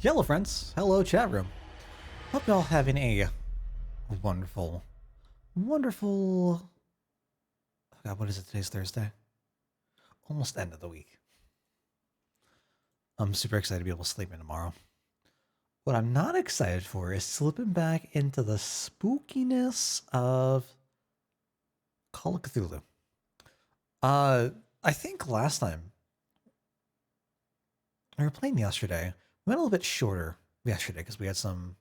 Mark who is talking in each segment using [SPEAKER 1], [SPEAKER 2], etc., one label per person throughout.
[SPEAKER 1] Hello, friends. Hello, chat room. Hope y'all having a wonderful, wonderful. Oh God, what is it? Today's Thursday. Almost end of the week. I'm super excited to be able to sleep in tomorrow. What I'm not excited for is slipping back into the spookiness of Call of Cthulhu. I think last time we were playing yesterday. We went a little bit shorter yesterday because we had some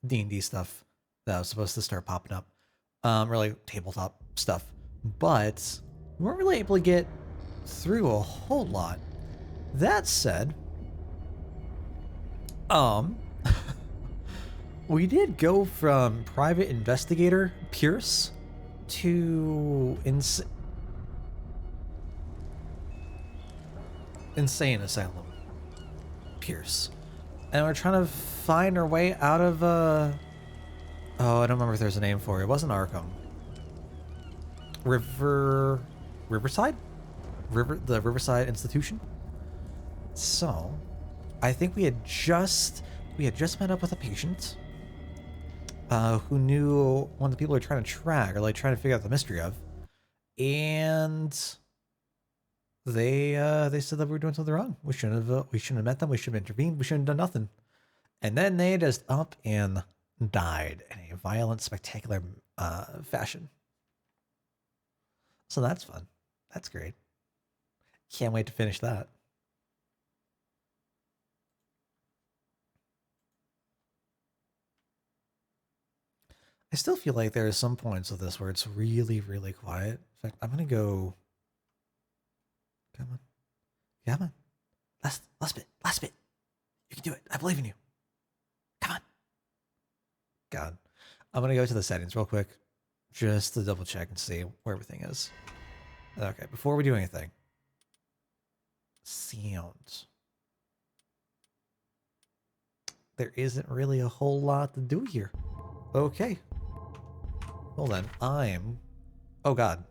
[SPEAKER 1] D&D stuff that was supposed to start popping up. Really tabletop stuff. But we weren't really able to get through a whole lot. That said, we did go from private investigator Pierce to insane asylum Pierce. And we're trying to find our way out of, oh, I don't remember if there's a name for it. It wasn't Arkham. Riverside? The Riverside Institution? So, I think we had just met up with a patient, who knew one of the people we were trying to track, or like trying to figure out the mystery of. And they said that we were doing something wrong. We shouldn't have met them. We should have intervened. We shouldn't have done nothing. And then they just up and died in a violent, spectacular fashion. So that's fun. That's great. Can't wait to finish that. I still feel like there are some points of this where it's really, really quiet. In fact, I'm gonna go. Come on. Come on. Last bit. You can do it. I believe in you. Come on. God. I'm gonna go to the settings real quick, just to double check and see where everything is. Okay, before we do anything. Sounds. There isn't really a whole lot to do here. Okay. Well then, oh God.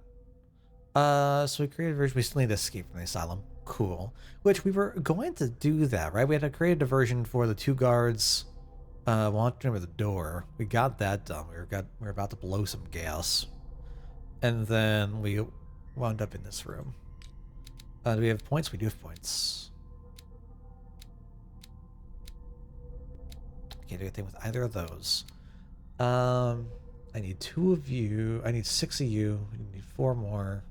[SPEAKER 1] So we created a version, we still need to escape from the asylum. Cool. Which we were going to do that, right? We had to create a diversion for the two guards walking over the door. We got that done. We were about to blow some gas. And then we wound up in this room. Do we have points? We do have points. Can't do anything with either of those. I need 2 of you. I need 6 of you. I need 4 more.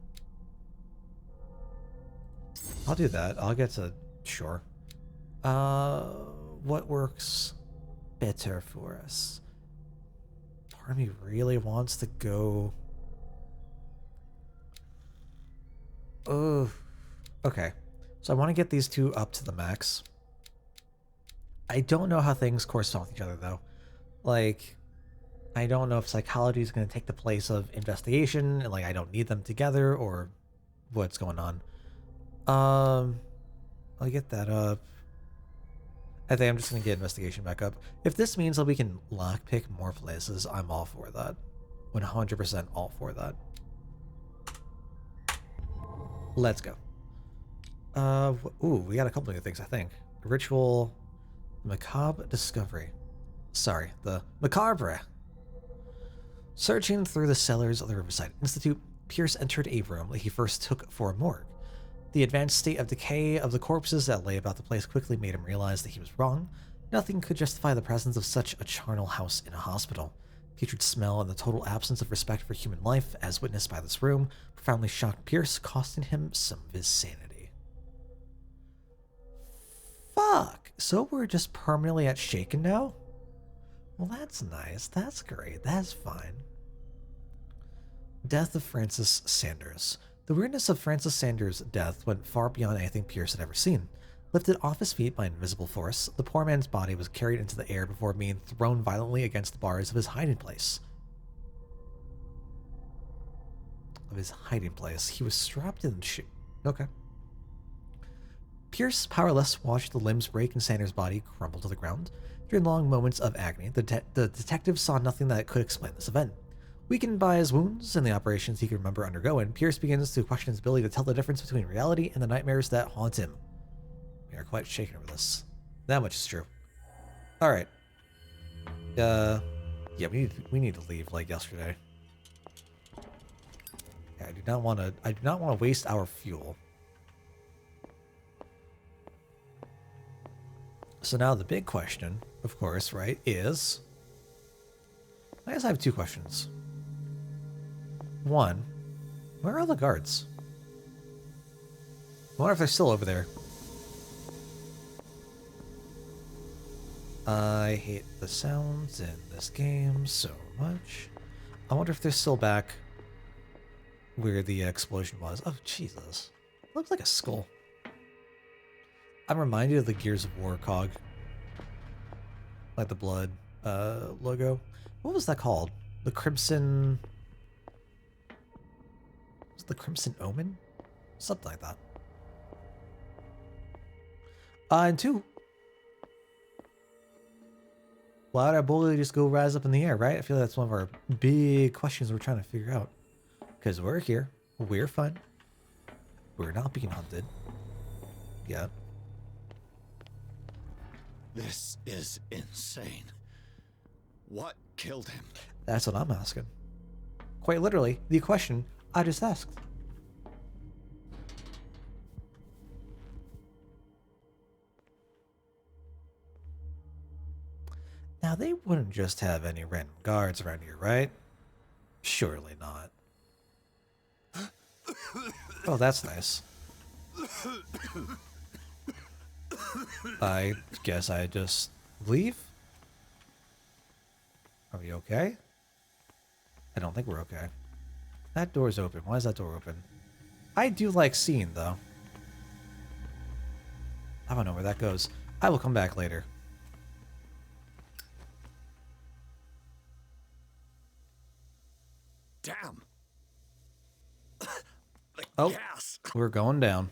[SPEAKER 1] I'll do that. I'll get to... Sure. What works better for us? Part of me really wants to go... Oh. Okay. So I want to get these 2 up to the max. I don't know how things correspond with each other, though. Like... I don't know if psychology is going to take the place of investigation, and like I don't need them together, or what's going on. I'll get that up. I think I'm just going to get investigation back up. If this means that we can lockpick more places, I'm all for that. 100% all for that. Let's go. Ooh, we got a couple of new things, I think. Ritual, macabre discovery. Sorry, the macabre. Searching through the cellars of the Riverside Institute, Pierce entered a room that he first took for a morgue. The advanced state of decay of the corpses that lay about the place quickly made him realize that he was wrong. Nothing could justify the presence of such a charnel house in a hospital. Putrid smell and the total absence of respect for human life, as witnessed by this room, profoundly shocked Pierce, costing him some of his sanity. Fuck! So we're just permanently at Shaken now? Well, that's nice. That's great. That's fine. Death of Francis Sanders. The weirdness of Francis Sanders' death went far beyond anything Pierce had ever seen. Lifted off his feet by an invisible force, the poor man's body was carried into the air before being thrown violently against the bars of his hiding place. He was strapped in Okay. Pierce, powerless, watched the limbs break and Sanders' body crumble to the ground. During long moments of agony, the detective saw nothing that could explain this event. Weakened by his wounds and the operations he could remember undergoing, Pierce begins to question his ability to tell the difference between reality and the nightmares that haunt him. We are quite shaken over this. That much is true. All right. Yeah, we need to leave like yesterday. Yeah, I do not want to waste our fuel. So now the big question, of course, right, is I guess I have two questions. One, where are all the guards? I wonder if they're still over there. I hate the sounds in this game so much. I wonder if they're still back where the explosion was. Oh, Jesus. Looks like a skull. I'm reminded of the Gears of War cog. Like the blood logo. What was that called? The Crimson... Was it the Crimson Omen? Something like that. And two, why would our bully just go rise up in the air, right? I feel like that's one of our big questions we're trying to figure out. Because we're here. We're fun. We're not being hunted. Yeah.
[SPEAKER 2] This is insane. What killed him?
[SPEAKER 1] That's what I'm asking. Quite literally, the question I just asked. Now, they wouldn't just have any random guards around here, right? Surely not. Oh, that's nice. I guess I just leave? Are we okay? I don't think we're okay. That door's open. Why is that door open? I do like seeing, though. I don't know where that goes. I will come back later.
[SPEAKER 2] Damn.
[SPEAKER 1] Oh,
[SPEAKER 2] Gas.
[SPEAKER 1] we're going down.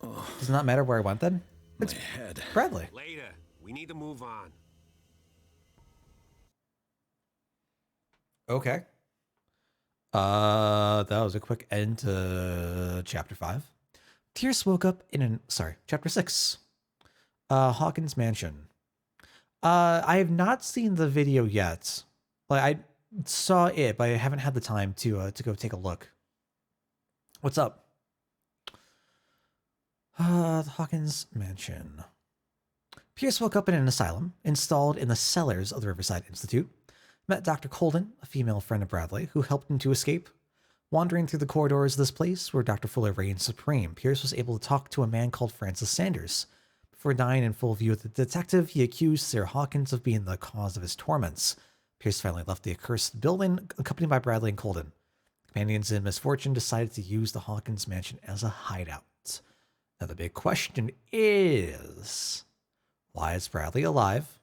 [SPEAKER 1] Does it not matter where I went then? It's
[SPEAKER 2] My head.
[SPEAKER 1] Bradley.
[SPEAKER 3] Later. We need to move on.
[SPEAKER 1] Okay. That was a quick end to chapter 5. Tierce woke up in chapter 6. Hawkins Mansion. I have not seen the video yet. Like, I saw it, but I haven't had the time to go take a look. What's up? The Hawkins Mansion. Pierce woke up in an asylum, installed in the cellars of the Riverside Institute. Met Dr. Colden, a female friend of Bradley, who helped him to escape. Wandering through the corridors of this place, where Dr. Fuller reigned supreme, Pierce was able to talk to a man called Francis Sanders. Before dying in full view of the detective, he accused Sarah Hawkins of being the cause of his torments. Pierce finally left the accursed building, accompanied by Bradley and Colden. Companions in misfortune decided to use the Hawkins mansion as a hideout. Now the big question is, why is Bradley alive,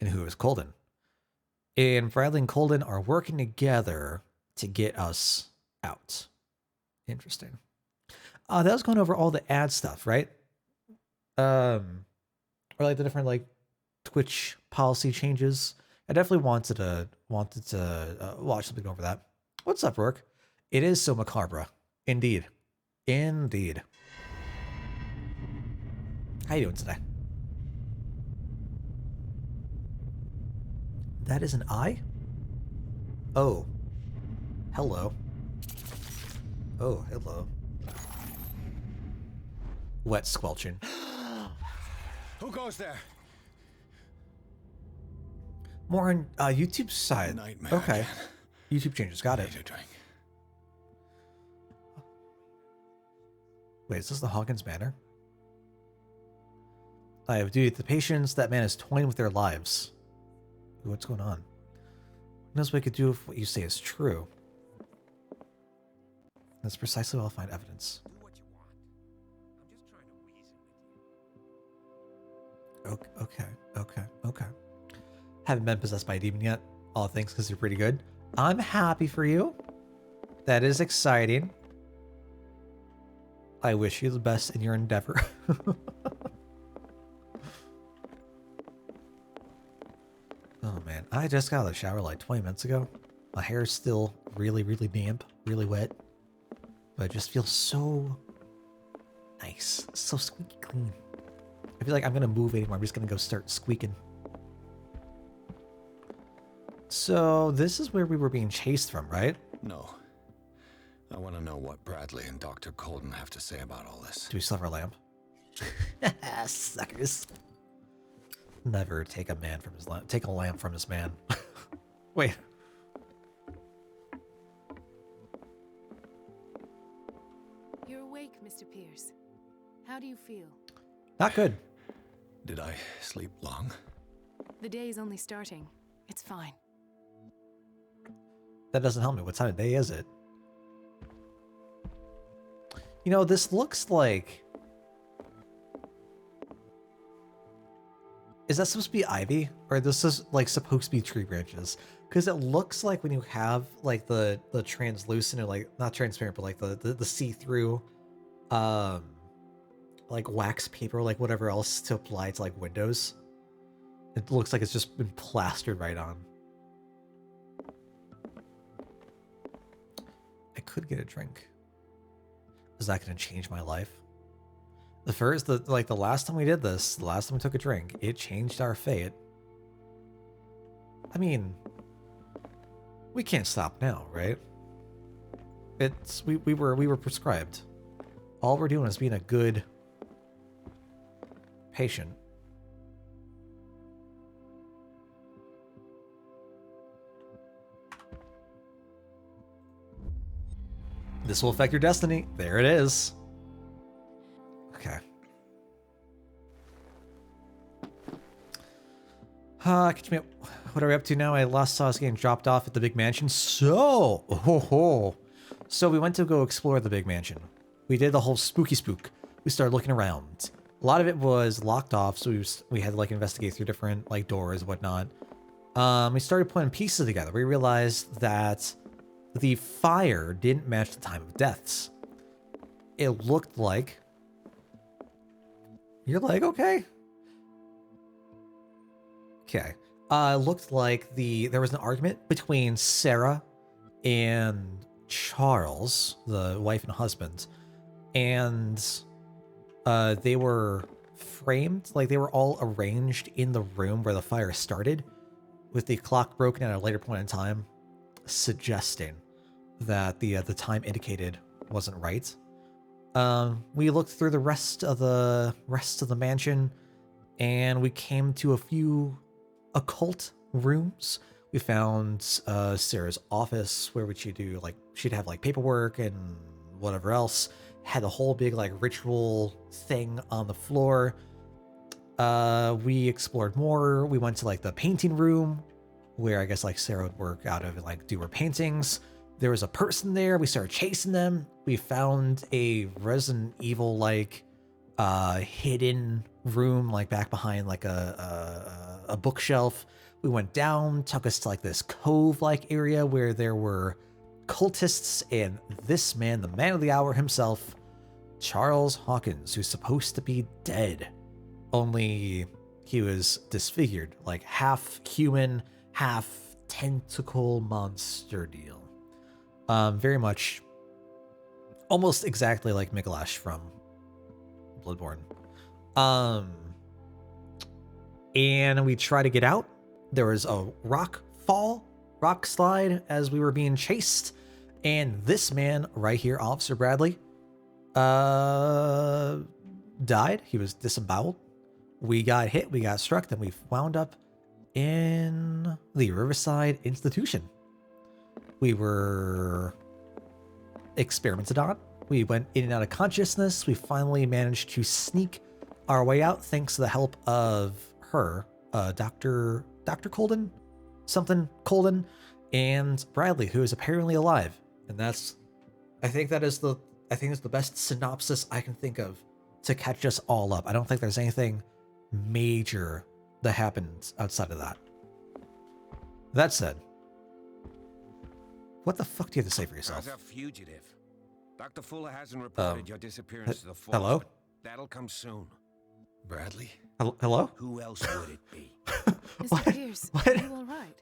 [SPEAKER 1] and who is Colden? And Bradley and Colden are working together to get us out. Interesting. That was going over all the ad stuff, right? Or like the different like Twitch policy changes. I definitely wanted to watch something over that. What's up, Rourke? It is so macabre. Indeed. Indeed. How you doing today? That is an eye? Oh. Hello. Oh, hello. Wet squelching.
[SPEAKER 2] Who goes there?
[SPEAKER 1] More on YouTube's side.
[SPEAKER 2] Nightmare
[SPEAKER 1] Okay.
[SPEAKER 2] again.
[SPEAKER 1] YouTube changes. Got
[SPEAKER 2] I
[SPEAKER 1] it.
[SPEAKER 2] need a drink.
[SPEAKER 1] Wait, is this the Hawkins Manor? I have duty to the patients. That man is toying with their lives. What's going on? What else we could do if what you say is true? That's precisely what I'll find evidence.
[SPEAKER 3] Do what you want. I'm just trying to reason with you.
[SPEAKER 1] Okay. Haven't been possessed by a demon yet. All things because you're pretty good. I'm happy for you. That is exciting. I wish you the best in your endeavor. Oh man, I just got out of the shower like 20 minutes ago. My hair is still really, really damp, really wet. But it just feels so nice. So squeaky clean. I feel like I'm gonna move anymore. I'm just gonna go start squeaking. So this is where we were being chased from, right?
[SPEAKER 2] No. I want to know what Bradley and Dr. Colden have to say about all this.
[SPEAKER 1] Do we still have our lamp? Suckers. Never take a man from his lamp. Take a lamp from his man. Wait.
[SPEAKER 4] You're awake, Mr. Pierce. How do you feel?
[SPEAKER 1] Not good.
[SPEAKER 2] Did I sleep long?
[SPEAKER 4] The day is only starting. It's fine.
[SPEAKER 1] That doesn't help me. What time of day is it? You know, this looks like... Is that supposed to be ivy? Or this is like supposed to be tree branches? Because it looks like when you have like the translucent or like not transparent, but like the see-through like wax paper or like whatever else to apply to like windows. It looks like it's just been plastered right on. I could get a drink. Is that going to change my life? The last time we did this, the last time we took a drink, it changed our fate. I mean, we can't stop now, right? We were prescribed. All we're doing is being a good patient. This will affect your destiny. There it is. Okay. Catch me up. What are we up to now? I last saw us getting dropped off at the big mansion. So we went to go explore the big mansion. We did the whole spooky spook. We started looking around. A lot of it was locked off, so we had to like investigate through different like doors and whatnot. We started putting pieces together. We realized that the fire didn't match the time of deaths. It looked like... You're like, okay. Okay. It looked like there was an argument between Sarah and Charles, the wife and husband, and they were framed, like they were all arranged in the room where the fire started, with the clock broken at a later point in time, suggesting that the time indicated wasn't right. We looked through the rest of the mansion, and we came to a few occult rooms. We found Sarah's office, where she'd have like paperwork and whatever else. Had a whole big like ritual thing on the floor. We explored more. We went to like the painting room, where I guess like Sarah would work out of and like do her paintings. There was a person there. We started chasing them. We found a Resident Evil like hidden room like back behind like a bookshelf. We went down, took us to like this cove like area where there were cultists and this man, the man of the hour himself, Charles Hawkins, who's supposed to be dead. Only he was disfigured, like half human, half tentacle monster deal. Very much, almost exactly like Mikolash from Bloodborne. And we try to get out. There was a rock slide as we were being chased. And this man right here, Officer Bradley, died. He was disemboweled. We got hit, we got struck, then we wound up in the Riverside Institution. We were experimented on. We went in and out of consciousness. We finally managed to sneak our way out thanks to the help of her, Dr. Colden? Something Colden, and Bradley, who is apparently alive. And I think it's the best synopsis I can think of to catch us all up. I don't think there's anything major that happened outside of that. That said, what the fuck do you have to say for yourself?
[SPEAKER 3] As a fugitive. Dr. Fuller hasn't reported your disappearance to the force.
[SPEAKER 1] Hello?
[SPEAKER 3] But that'll come soon.
[SPEAKER 2] Bradley?
[SPEAKER 1] Hello?
[SPEAKER 3] Who else would it be?
[SPEAKER 4] Mr. Pierce,
[SPEAKER 1] What?
[SPEAKER 4] are you all right?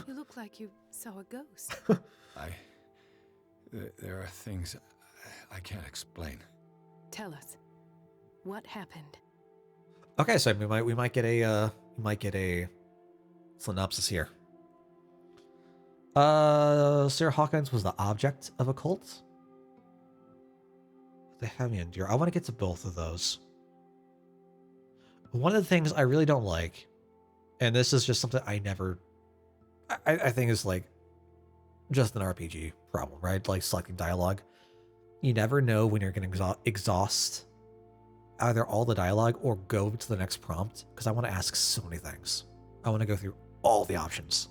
[SPEAKER 4] You look like you saw a ghost.
[SPEAKER 2] There are things I can't explain.
[SPEAKER 4] Tell us, what happened?
[SPEAKER 1] Okay, so we might get a synopsis here. Sarah Hawkins was the object of a cult. They have me endure. I want to get to both of those. One of the things I really don't like, and this is just something I never, I think is like just an RPG problem, right? Like selecting dialogue. You never know when you're going to exhaust either all the dialogue or go to the next prompt, because I want to ask so many things. I want to go through all the options.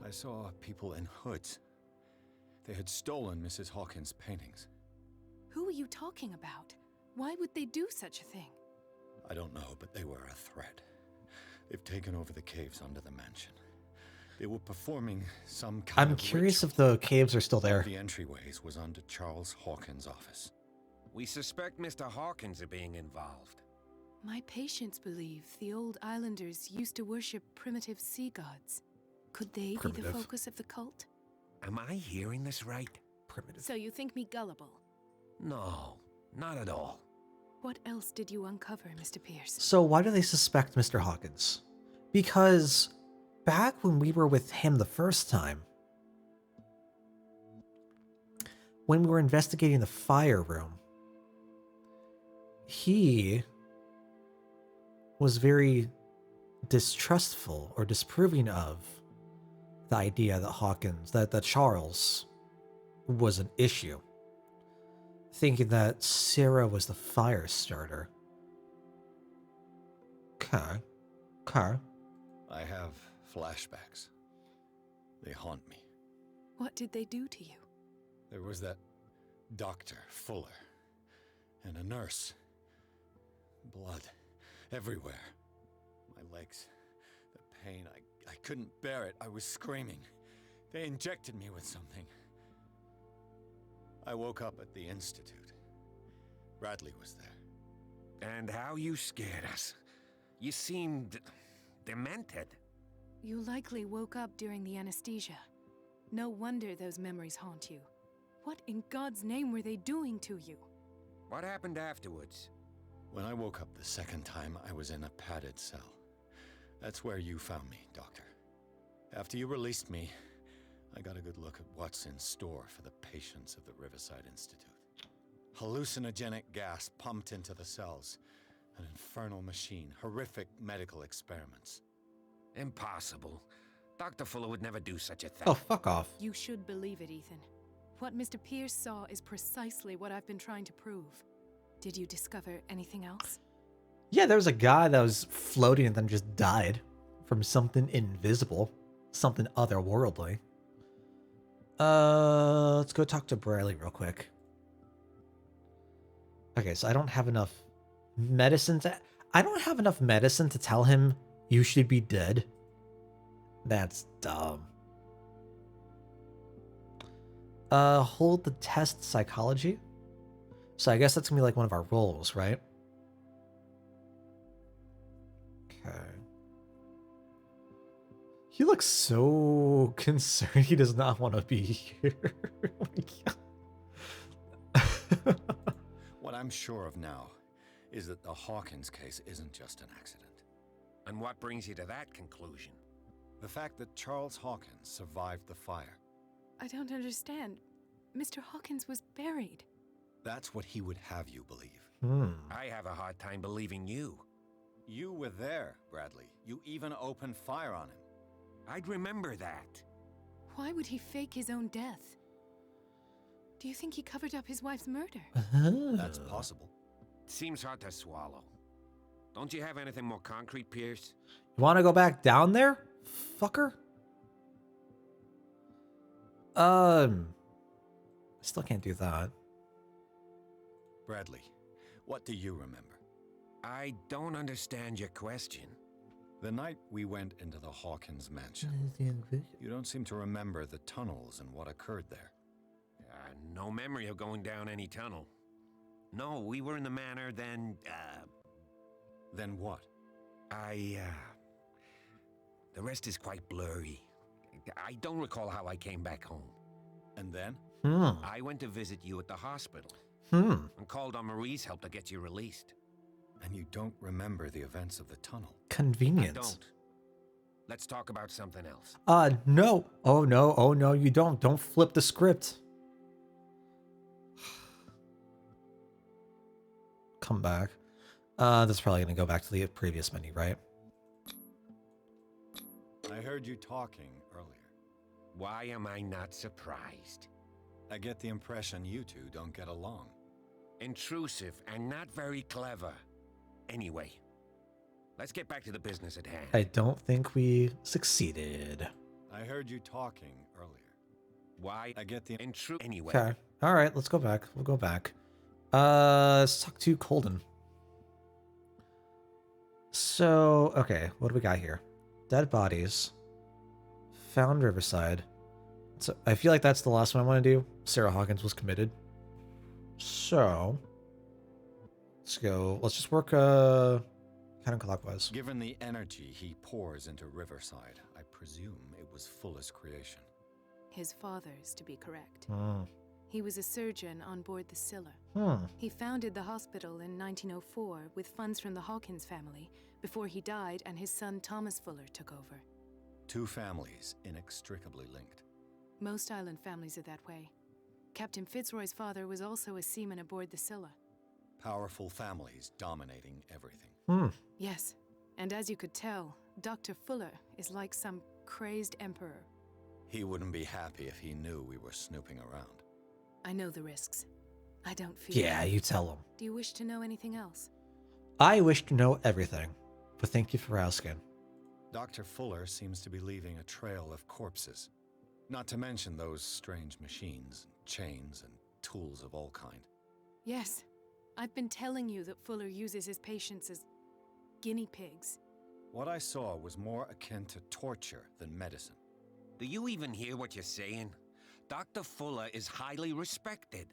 [SPEAKER 2] I saw people in hoods. They had stolen Mrs. Hawkins' paintings.
[SPEAKER 4] Who are you talking about? Why would they do such a thing?
[SPEAKER 2] I don't know, but they were a threat. They've taken over the caves under the mansion. They were performing some kind
[SPEAKER 1] I'm
[SPEAKER 2] of
[SPEAKER 1] curious
[SPEAKER 2] ritual.
[SPEAKER 1] if the caves are still there.
[SPEAKER 2] The entryways was under Charles Hawkins' office.
[SPEAKER 3] We suspect Mr. Hawkins of being involved.
[SPEAKER 4] My patients believe the old islanders used to worship primitive sea gods. Could they be the
[SPEAKER 1] Primitive.
[SPEAKER 4] focus of the cult?
[SPEAKER 3] Am I hearing this right?
[SPEAKER 1] Primitive.
[SPEAKER 4] So you think me gullible?
[SPEAKER 3] No, not at all.
[SPEAKER 4] What else did you uncover, Mr. Pierce?
[SPEAKER 1] So why do they suspect Mr. Hawkins? Because back when we were with him the first time, when we were investigating the fire room, he was very distrustful or disapproving of the idea that Hawkins, that Charles was an issue, thinking that Sarah was the fire starter. Okay.
[SPEAKER 2] I have flashbacks. They haunt me.
[SPEAKER 4] What did they do to you?
[SPEAKER 2] There was that Dr. Fuller and a nurse. Blood everywhere. My legs, the pain, I couldn't bear it. I was screaming. They injected me with something. I woke up at the Institute. Bradley was there.
[SPEAKER 3] And how you scared us. You seemed demented.
[SPEAKER 4] You likely woke up during the anesthesia. No wonder those memories haunt you. What in God's name were they doing to you?
[SPEAKER 3] What happened afterwards?
[SPEAKER 2] When I woke up the second time, I was in a padded cell. That's where you found me, Doctor. After you released me, I got a good look at what's in store for the patients of the Riverside Institute. Hallucinogenic gas pumped into the cells. An infernal machine. Horrific medical experiments.
[SPEAKER 3] Impossible. Dr. Fuller would never do such a thing.
[SPEAKER 1] Oh, fuck off.
[SPEAKER 4] You should believe it, Ethan. What Mr. Pierce saw is precisely what I've been trying to prove. Did you discover anything else?
[SPEAKER 1] Yeah, there was a guy that was floating and then just died from something invisible, something otherworldly. Let's go talk to Bradley real quick. Okay, so I don't have enough medicine to tell him you should be dead. That's dumb. Hold the test psychology. So I guess that's gonna be like one of our roles, right? Okay. He looks so concerned. He does not want to be here. Oh my God.
[SPEAKER 2] What I'm sure of now is that the Hawkins case isn't just an accident.
[SPEAKER 3] And what brings you to that conclusion?
[SPEAKER 2] The fact that Charles Hawkins survived the fire.
[SPEAKER 4] I don't understand. Mr. Hawkins was buried.
[SPEAKER 2] That's what he would have you believe.
[SPEAKER 3] I have a hard time believing you.
[SPEAKER 2] You were there, Bradley. You even opened fire on him.
[SPEAKER 3] I'd remember that.
[SPEAKER 4] Why would he fake his own death? Do you think he covered up his wife's murder?
[SPEAKER 2] That's possible.
[SPEAKER 3] Seems hard to swallow. Don't you have anything more concrete, Pierce?
[SPEAKER 1] You want to go back down there, fucker? I still can't do that.
[SPEAKER 2] Bradley, what do you remember?
[SPEAKER 3] I don't understand your question.
[SPEAKER 2] The night we went into the Hawkins mansion, you don't seem to remember the tunnels and what occurred there.
[SPEAKER 3] No memory of going down any tunnel. No, we were in the manor, then,
[SPEAKER 2] Then what?
[SPEAKER 3] The rest is quite blurry. I don't recall how I came back home.
[SPEAKER 2] And then?
[SPEAKER 3] I went to visit you at the hospital.
[SPEAKER 1] Hmm.
[SPEAKER 3] And called on Marie's help to get you released.
[SPEAKER 2] And you don't remember the events of the tunnel.
[SPEAKER 1] Convenience.
[SPEAKER 3] Don't. Let's talk about something else.
[SPEAKER 1] No. Oh no, you don't. Don't flip the script. Come back. That's probably gonna go back to the previous menu, right?
[SPEAKER 2] I heard you talking earlier.
[SPEAKER 3] Why am I not surprised?
[SPEAKER 2] I get the impression you two don't get along.
[SPEAKER 3] Intrusive and not very clever. Anyway, let's get back to the business at hand.
[SPEAKER 1] I don't think we succeeded.
[SPEAKER 2] I heard you talking earlier.
[SPEAKER 3] Why?
[SPEAKER 2] I get the
[SPEAKER 3] Anyway.
[SPEAKER 1] Okay. All right, let's go back. We'll go back. Let's talk to Colden. So, okay, what do we got here? Dead bodies. Found Riverside. So I feel like that's the last one I want to do. Sarah Hawkins was committed. So let's go. Let's just work counterclockwise.
[SPEAKER 2] Given the energy he pours into Riverside, I presume it was Fuller's creation.
[SPEAKER 4] His father's, to be correct.
[SPEAKER 1] Hmm.
[SPEAKER 4] He was a surgeon on board the Scylla.
[SPEAKER 1] Hmm.
[SPEAKER 4] He founded the hospital in 1904 with funds from the Hawkins family before he died and his son Thomas Fuller took over.
[SPEAKER 2] Two families inextricably linked.
[SPEAKER 4] Most island families are that way. Captain Fitzroy's father was also a seaman aboard the Scylla.
[SPEAKER 2] Powerful families dominating everything.
[SPEAKER 1] Hmm.
[SPEAKER 4] Yes, and as you could tell, Dr. Fuller is like some crazed emperor.
[SPEAKER 2] He wouldn't be happy if he knew we were snooping around.
[SPEAKER 4] I know the risks. I don't feel...
[SPEAKER 1] Yeah, you tell him.
[SPEAKER 4] Do you wish to know anything else?
[SPEAKER 1] I wish to know everything, but thank you for asking.
[SPEAKER 2] Dr. Fuller seems to be leaving a trail of corpses. Not to mention those strange machines, chains, and tools of all kind.
[SPEAKER 4] Yes, I've been telling you that Fuller uses his patients as guinea pigs.
[SPEAKER 2] What I saw was more akin to torture than medicine.
[SPEAKER 3] Do you even hear what you're saying? Dr. Fuller is highly respected.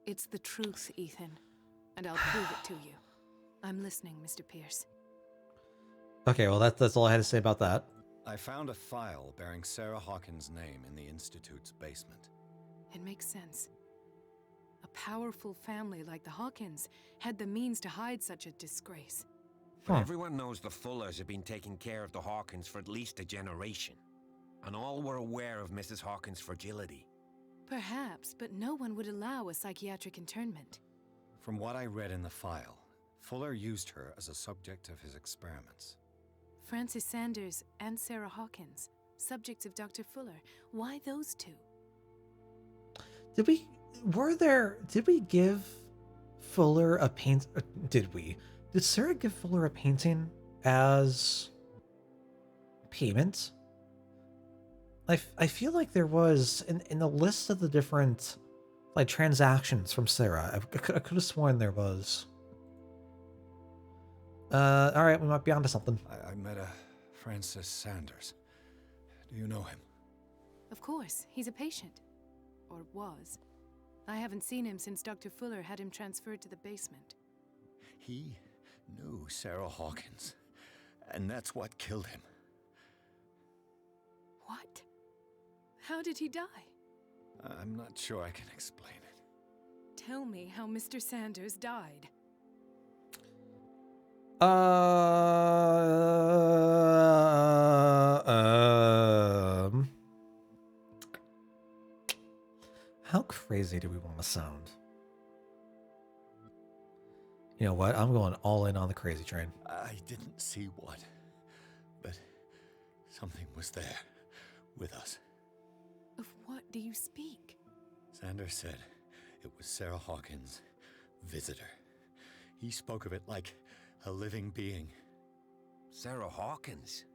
[SPEAKER 4] It's the truth, Ethan, and I'll prove it to you. I'm listening, Mr. Pierce.
[SPEAKER 1] Okay, well that's all I had to say about that.
[SPEAKER 2] I found a file bearing Sarah Hawkins' name in the Institute's basement.
[SPEAKER 4] It makes sense. A powerful family like the Hawkins had the means to hide such a disgrace.
[SPEAKER 3] But
[SPEAKER 1] Huh.
[SPEAKER 3] everyone knows the Fullers have been taking care of the Hawkins for at least a generation. And all were aware of Mrs. Hawkins' fragility.
[SPEAKER 4] Perhaps, but no one would allow a psychiatric internment.
[SPEAKER 2] From what I read in the file, Fuller used her as a subject of his experiments.
[SPEAKER 4] Francis Sanders and Sarah Hawkins, subjects of Dr. Fuller. Why those two?
[SPEAKER 1] Did we give Fuller a paint? Did Sarah give Fuller a painting as payment? I feel like there was in the list of the different like transactions from Sarah. I could have sworn there was. All right, we might be onto something.
[SPEAKER 2] I met a Francis Sanders. Do you know him?
[SPEAKER 4] Of course, he's a patient. Or was. I haven't seen him since Dr. Fuller had him transferred to the basement.
[SPEAKER 2] He knew Sarah Hawkins, and that's what killed him.
[SPEAKER 4] What? How did he die?
[SPEAKER 2] I'm not sure I can explain it.
[SPEAKER 4] Tell me how Mr. Sanders died.
[SPEAKER 1] How crazy do we want to sound? You know what? I'm going all in on the crazy train.
[SPEAKER 2] I didn't see what, but something was there with us.
[SPEAKER 4] Of what do you speak?
[SPEAKER 2] Sanders said it was Sarah Hawkins' visitor. He spoke of it like a living being.
[SPEAKER 3] Sarah Hawkins?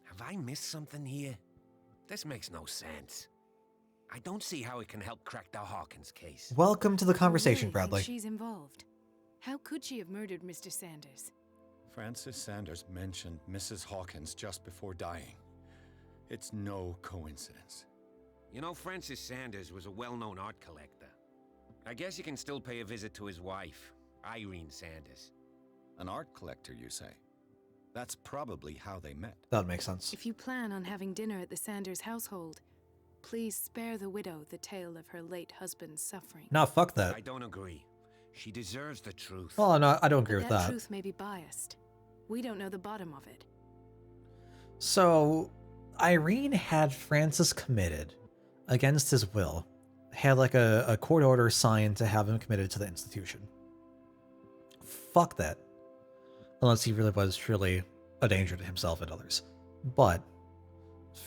[SPEAKER 3] Have I missed something here? This makes no sense. I don't see how it can help crack the Hawkins case.
[SPEAKER 1] Welcome to the
[SPEAKER 4] I
[SPEAKER 1] conversation,
[SPEAKER 4] really think
[SPEAKER 1] Bradley.
[SPEAKER 4] she's involved. How could she have murdered Mr. Sanders?
[SPEAKER 2] Francis Sanders mentioned Mrs. Hawkins just before dying. It's no coincidence.
[SPEAKER 3] You know, Francis Sanders was a well-known art collector. I guess you can still pay a visit to his wife, Irene Sanders.
[SPEAKER 2] An art collector, you say? That's probably how they met.
[SPEAKER 1] That would make sense.
[SPEAKER 4] If you plan on having dinner at the Sanders household, please spare the widow the tale of her late husband's suffering.
[SPEAKER 1] No, fuck that.
[SPEAKER 3] I don't agree. She deserves the truth.
[SPEAKER 1] Well, no, I don't agree with
[SPEAKER 4] That
[SPEAKER 1] that.
[SPEAKER 4] truth may be biased. We don't know the bottom of it.
[SPEAKER 1] So, Irene had Francis committed against his will. Had like a court order signed to have him committed to the institution. Fuck that. Unless he really was truly a danger to himself and others. But,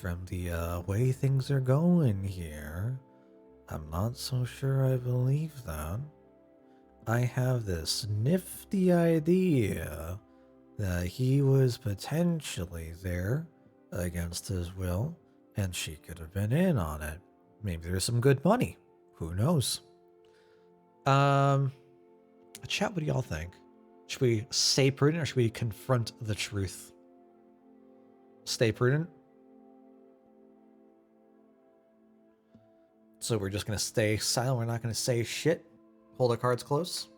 [SPEAKER 1] from the way things are going here, I'm not so sure I believe that. I have this nifty idea that he was potentially there against his will, and she could have been in on it. Maybe there's some good money. Who knows? Chat, what do y'all think? Should we stay prudent or should we confront the truth? Stay prudent. So we're just gonna stay silent. We're not gonna say shit. Hold our cards close.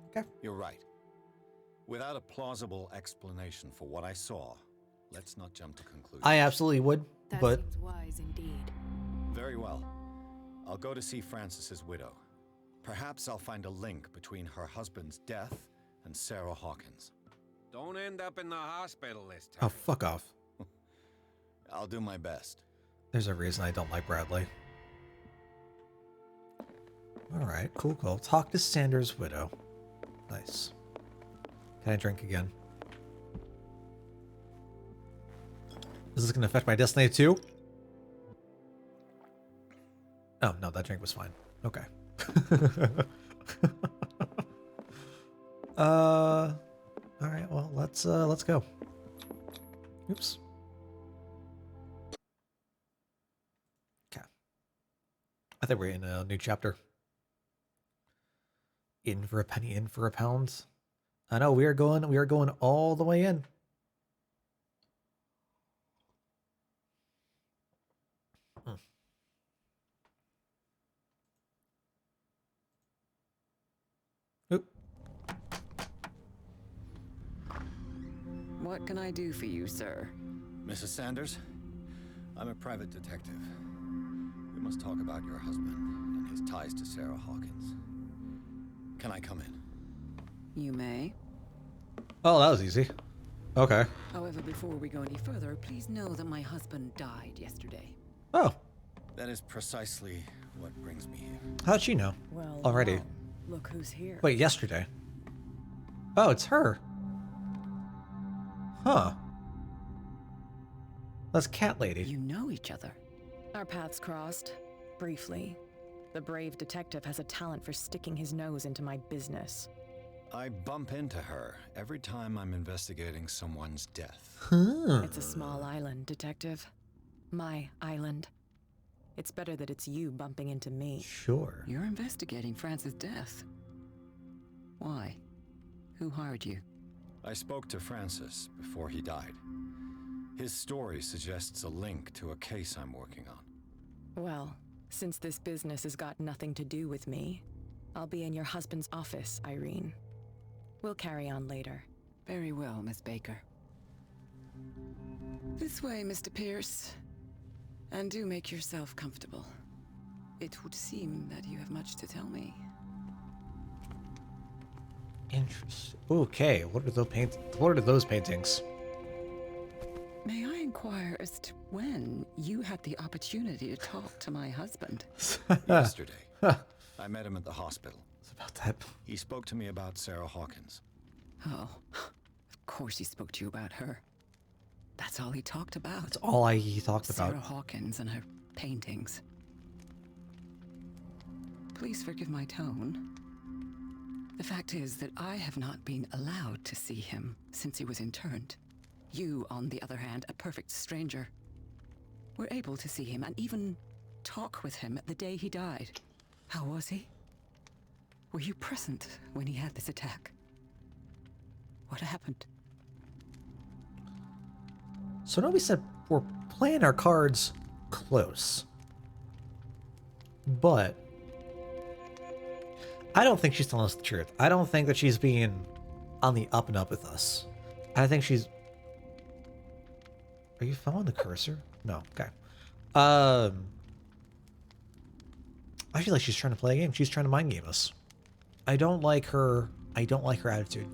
[SPEAKER 1] Okay.
[SPEAKER 2] You're right. Without a plausible explanation for what I saw, let's not jump to conclusions.
[SPEAKER 1] I absolutely would,
[SPEAKER 4] That
[SPEAKER 1] but
[SPEAKER 4] seems wise indeed.
[SPEAKER 2] Very well. I'll go to see Francis's widow. Perhaps I'll find a link between her husband's death and Sarah Hawkins.
[SPEAKER 3] Don't end up in the hospital this
[SPEAKER 1] oh,
[SPEAKER 3] time.
[SPEAKER 1] fuck off.
[SPEAKER 2] I'll do my best.
[SPEAKER 1] There's a reason I don't like Bradley. Alright, cool, cool. Talk to Sanders' widow. Nice. Can I drink again? Is this going to affect my destiny too? Oh, no, that drink was fine. Okay. Alright, well, let's go. Oops. Okay. I think we're in a new chapter. In for a penny, in for a pound. I know we are going all the way in. Oop.
[SPEAKER 5] What can I do for you, sir?
[SPEAKER 2] Mrs. Sanders, I'm a private detective. We must talk about your husband and his ties to Sarah Hawkins. Can I come in?
[SPEAKER 5] You may.
[SPEAKER 1] Oh, that was easy. Okay.
[SPEAKER 5] However, before we go any further, please know that my husband died yesterday.
[SPEAKER 1] Oh,
[SPEAKER 2] That is precisely what brings me here.
[SPEAKER 1] how'd she know?
[SPEAKER 5] Well,
[SPEAKER 1] Already.
[SPEAKER 5] well, look who's here.
[SPEAKER 1] Wait, yesterday. Oh, it's her. Huh. That's Cat Lady.
[SPEAKER 5] You know each other. Our paths crossed, briefly. The brave detective has a talent for sticking his nose into my business.
[SPEAKER 2] I bump into her every time I'm investigating someone's death.
[SPEAKER 1] Huh.
[SPEAKER 5] It's a small island, detective. My island. It's better that it's you bumping into me.
[SPEAKER 1] Sure.
[SPEAKER 5] You're investigating Francis' death. Why? Who hired you?
[SPEAKER 2] I spoke to Francis before he died. His story suggests a link to a case I'm working on.
[SPEAKER 5] Well, since this business has got nothing to do with me, I'll be in your husband's office, Irene. We'll carry on later. Very well, Miss Baker. This way, Mr. Pierce. And do make yourself comfortable. It would seem that you have much to tell me.
[SPEAKER 1] Interesting. Okay, what are those paintings?
[SPEAKER 5] May I inquire as to when you had the opportunity to talk to my husband?
[SPEAKER 2] Yesterday, I met him at the hospital.
[SPEAKER 1] It's about that.
[SPEAKER 2] He spoke to me about Sarah Hawkins.
[SPEAKER 5] Oh, of course he spoke to you about her. That's all he talked about.
[SPEAKER 1] That's all he talked
[SPEAKER 5] Sarah
[SPEAKER 1] about.
[SPEAKER 5] Hawkins and her paintings. Please forgive my tone. The fact is that I have not been allowed to see him since he was interned. You, on the other hand, a perfect stranger, were able to see him and even talk with him the day he died. How was he? Were you present when he had this attack? What happened?
[SPEAKER 1] So now we said we're playing our cards close. But I don't think she's telling us the truth. I don't think that she's being on the up and up with us. I think she's... Are you following the cursor? No. Okay. I feel like she's trying to play a game. She's trying to mind game us. I don't like her. I don't like her attitude.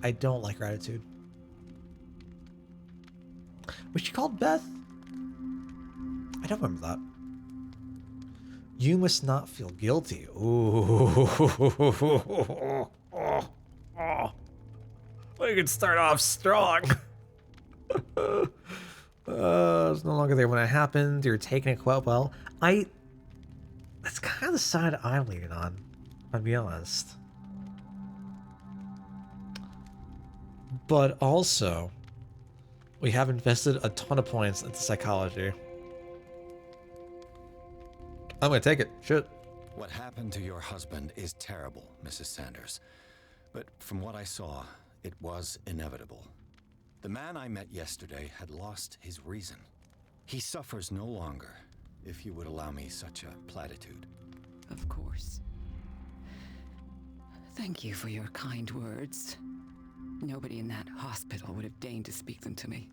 [SPEAKER 1] I don't like her attitude. Was she called Beth? I don't remember that. You must not feel guilty. Ooh. We can start off strong. It's no longer there when it happened. You're taking it quite well. That's kind of the side I'm leaning on, if I'm being honest. But also, we have invested a ton of points into psychology. I'm gonna take it. Shit.
[SPEAKER 2] What happened to your husband is terrible, Mrs. Sanders. But from what I saw, it was inevitable. The man I met yesterday had lost his reason. He suffers no longer, if you would allow me such a platitude.
[SPEAKER 5] Of course. Thank you for your kind words. Nobody in that hospital would have deigned to speak them to me.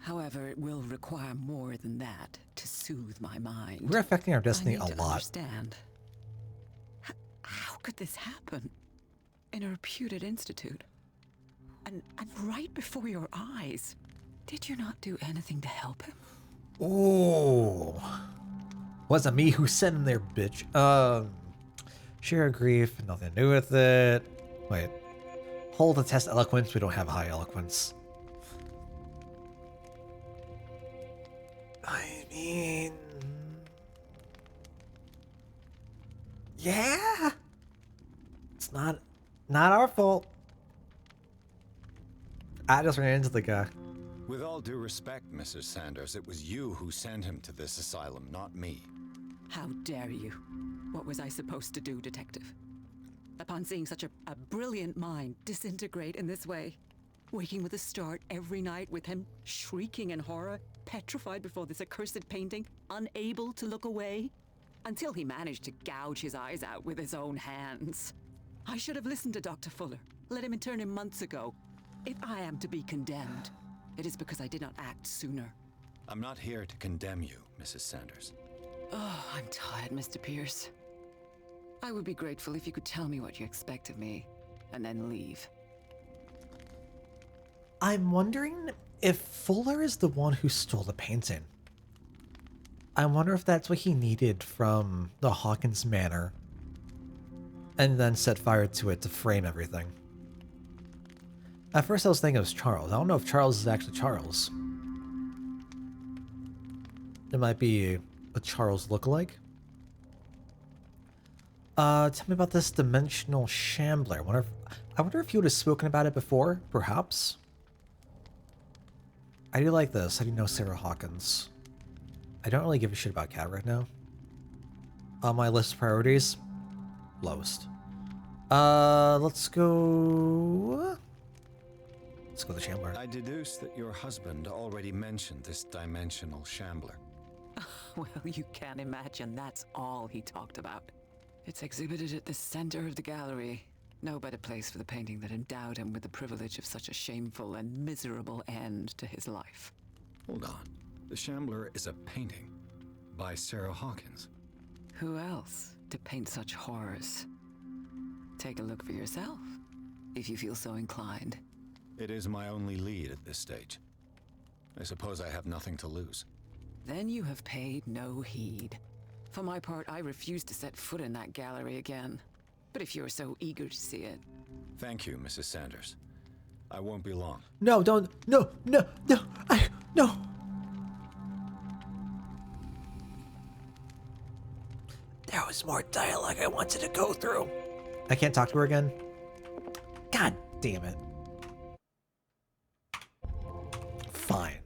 [SPEAKER 5] However, it will require more than that to soothe my mind.
[SPEAKER 1] We're affecting our destiny
[SPEAKER 5] I need
[SPEAKER 1] a
[SPEAKER 5] to
[SPEAKER 1] lot.
[SPEAKER 5] Understand. How could this happen? In a reputed institute? And right before your eyes. Did you not do anything to help him?
[SPEAKER 1] Ooh. Wasn't me who sent him there, bitch. Sheer grief, nothing to do with it. Wait. Hold to test eloquence. We don't have high eloquence. I mean... Yeah? It's not our fault. I just ran into the guy.
[SPEAKER 2] With all due respect, Mrs. Sanders, it was you who sent him to this asylum, not me.
[SPEAKER 5] How dare you? What was I supposed to do, Detective? Upon seeing such a brilliant mind disintegrate in this way, waking with a start every night with him shrieking in horror, petrified before this accursed painting, unable to look away, until he managed to gouge his eyes out with his own hands. I should have listened to Dr. Fuller, let him intern him months ago. If I am to be condemned, it is because I did not act sooner.
[SPEAKER 2] I'm not here to condemn you, Mrs. Sanders.
[SPEAKER 5] Oh, I'm tired, Mr. Pierce. I would be grateful if you could tell me what you expect of me, and then leave.
[SPEAKER 1] I'm wondering if Fuller is the one who stole the painting. I wonder if that's what he needed from the Hawkins Manor, and then set fire to it to frame everything. At first I was thinking it was Charles. I don't know if Charles is actually Charles. It might be a Charles lookalike. Tell me about this dimensional shambler. I wonder if you would have spoken about it before, perhaps? I do like this. How do you know Sarah Hawkins? I don't really give a shit about Cat right now. On my list of priorities, lowest. Let's go to the shambler.
[SPEAKER 2] I deduce that your husband already mentioned this dimensional shambler.
[SPEAKER 5] Well, you can imagine that's all he talked about. It's exhibited at the center of the gallery. No better place for the painting that endowed him with the privilege of such a shameful and miserable end to his life.
[SPEAKER 2] Hold on. The shambler is a painting by Sarah Hawkins.
[SPEAKER 5] Who else to paint such horrors? Take a look for yourself, if you feel so inclined.
[SPEAKER 2] It is my only lead at this stage. I suppose I have nothing to lose.
[SPEAKER 5] Then you have paid no heed. For my part, I refuse to set foot in that gallery again. But if you're so eager to see it...
[SPEAKER 2] Thank you, Mrs. Sanders. I won't be long.
[SPEAKER 1] No, don't. No. No. There was more dialogue I wanted to go through. I can't talk to her again. God damn it. Fine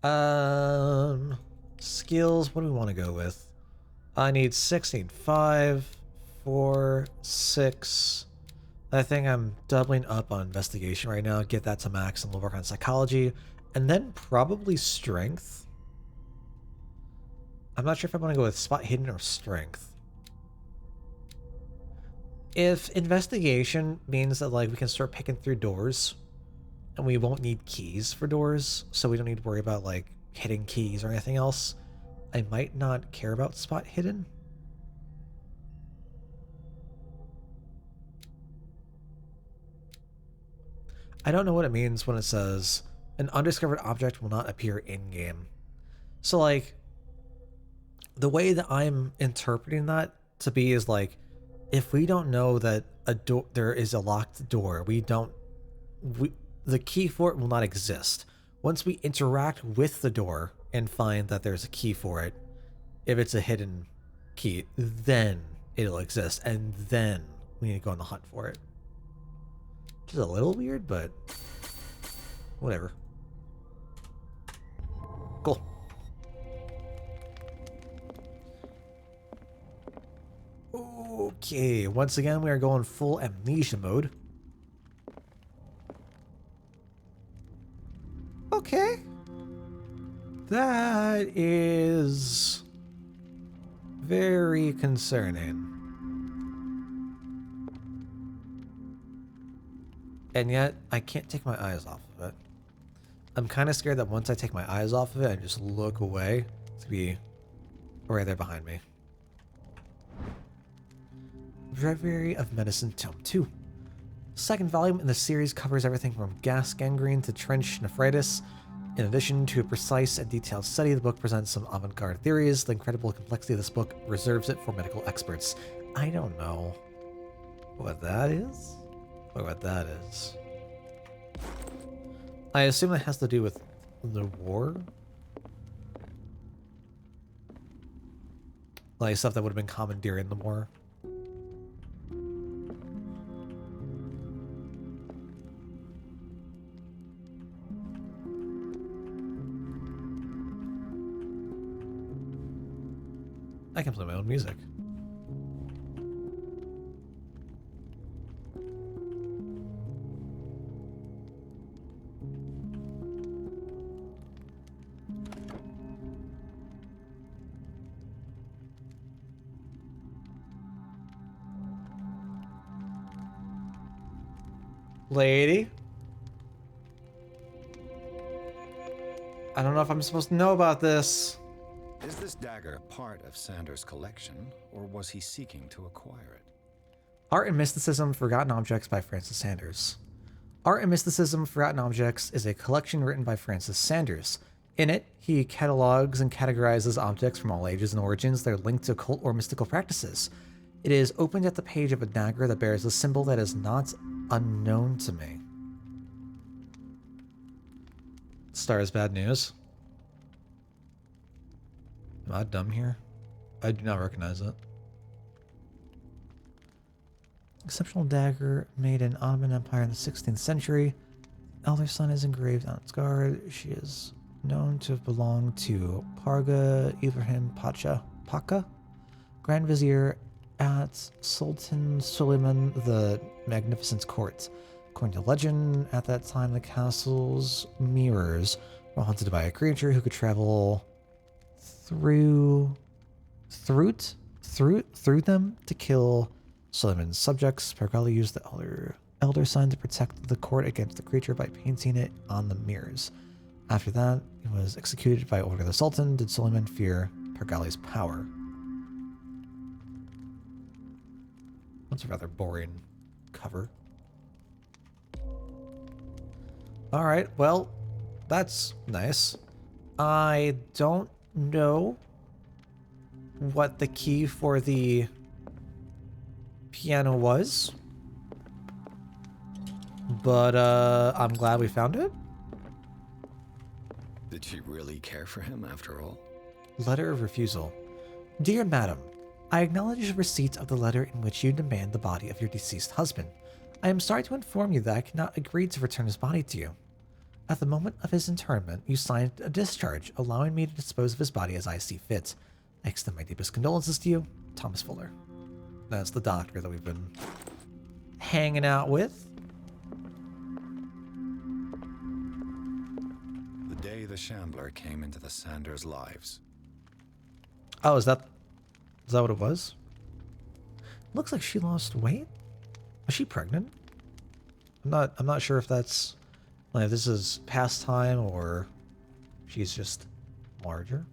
[SPEAKER 1] game. Skills, what do we want to go with? I need 6, need 5, 4, 6. I think I'm doubling up on investigation right now. Get that to max and we'll work on psychology. And then probably strength. I'm not sure if I want to go with spot hidden or strength. If investigation means that like we can start picking through doors, and we won't need keys for doors, so we don't need to worry about like hidden keys or anything else. I might not care about spot hidden. I don't know what it means when it says an undiscovered object will not appear in-game. So like, the way that I'm interpreting that to be is like, if we don't know that there is a locked door, the key for it will not exist. Once we interact with the door and find that there's a key for it, if it's a hidden key, then it'll exist, and then we need to go on the hunt for it. Which is a little weird, but whatever. Cool. Okay, once again, we are going full amnesia mode. Okay. That is very concerning. And yet, I can't take my eyes off of it. I'm kind of scared that once I take my eyes off of it and just look away, to be right there behind me. Breviary of Medicine, Tome 2. Second volume in the series covers everything from gas gangrene to trench nephritis. In addition to a precise and detailed study, the book presents some avant-garde theories. The incredible complexity of this book reserves it for medical experts. I don't know what that is, or what that is. I assume that has to do with the war? Like stuff that would have been common during the war. I can play my own music. Lady? I don't know if I'm supposed to know about this.
[SPEAKER 2] Is this dagger part of Sanders' collection, or was he seeking to acquire it?
[SPEAKER 1] Art and Mysticism, Forgotten Objects by Francis Sanders. Art and Mysticism, Forgotten Objects is a collection written by Francis Sanders. In it, he catalogs and categorizes objects from all ages and origins that are linked to occult or mystical practices. It is opened at the page of a dagger that bears a symbol that is not unknown to me. Star is bad news. Am I dumb here? I do not recognize it. Exceptional dagger made in Ottoman Empire in the 16th century. Elder son is engraved on its guard. She is known to have belonged to Parga Ibrahim Pacha, Grand Vizier at Sultan Suleiman the Magnificent's court. According to legend, at that time the castle's mirrors were haunted by a creature who could travel through them to kill Suleiman's subjects. Pargali used the elder sign to protect the court against the creature by painting it on the mirrors. After that, he was executed by order of the Sultan. Did Suleiman fear Pargali's power? That's a rather boring cover. Alright, well, that's nice. I don't know what the key for the piano was, but I'm glad we found it.
[SPEAKER 2] Did she really care for him after all?
[SPEAKER 1] Letter of refusal. Dear Madam, I acknowledge the receipt of the letter in which you demand the body of your deceased husband. I am sorry to inform you that I cannot agree to return his body to you. At the moment of his interment, you signed a discharge, allowing me to dispose of his body as I see fit. I extend my deepest condolences to you, Thomas Fuller. That's the doctor that we've been hanging out with.
[SPEAKER 2] The day the Shambler came into the Sanders' lives.
[SPEAKER 1] Oh, is that what it was? Looks like she lost weight. Was she pregnant? I'm not sure if that's Like, if this is past time or she's just larger.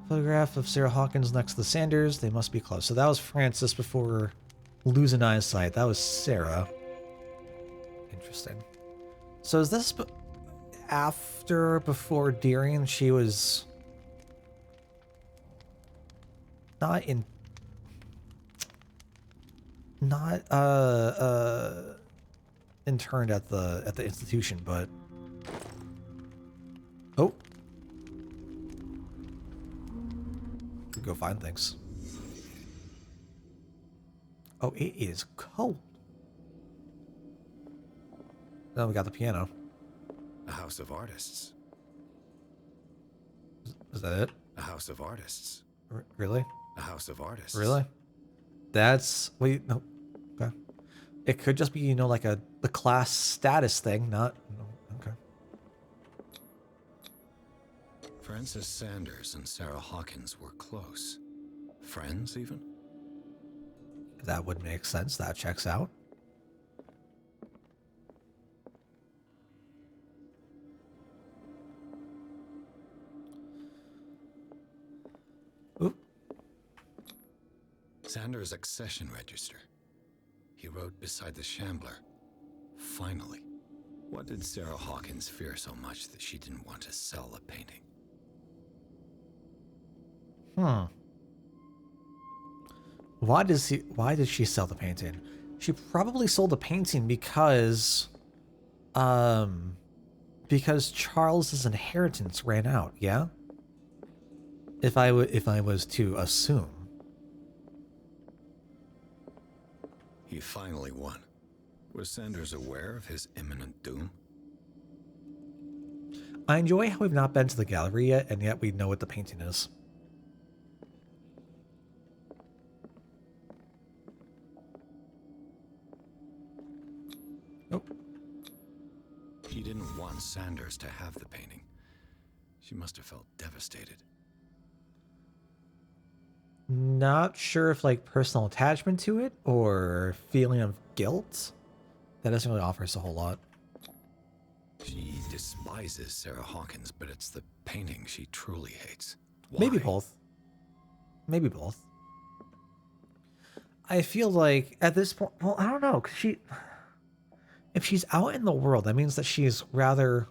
[SPEAKER 1] Photograph of Sarah Hawkins next to the Sanders. They must be close. So that was Francis before losing eyesight. That was Sarah. Interesting. So is this after, before, during she was not in, not interned at the institution, but oh, could go find things. Oh, it is cold. Then we got the piano.
[SPEAKER 3] A house of artists.
[SPEAKER 1] Is that it?
[SPEAKER 3] A house of artists.
[SPEAKER 1] Really?
[SPEAKER 3] A house of artists.
[SPEAKER 1] Really? That's wait, no. Okay. It could just be, you know, like the class status thing, not no, okay.
[SPEAKER 2] Francis Sanders and Sarah Hawkins were close. Friends, even?
[SPEAKER 1] That would make sense. That checks out. Oop.
[SPEAKER 2] Sanders' accession register. He wrote beside the Shambler, "Finally." What did Sarah Hawkins fear so much that she didn't want to sell the painting?
[SPEAKER 1] Why did she sell the painting? She probably sold the painting because Charles's inheritance ran out, yeah? If I was to assume.
[SPEAKER 2] He finally won. Was Sanders aware of his imminent doom?
[SPEAKER 1] I enjoy how we've not been to the gallery yet, and yet we know what the painting is. Oh.
[SPEAKER 2] She didn't want Sanders to have the painting. She must have felt devastated.
[SPEAKER 1] Not sure if like personal attachment to it or feeling of guilt. That doesn't really offer us a whole lot.
[SPEAKER 2] She despises Sarah Hawkins, but it's the painting she truly hates. Why?
[SPEAKER 1] Maybe both. Maybe both. I feel like at this point, well, I don't know, 'cause if she's out in the world, that means that she's rather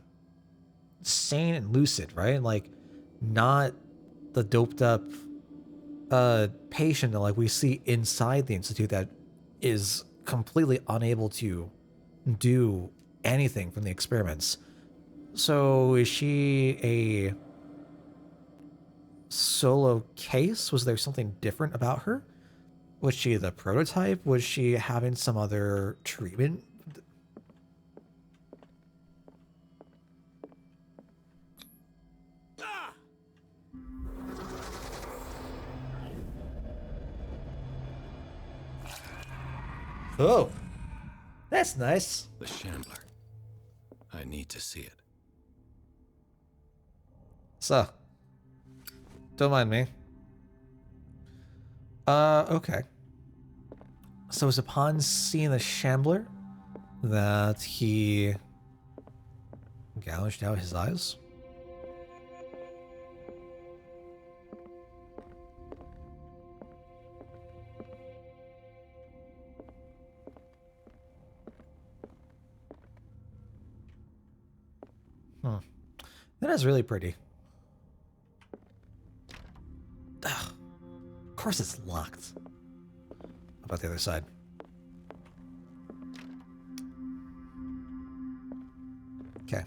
[SPEAKER 1] sane and lucid, right? Like, not the doped up patient that like we see inside the institute that is completely unable to do anything from the experiments. So is she a solo case? Was there something different about her? Was she the prototype? Was she having some other treatment? Oh, that's nice.
[SPEAKER 2] The Shambler. I need to see it.
[SPEAKER 1] So, don't mind me. Okay. So it's upon seeing the Shambler that he gouged out his eyes. That is really pretty. Ugh. Of course it's locked. How about the other side? Okay.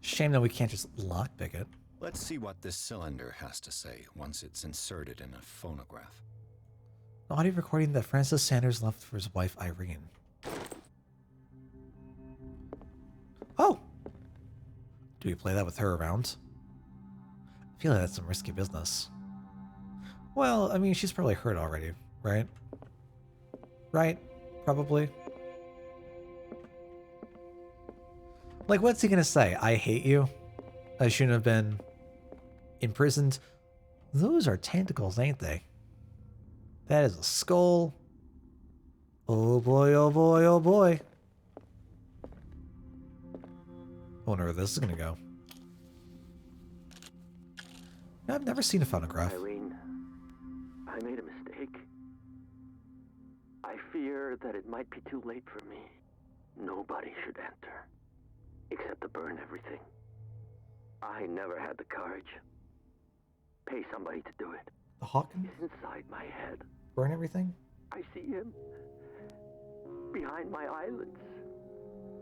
[SPEAKER 1] Shame that we can't just lockpick it.
[SPEAKER 2] Let's see what this cylinder has to say once it's inserted in a phonograph.
[SPEAKER 1] The audio recording that Francis Sanders left for his wife Irene. Oh! Do we play that with her around? I feel like that's some risky business. Well, I mean, she's probably heard already, right? Right? Probably. Like, what's he gonna say? I hate you? I shouldn't have been imprisoned? Those are tentacles, ain't they? That is a skull. Oh boy, oh boy, oh boy. I wonder where this is gonna go. I've never seen a phonograph.
[SPEAKER 6] Irene, I made a mistake. I fear that it might be too late for me. Nobody should enter, except to burn everything. I never had the courage. Pay somebody to do it.
[SPEAKER 1] The Hawken?
[SPEAKER 6] He's inside my head.
[SPEAKER 1] Burn everything?
[SPEAKER 6] I see him behind my eyelids.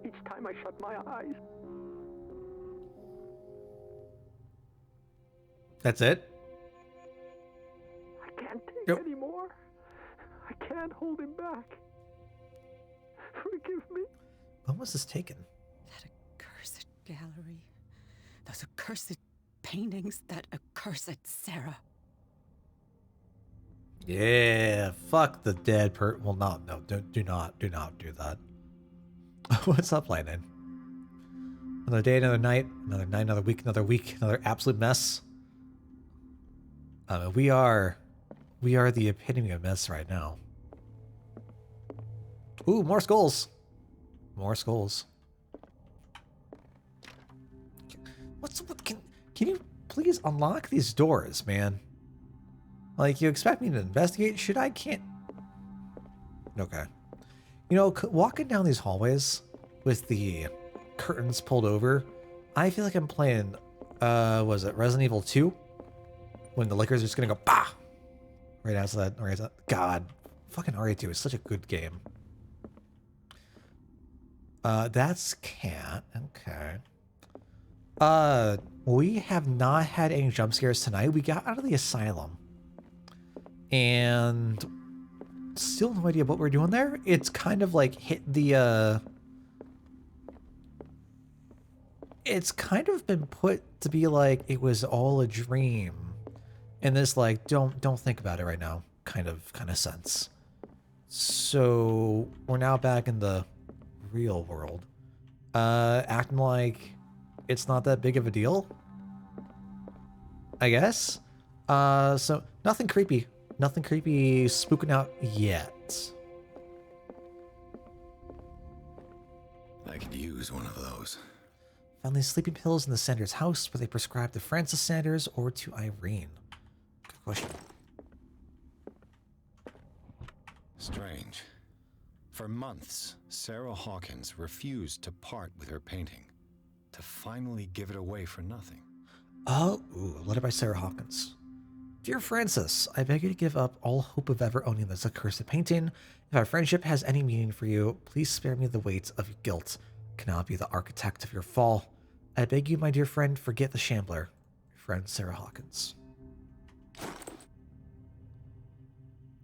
[SPEAKER 6] Each time I shut my eyes.
[SPEAKER 1] That's it?
[SPEAKER 6] I can't take
[SPEAKER 1] Yep.
[SPEAKER 6] any more. I can't hold him back. Forgive me.
[SPEAKER 1] When was this taken?
[SPEAKER 5] That accursed gallery. Those accursed paintings. That accursed Sarah.
[SPEAKER 1] Yeah, fuck the dead well, no, do not do that. What's up, Lightning? Another day, another night, another week, another absolute mess. We are the epitome of mess right now. Ooh, more skulls. More skulls. Can you please unlock these doors, man? Like, you expect me to investigate shit I can't... Okay. You know, walking down these hallways with the curtains pulled over, I feel like I'm playing, was it Resident Evil 2? When the liquor's just gonna go, bah! Right after that, God. Fucking RE2 is such a good game. That's Cat. Okay. We have not had any jump scares tonight. We got out of the asylum. And still no idea what we're doing there. It's kind of like hit the, it's kind of been put to be like it was all a dream. In this, like, don't think about it right now kind of sense. So we're now back in the real world. Acting like it's not that big of a deal, I guess. So nothing creepy spooking out yet.
[SPEAKER 2] I could use one of those.
[SPEAKER 1] Found these sleeping pills in the Sanders house. Were they prescribed to Francis Sanders or to Irene? Good question.
[SPEAKER 2] Strange. For months, Sarah Hawkins refused to part with her painting, to finally give it away for nothing.
[SPEAKER 1] Oh, ooh, letter by Sarah Hawkins. Dear Francis, I beg you to give up all hope of ever owning this accursed painting. If our friendship has any meaning for you, please spare me the weight of guilt. I cannot be the architect of your fall. I beg you, my dear friend, forget the shambler. Your friend, Sarah Hawkins.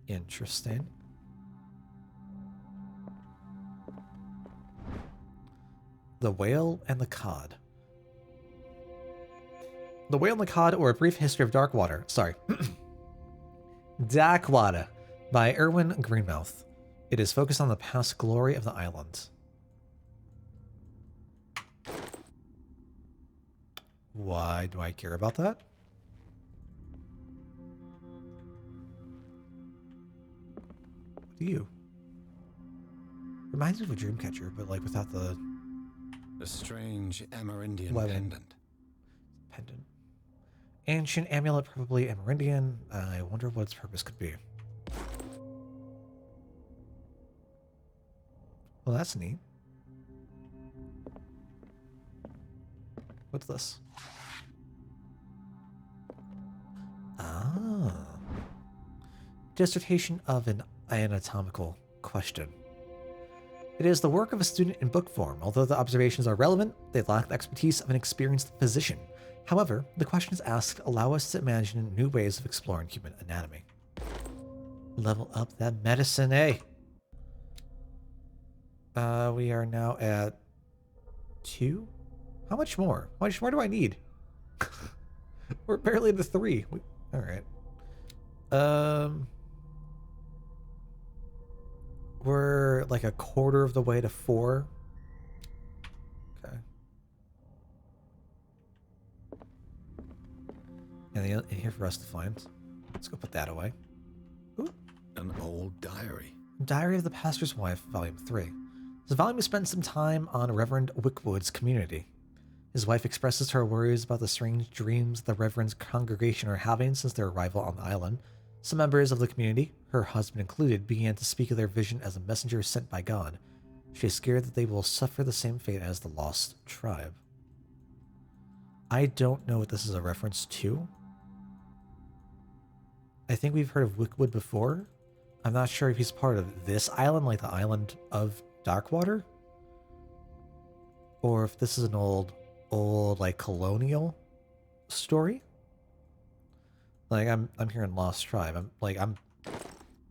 [SPEAKER 1] Interesting. The Whale and the Cod. The Whale and the Cod, or A Brief History of Darkwater. Sorry. Darkwater by Erwin Greenmouth. It is focused on the past glory of the island. Why do I care about that? What do you? Reminds me of a Dreamcatcher, but like without the...
[SPEAKER 2] A strange Amerindian
[SPEAKER 1] Webbing.
[SPEAKER 2] pendant.
[SPEAKER 1] Ancient amulet, probably Amerindian. I wonder what its purpose could be. Well, that's neat. What's this? Ah. Dissertation of an anatomical question. It is the work of a student in book form. Although the observations are relevant, they lack the expertise of an experienced physician. However, the questions asked allow us to imagine new ways of exploring human anatomy. Level up that medicine, eh? We are now at 2? How much more? How much more do I need? We're barely to 3. All right. We're like a quarter of the way to 4. Okay. Anything in here for us to find? Let's go put that away. Ooh.
[SPEAKER 2] An old diary.
[SPEAKER 1] Diary of the Pastor's Wife, Volume 3. This volume spends some time on Reverend Wickwood's community. His wife expresses her worries about the strange dreams the Reverend's congregation are having since their arrival on the island. Some members of the community, her husband included, began to speak of their vision as a messenger sent by God. She is scared that they will suffer the same fate as the lost tribe. I don't know what this is a reference to. I think we've heard of Wickwood before. I'm not sure if he's part of this island, like the island of Darkwater, or if this is an old like colonial story. Like I'm hearing Lost Tribe.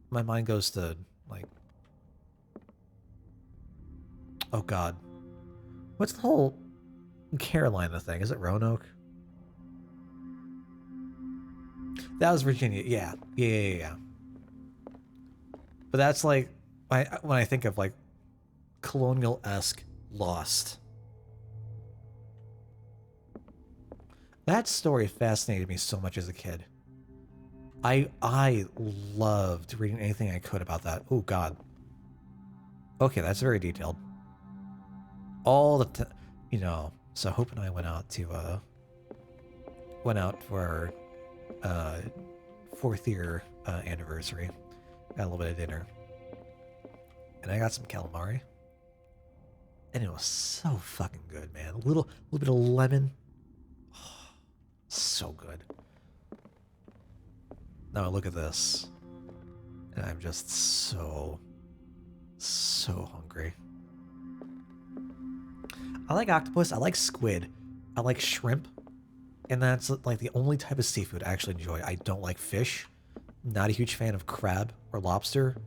[SPEAKER 1] My mind goes to like, oh God, what's the whole Carolina thing? Is it Roanoke? That was Virginia. Yeah. But that's like, when I think of like colonial-esque Lost. That story fascinated me so much as a kid. I loved reading anything I could about that. Oh God. Okay, that's very detailed. All the time, you know. So Hope and I went out for our 4th year anniversary. Got a little bit of dinner, and I got some calamari, and it was so fucking good, man. A little bit of lemon. Oh, so good. Now I look at this, and I'm just so hungry. I like octopus, I like squid, I like shrimp, and that's like the only type of seafood I actually enjoy. I don't like fish. Not a huge fan of crab or lobster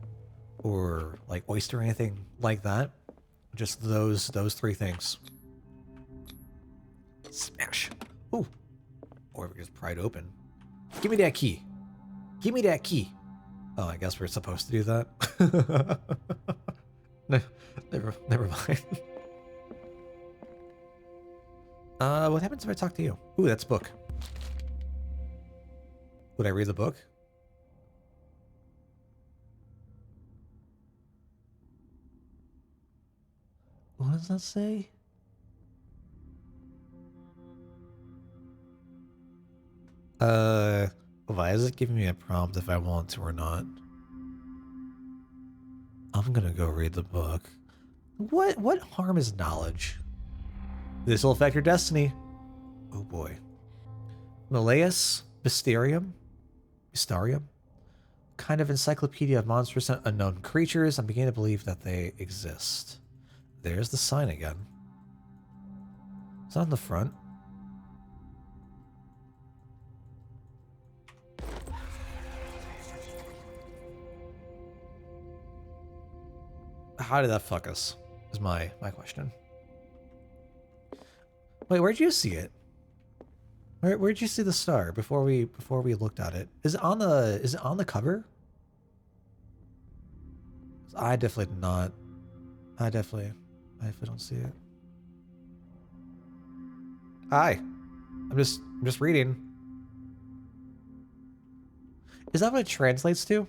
[SPEAKER 1] or like oyster or anything like that. Just those 3 things. Smash. Ooh. Or we just pry it open. Give me that key. Give me that key. Oh, I guess we're supposed to do that. No, never mind. What happens if I talk to you? Ooh, that's a book. Would I read the book? What does that say? Why is it giving me a prompt if I want to or not? I'm gonna go read the book. What harm is knowledge? This will affect your destiny. Oh boy. Malleus Mysterium? Kind of encyclopedia of monstrous and unknown creatures. I'm beginning to believe that they exist. There's the sign again. It's on the front. How did that fuck us? Is my question. Wait, where'd you see it? Where'd you see the star before we looked at it? Is it on the cover? I definitely did not. I definitely don't see it. Hi. I'm just reading. Is that what it translates to?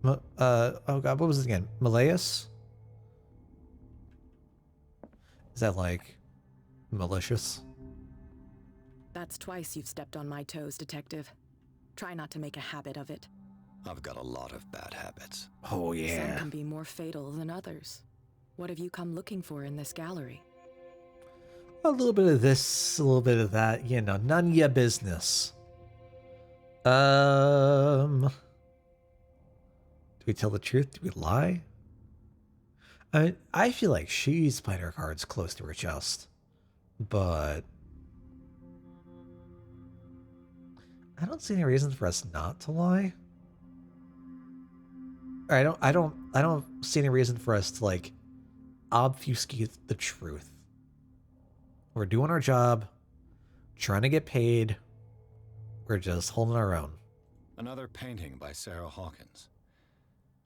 [SPEAKER 1] Oh God, what was it again? Malleus? Is that like malicious?
[SPEAKER 5] That's twice you've stepped on my toes, Detective. Try not to make a habit of it.
[SPEAKER 2] I've got a lot of bad habits.
[SPEAKER 1] Oh yeah.
[SPEAKER 5] Some can be more fatal than others. What have you come looking for in this gallery?
[SPEAKER 1] A little bit of this, a little bit of that, you know, none of your business. Do we tell the truth? Do we lie? I feel like she's playing her cards close to her chest, but I don't see any reason for us not to lie. I don't see any reason for us to like obfuscate the truth. We're doing our job, trying to get paid. We're just holding our own.
[SPEAKER 2] Another painting by Sarah Hawkins.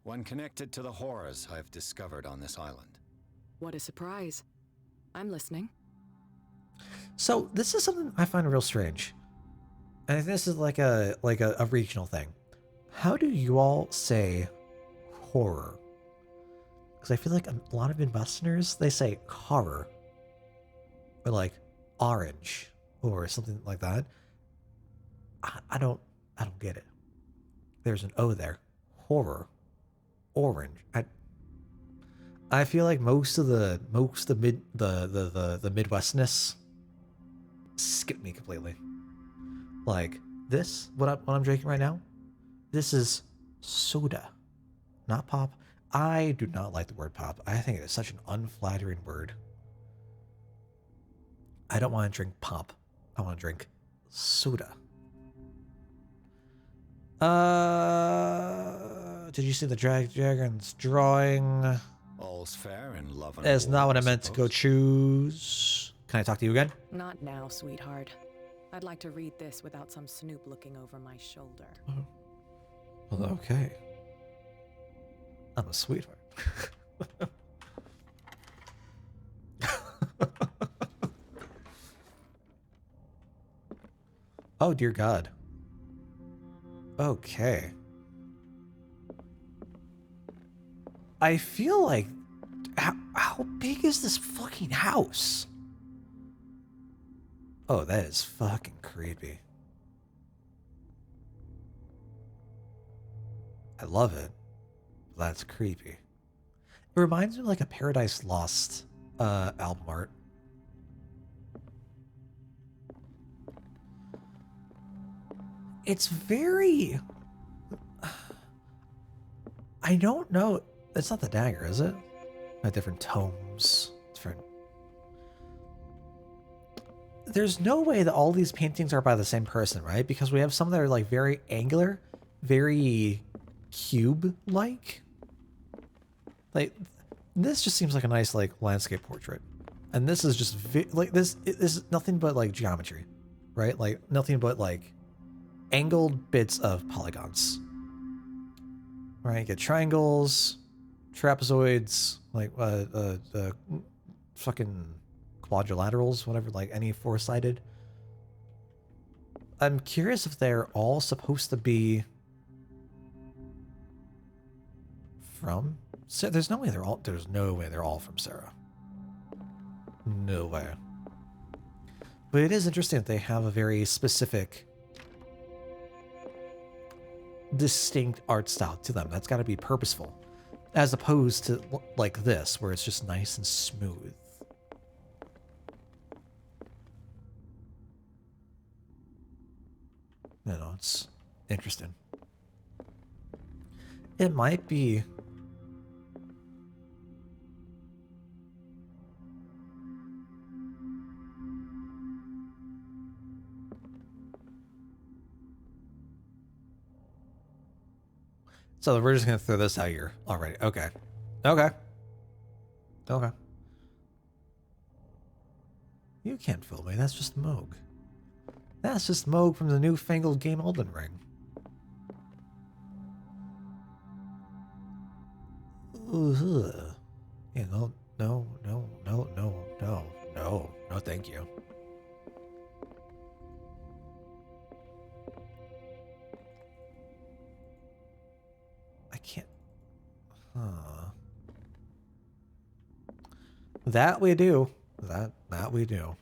[SPEAKER 2] One connected to the horrors I've discovered on this island.
[SPEAKER 5] What a surprise. I'm listening.
[SPEAKER 1] So this is something I find real strange. And I think this is like a regional thing. How do you all say horror? Because I feel like a lot of Midwesterners, they say horror. Or like orange or something like that. I don't get it. There's an O there. Horror. Orange. I feel like most of the Midwesterness skip me completely. Like this, what I'm drinking right now, this is soda, not pop. I do not like the word pop. I think it is such an unflattering word. I don't want to drink pop. I want to drink soda. Did you see the Dragon's drawing?
[SPEAKER 2] All's fair in love and
[SPEAKER 1] That's
[SPEAKER 2] war,
[SPEAKER 1] not what I
[SPEAKER 2] I
[SPEAKER 1] meant to go
[SPEAKER 2] suppose.
[SPEAKER 1] choose. Can I talk to you again?
[SPEAKER 7] Not now, sweetheart. I'd like to read this without some snoop looking over my shoulder.
[SPEAKER 1] Oh. Well, okay. I'm a sweetheart. Oh, dear God. Okay. I feel like... How big is this fucking house? Oh, that is fucking creepy. I love it. That's creepy. It reminds me of like a Paradise Lost album art. It's very... I don't know. It's not the dagger, is it? Different tomes. Different... There's no way that all these paintings are by the same person, right? Because we have some that are like very angular, very cube-like. Like, this just seems like a nice like landscape portrait. And this is just like this is nothing but like geometry, right? Like nothing but like angled bits of polygons. Right? You get triangles, trapezoids, like fucking quadrilaterals, whatever, like any four-sided. I'm curious if they're all supposed to be from... So there's no way they're all from Sarah. No way. But it is interesting that they have a very specific, distinct art style to them. That's got to be purposeful, as opposed to like this, where it's just nice and smooth. You know, it's interesting. It might be... So we're just going to throw this out here already. Okay. Okay. Okay. You can't fool me. That's just Moog. That's just Moog from the newfangled game Elden Ring. Ugh. Yeah, no, thank you. I can't. Huh. That we do. That we do.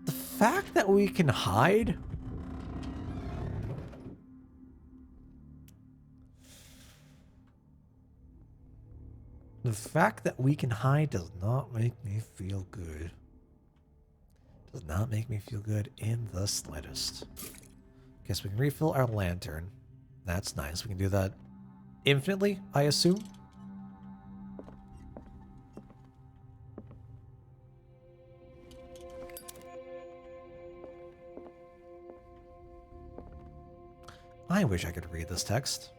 [SPEAKER 1] The fact that we can hide. The fact that we can hide does not make me feel good. Does not make me feel good in the slightest. Guess we can refill our lantern. That's nice. We can do that infinitely, I assume. I wish I could read this text.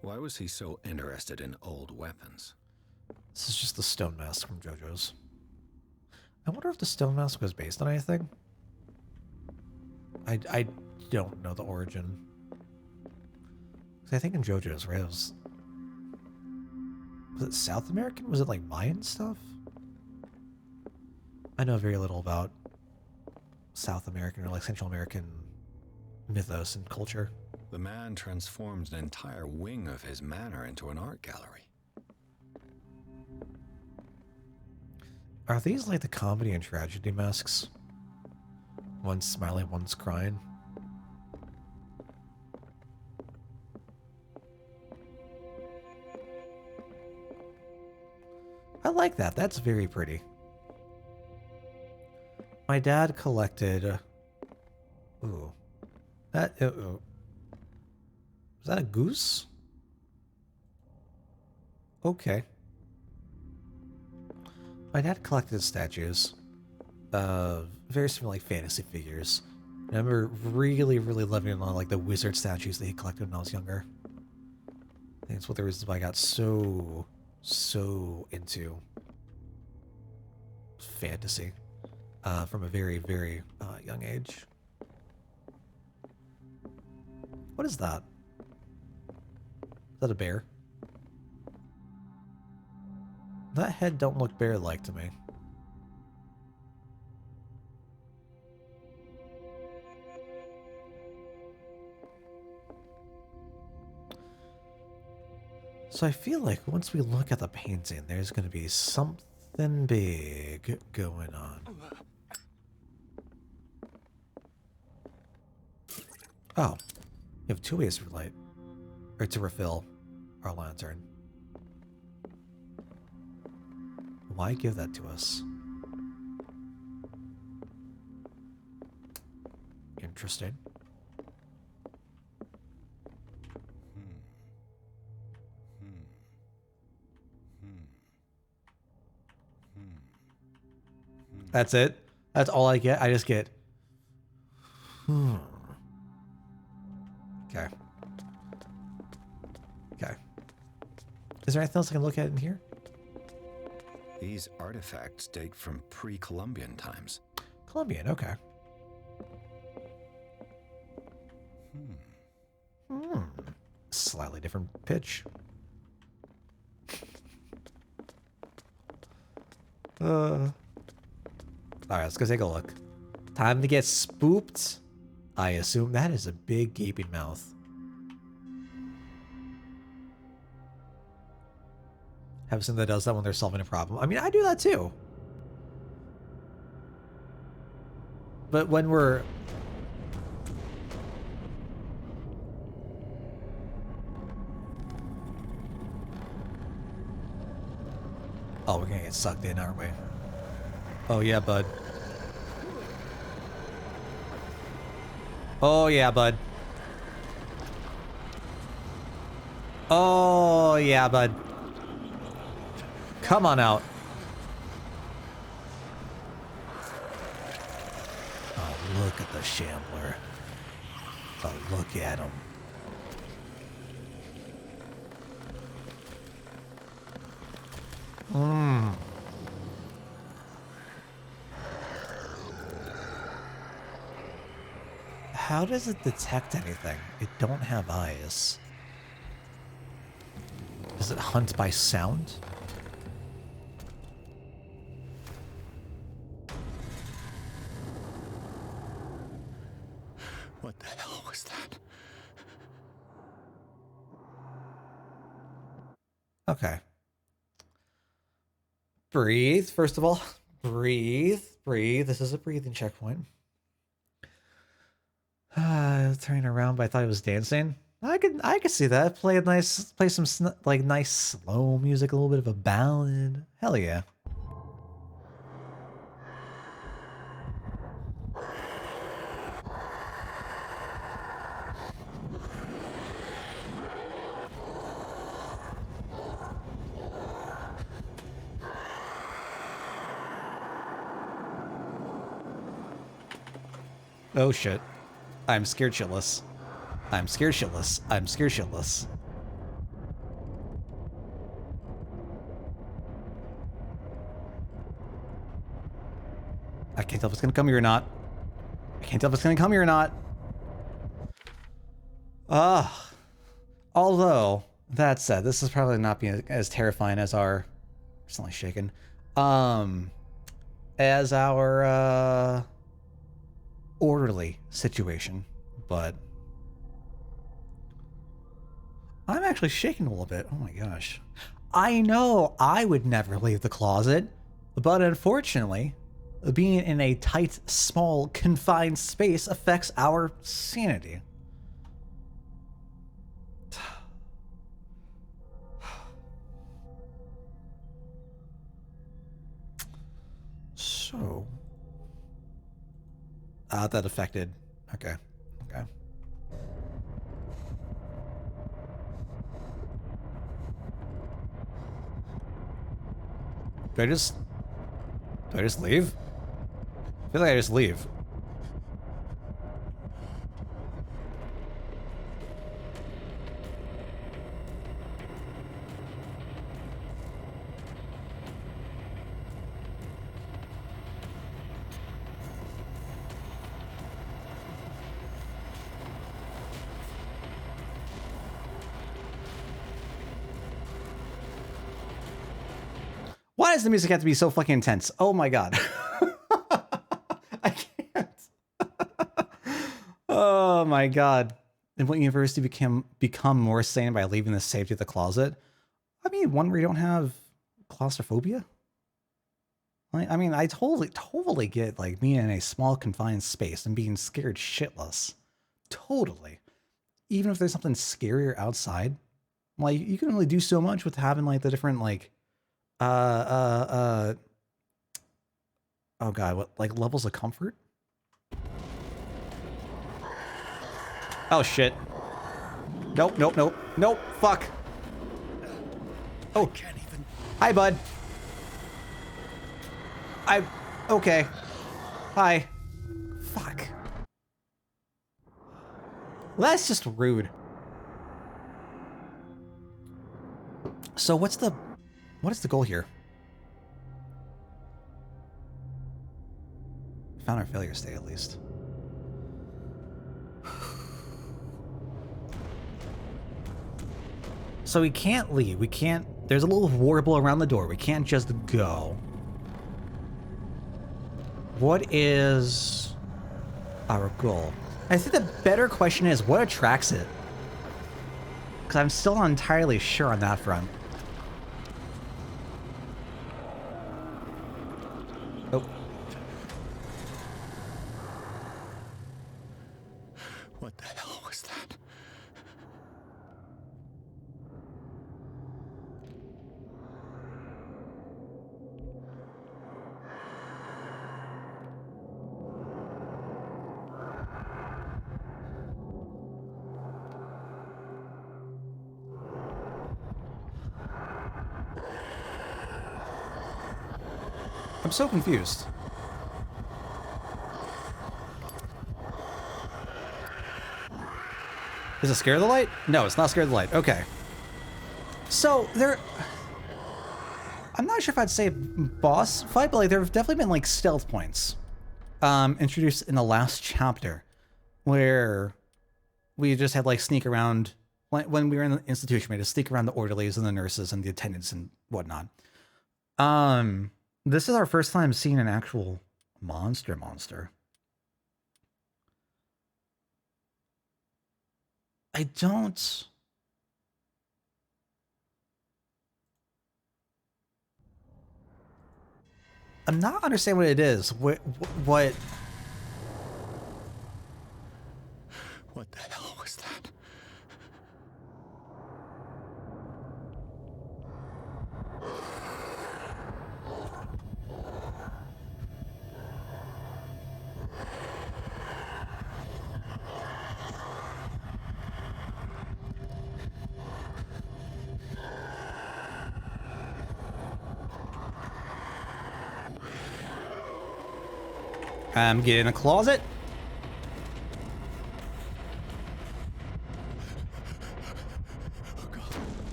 [SPEAKER 2] Why was he so interested in old weapons?
[SPEAKER 1] This is just the stone mask from JoJo's. I wonder if the stone mask was based on anything. I don't know the origin. 'Cause I think in JoJo's, right, was it South American? Was it like Mayan stuff? I know very little about South American or like Central American mythos and culture.
[SPEAKER 2] The man transformed an entire wing of his manor into an art gallery.
[SPEAKER 1] Are these like the comedy and tragedy masks? One's smiling, one's crying. I like that. That's very pretty. My dad collected... Ooh. That... Is that a goose? Okay. My dad collected statues. Very similar like fantasy figures. And I remember really, really loving like the wizard statues that he collected when I was younger. I think that's what the reason why I got so into fantasy from a very, very young age. What is that? Is that a bear? That head don't look bear-like to me. So I feel like once we look at the painting, there's going to be something big going on. Oh, we have 2 ways to relight, or to refill our lantern. Why give that to us? Interesting. That's it? That's all I get? I just get... Okay. Okay. Is there anything else I can look at in here?
[SPEAKER 2] These artifacts date from pre-Columbian times.
[SPEAKER 1] Colombian, okay. Slightly different pitch. Alright, let's go take a look. Time to get spooked. I assume that is a big gaping mouth. Have something that does that when they're solving a problem. I mean, I do that too. But when we're... Oh, we're gonna get sucked in, aren't we? Oh yeah, bud. Oh yeah, bud. Oh yeah, bud. Come on out. Oh, look at the shambler. Oh, look at him. How does it detect anything? It don't have eyes. Does it hunt by sound?
[SPEAKER 2] What the hell was that?
[SPEAKER 1] Okay. Breathe, first of all. Breathe. Breathe. This is a breathing checkpoint. Turning around, but I thought it was dancing. I could see that. Play some like nice slow music, a little bit of a ballad. Hell yeah. Oh shit. I'm scared shitless. I'm scared shitless. I'm scared shitless. I can't tell if it's gonna come here or not. I can't tell if it's gonna come here or not. Although, that said, this is probably not being as terrifying as our... It's only shaken. as our orderly situation, but I'm actually shaking a little bit. Oh my gosh. I know I would never leave the closet, but unfortunately, being in a tight, small, confined space affects our sanity. So, that affected. Okay. Okay. Do I just leave? I feel like I just leave. Why does the music have to be so fucking intense? Oh my god. I can't. Oh my god. And what university become more sane by leaving the safety of the closet? I mean, one where you don't have claustrophobia? I mean, I totally get like being in a small confined space and being scared shitless. Totally. Even if there's something scarier outside, like you can only do so much with having like the different like oh god, what, like levels of comfort? Oh shit. Nope, nope, nope, nope, fuck. Oh,
[SPEAKER 2] Can't even.
[SPEAKER 1] hi bud. Okay. Hi. Fuck. That's just rude. So what is the goal here? Found our failure state at least. So we can't leave. We can't. There's a little warble around the door. We can't just go. What is our goal? I think the better question is what attracts it? Because I'm still not entirely sure on that front. Oh.
[SPEAKER 2] What the hell was that?
[SPEAKER 1] I'm so confused. Is it Scare the Light? No, it's not Scare the Light. Okay. So, I'm not sure if I'd say boss fight, but like there have definitely been like stealth points introduced in the last chapter where we just had like sneak around when we were in the institution, we had to sneak around the orderlies and the nurses and the attendants and whatnot. This is our first time seeing an actual monster. I'm not understanding what it is. What
[SPEAKER 2] the hell was that?
[SPEAKER 1] Get in a closet.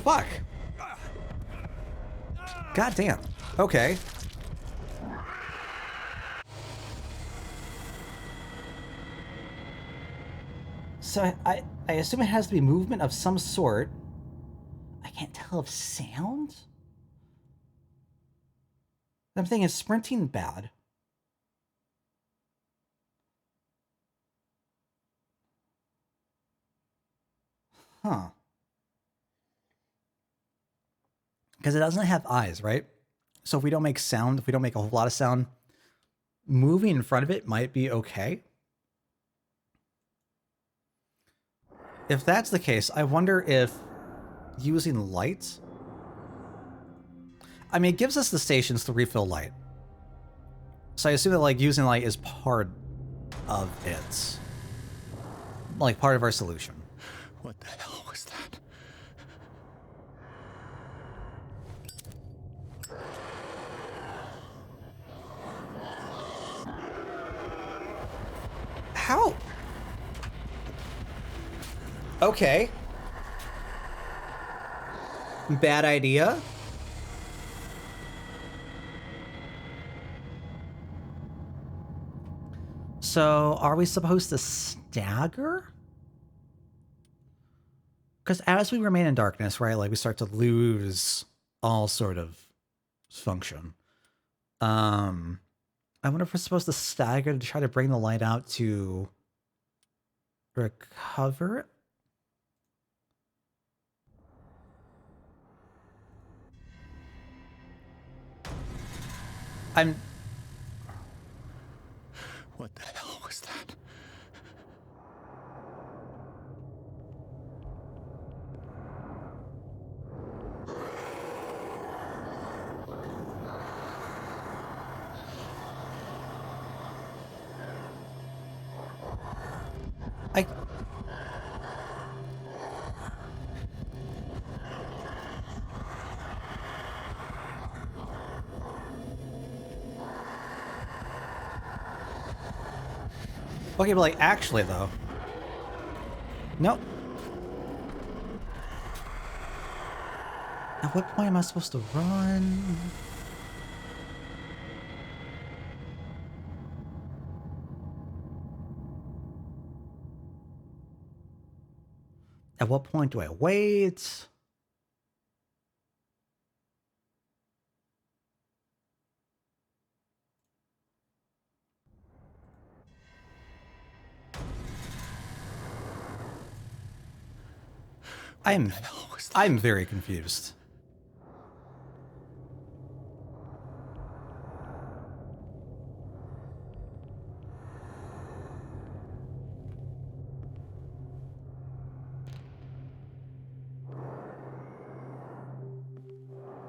[SPEAKER 1] Fuck. God damn. Okay. So I assume it has to be movement of some sort. I can't tell if sound? I'm thinking, is sprinting bad? Huh. Because it doesn't have eyes, right? So if we don't make sound, if we don't make a whole lot of sound, moving in front of it might be okay. If that's the case, I wonder if using light... I mean, it gives us the stations to refill light. So I assume that, like, using light is part of it. Like, part of our solution.
[SPEAKER 2] What the hell was that?
[SPEAKER 1] How? Okay. Bad idea. So, are we supposed to stagger? Because as we remain in darkness, right, like we start to lose all sort of function. I wonder if we're supposed to stagger to try to bring the light out to recover it.
[SPEAKER 2] What the hell was that?
[SPEAKER 1] Okay, but like actually though. Nope. At what point am I supposed to run? At what point do I wait? I'm very confused.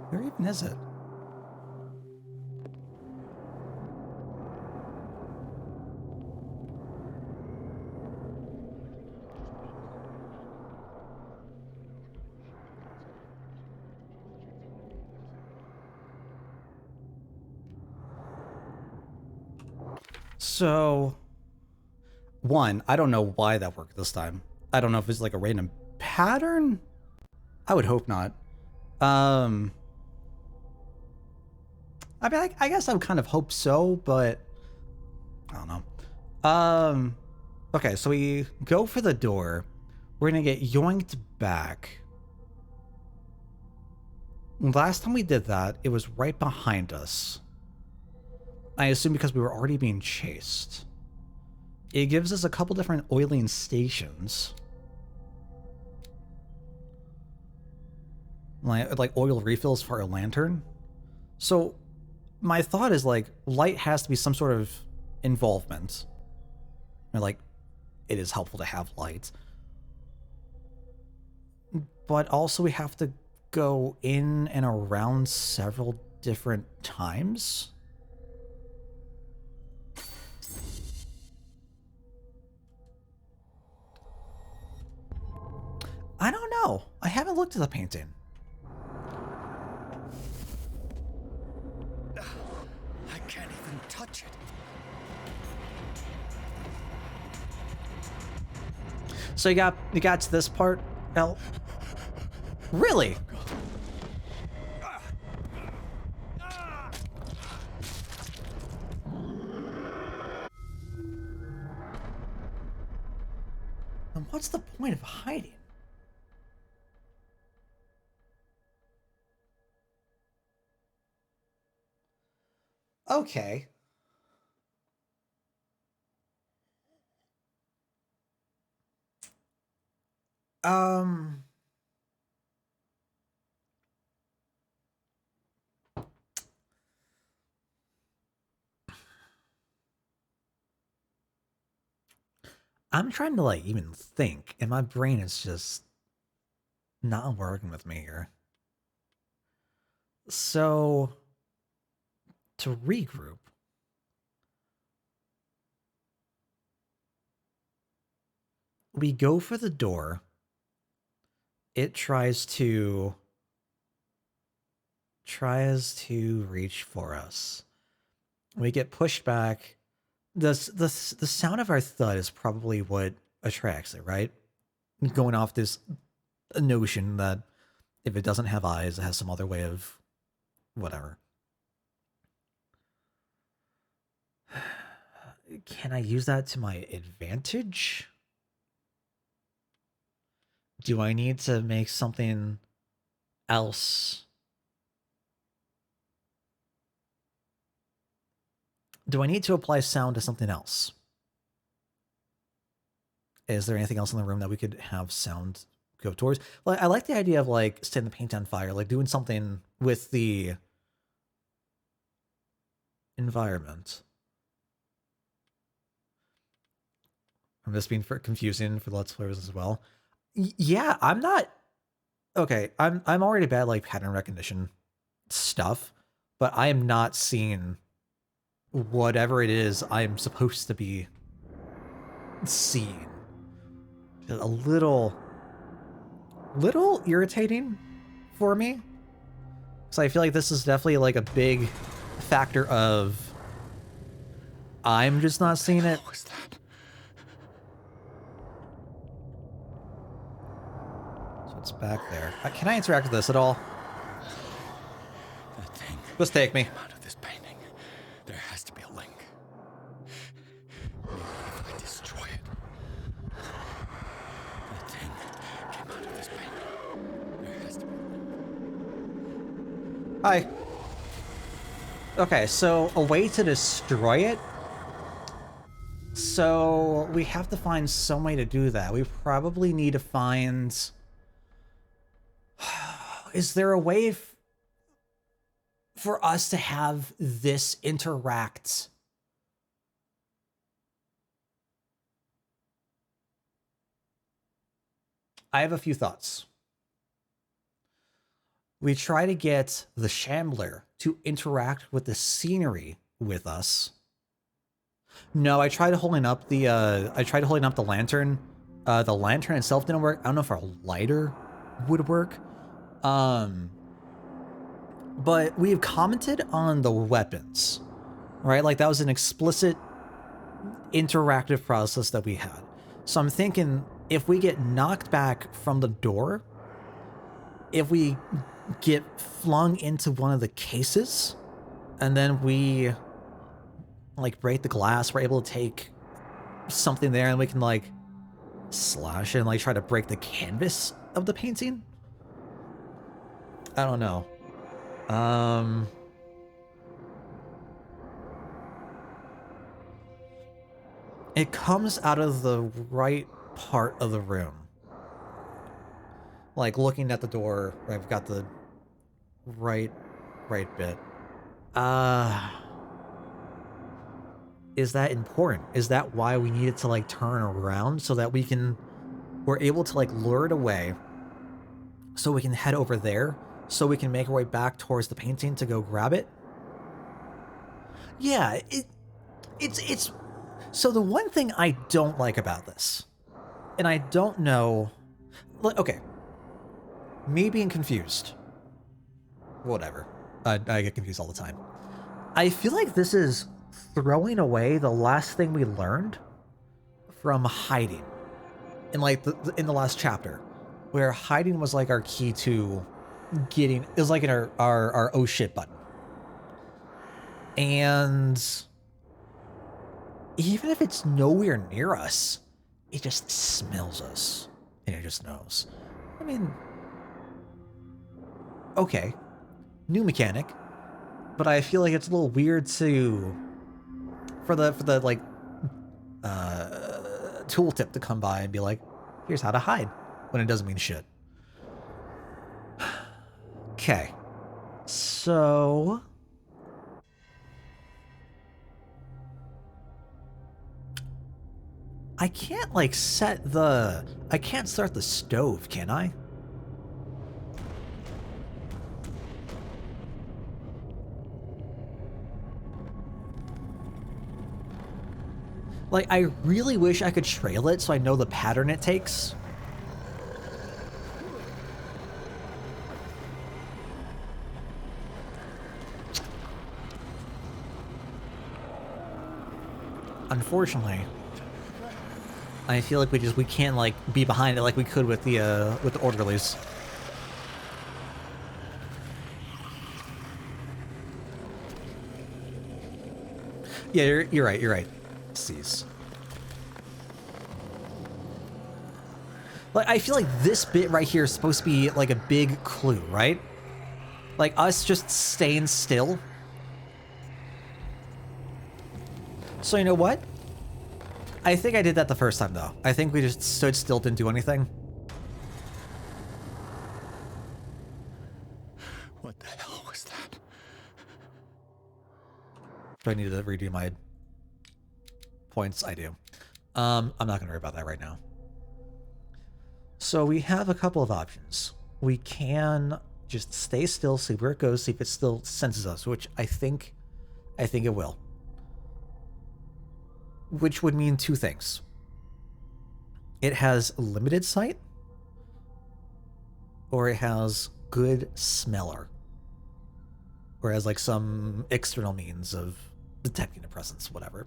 [SPEAKER 1] Where even is it? So, one, I don't know why that worked this time. I don't know if it's like a random pattern. I would hope not. I mean, I guess I would kind of hope so, but I don't know. Okay, so we go for the door. We're gonna get yoinked back. Last time we did that, it was right behind us. I assume because we were already being chased. It gives us a couple different oiling stations. Like oil refills for a lantern. So my thought is like light has to be some sort of involvement. Or like it is helpful to have light. But also we have to go in and around several different times. I don't know. I haven't looked at the painting.
[SPEAKER 2] I can't even touch it.
[SPEAKER 1] So you got to this part, El? Really? And what's the point of hiding? Okay. Um, I'm trying to like even think, and my brain is just not working with me here. So to regroup, we go for the door. It tries to reach for us. We get pushed back. The sound of our thud is probably what attracts it, right? Going off this notion that if it doesn't have eyes, it has some other way of whatever. Can I use that to my advantage? Do I need to make something else? Do I need to apply sound to something else? Is there anything else in the room that we could have sound go towards? Like, I like the idea of like setting the paint on fire, like doing something with the environment. I'm just being confusing for the Let's Players as well. Yeah, I'm not okay. I'm already bad at like pattern recognition stuff, but I am not seeing whatever it is I'm supposed to be seeing. A little irritating for me. So I feel like this is definitely like a big factor of I'm just not seeing it.
[SPEAKER 2] What was that?
[SPEAKER 1] So it's back there. Can I interact with this at all?
[SPEAKER 2] That thing.
[SPEAKER 1] Just take me.
[SPEAKER 2] Out of this painting. There has to be a link. Maybe if I destroy it. That thing came out of this painting. There has to be a link.
[SPEAKER 1] Hi. Okay, so a way to destroy it. So we have to find some way to do that. We probably need to find... Is there a way for us to have this interact? I have a few thoughts. We try to get the Shambler to interact with the scenery with us. No, I tried holding up the lantern. The lantern itself didn't work. I don't know if our lighter would work. But we've commented on the weapons, right? Like that was an explicit interactive process that we had. So I'm thinking if we get knocked back from the door, if we get flung into one of the cases, and then we like break the glass, we're able to take something there and we can like slash it and like try to break the canvas of the painting. I don't know. It comes out of the right part of the room. Like looking at the door, I've got the right bit. Is that important? Is that why we needed to like turn around so that we're able to like lure it away so we can head over there so we can make our way back towards the painting to go grab it? Yeah, it's so the one thing I don't like about this, and I don't know, okay, me being confused, whatever, I get confused all the time. I feel like this is throwing away the last thing we learned from hiding in like in the last chapter, where hiding was like our key to getting, is like in our oh shit button. And even if it's nowhere near us, it just smells us and it just knows. I mean, okay, new mechanic. but I feel like it's a little weird to for the like tooltip to come by and be like, here's how to hide, when it doesn't mean shit. Okay, so I can't like I can't start the stove, can I? Like, I really wish I could trail it so I know the pattern it takes. Unfortunately, I feel like we can't like be behind it like we could with the orderlies. Yeah, you're right. You're right. Seize. Like, I feel like this bit right here is supposed to be like a big clue, right? Like us just staying still. So you know what? I think I did that the first time though. I think we just stood still, didn't do anything.
[SPEAKER 2] What the hell was that?
[SPEAKER 1] Do I need to redo my points? I do. I'm not gonna worry about that right now. So we have a couple of options. We can just stay still, see where it goes, see if it still senses us, which I think it will. Which would mean two things. It has limited sight, or it has good smeller, or has like some external means of detecting a presence, whatever.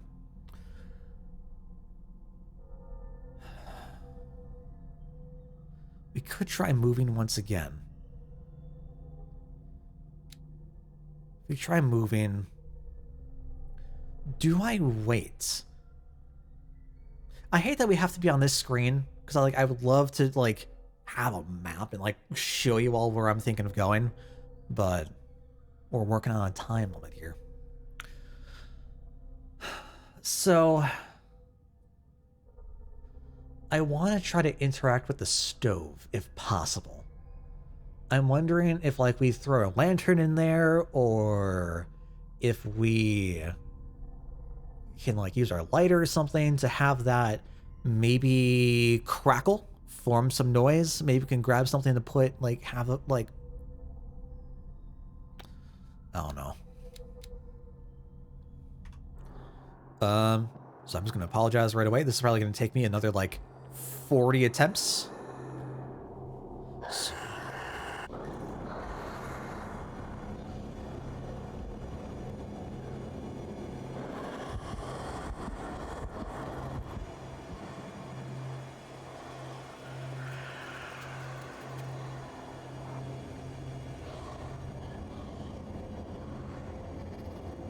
[SPEAKER 1] We could try moving once again. If we try moving, do I wait? I hate that we have to be on this screen, because I would love to like have a map and like show you all where I'm thinking of going, but we're working on a time limit here. So I want to try to interact with the stove if possible. I'm wondering if like we throw a lantern in there, or if we can like use our lighter or something to have that maybe crackle, form some noise. Maybe we can grab something to put like have a like, I don't know. So I'm just gonna apologize right away. This is probably gonna take me another like 40 attempts.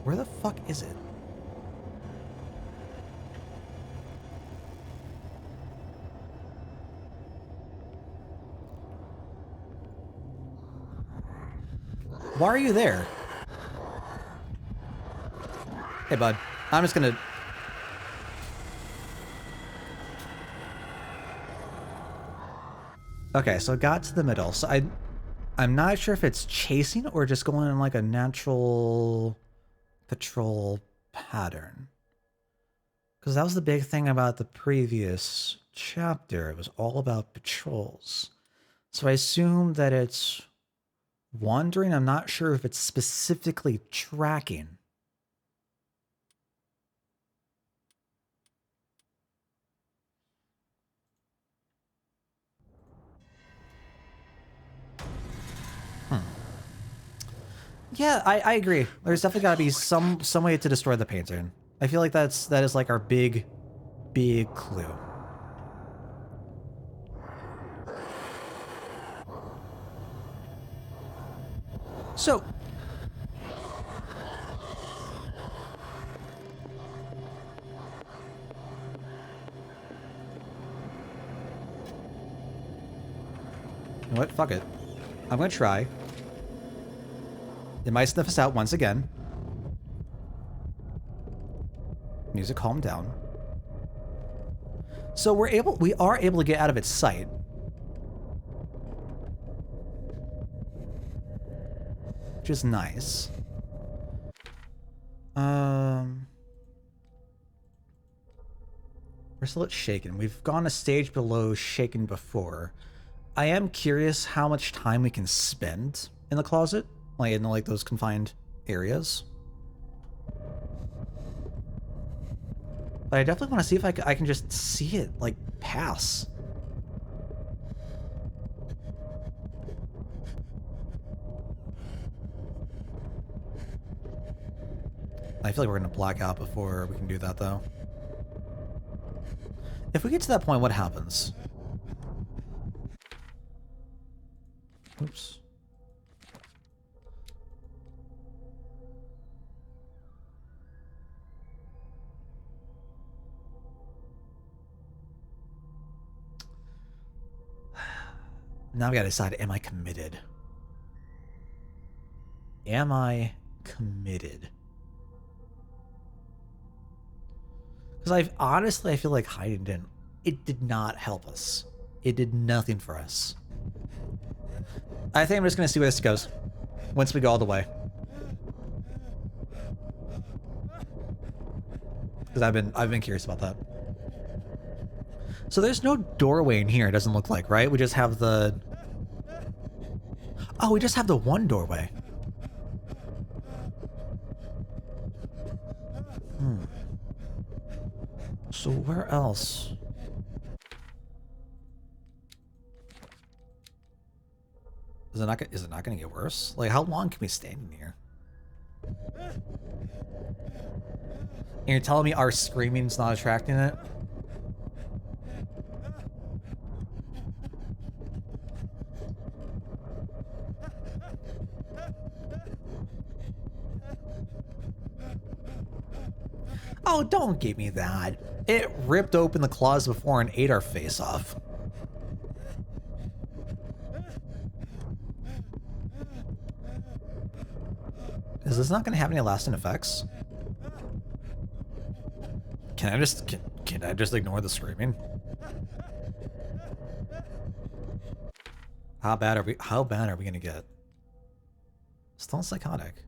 [SPEAKER 1] Where the fuck is it? Why are you there? Hey, bud. I'm just gonna... Okay, so it got to the middle. So I'm not sure if it's chasing or just going in like a natural patrol pattern. Because that was the big thing about the previous chapter. It was all about patrols. So I assume that it's wandering. I'm not sure if it's specifically tracking. Yeah, I agree. There's definitely got to be some way to destroy the painting. I feel like that is like our big clue. So you know what? Fuck it. I'm gonna try. It might sniff us out once again. Music calmed down. So we are able to get out of its sight. Which is nice. We're still at shaken. We've gone a stage below shaken before. I am curious how much time we can spend in the closet, like in like those confined areas. But I definitely want to see if I can just see it like pass. I feel like we're gonna black out before we can do that though. If we get to that point, what happens? Oops. Now we gotta decide, am I committed? Am I committed? Because I feel like hiding did not help us. It did nothing for us. I think I'm just gonna see where this goes once we go all the way. Because I've been curious about that. So there's no doorway in here, it doesn't look like, right? We just have the... Oh, we just have the one doorway. So where else? Is it not going to get worse? Like, how long can we stand in here? And you're telling me our screaming's not attracting it? Oh, don't give me that. It ripped open the closet before and ate our face off. Is this not going to have any lasting effects? Can I just ignore the screaming? How bad are we going to get? Still psychotic.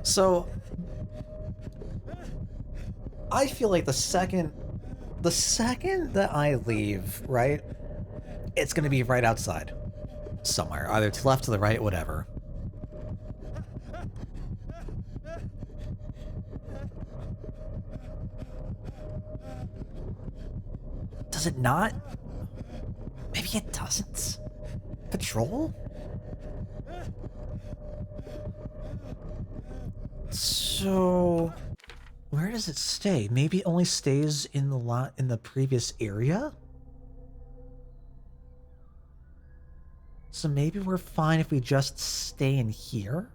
[SPEAKER 1] So I feel like the second that I leave, right, it's gonna be right outside somewhere, either to the left, to the right, whatever. Does it not? Maybe it doesn't. Patrol? So where does it stay? Maybe it only stays in the previous area? So maybe we're fine if we just stay in here?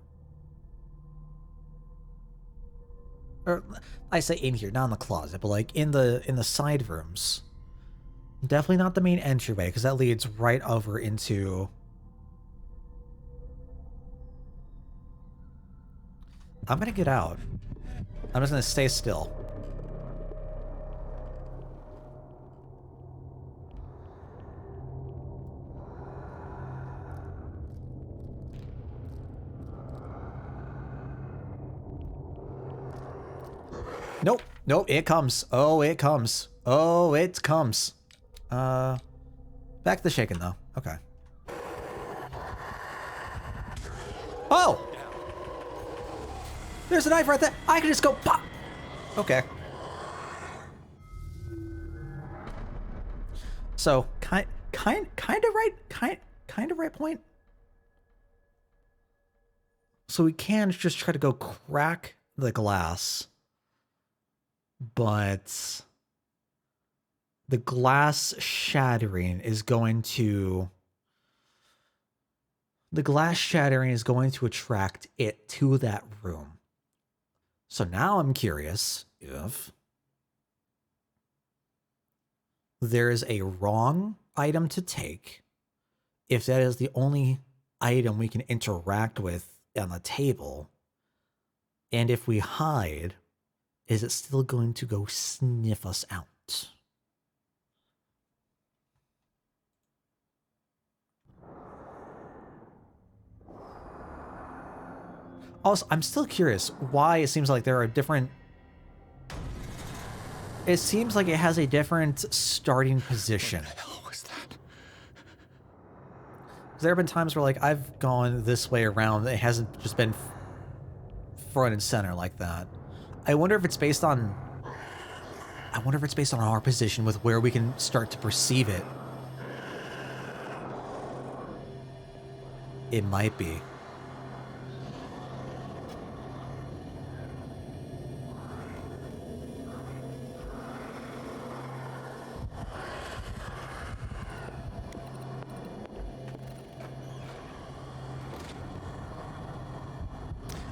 [SPEAKER 1] Or I say in here, not in the closet, but like in the side rooms. Definitely not the main entryway, because that leads right over into... I'm gonna get out. I'm just gonna stay still. Nope. Nope, it comes. Oh, it comes. Oh, it comes. Back to the shaking, though. Okay. Oh! There's a knife right there. I can just go pop. Okay. So, kind of right point. So we can just try to go crack the glass, but the glass shattering is going to attract it to that room. So now I'm curious if there is a wrong item to take, if that is the only item we can interact with on the table, and if we hide, is it still going to go sniff us out? Also, I'm still curious why it seems like there are different... It seems like it has a different starting position.
[SPEAKER 2] What the hell was that?
[SPEAKER 1] There have been times where, like, I've gone this way around. It hasn't just been front and center like that. I wonder if it's based on... I wonder if it's based on our position with where we can start to perceive it. It might be.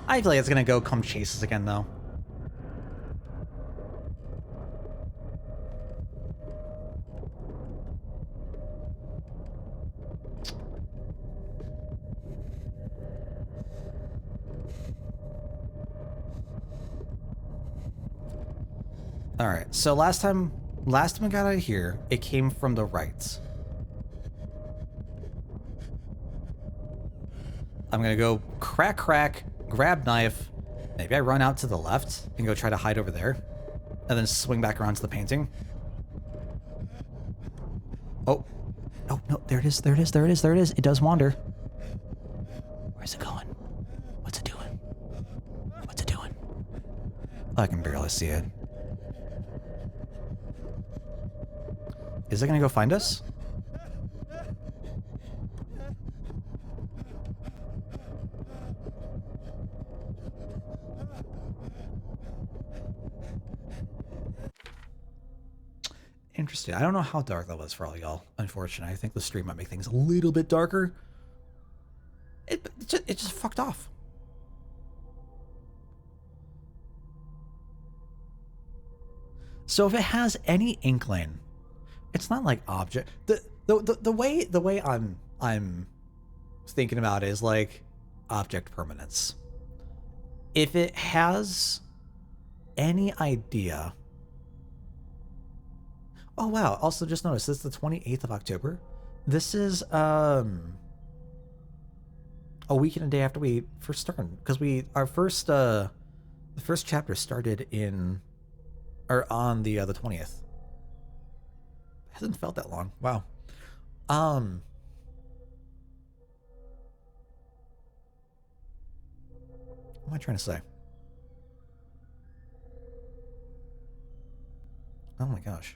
[SPEAKER 1] I feel like it's gonna go come chase us again, though. All right, so last time we got out of here, it came from the right. I'm gonna go crack, grab knife. Maybe I run out to the left and go try to hide over there, and then swing back around to the painting. Oh, no, there it is. It does wander. Where's it going? What's it doing? I can barely see it. Is it gonna go find us? Interesting. I don't know how dark that was for all y'all. Unfortunately, I think the stream might make things a little bit darker. It just fucked off. So if it has any inkling, it's not like object. The way I'm thinking about it is like object permanence. If it has any idea. Oh wow, also just noticed this is the 28th of October. This is a week and a day after we first started, because the first chapter started on the 20th. It hasn't felt that long. Wow. What am I trying to say? Oh my gosh.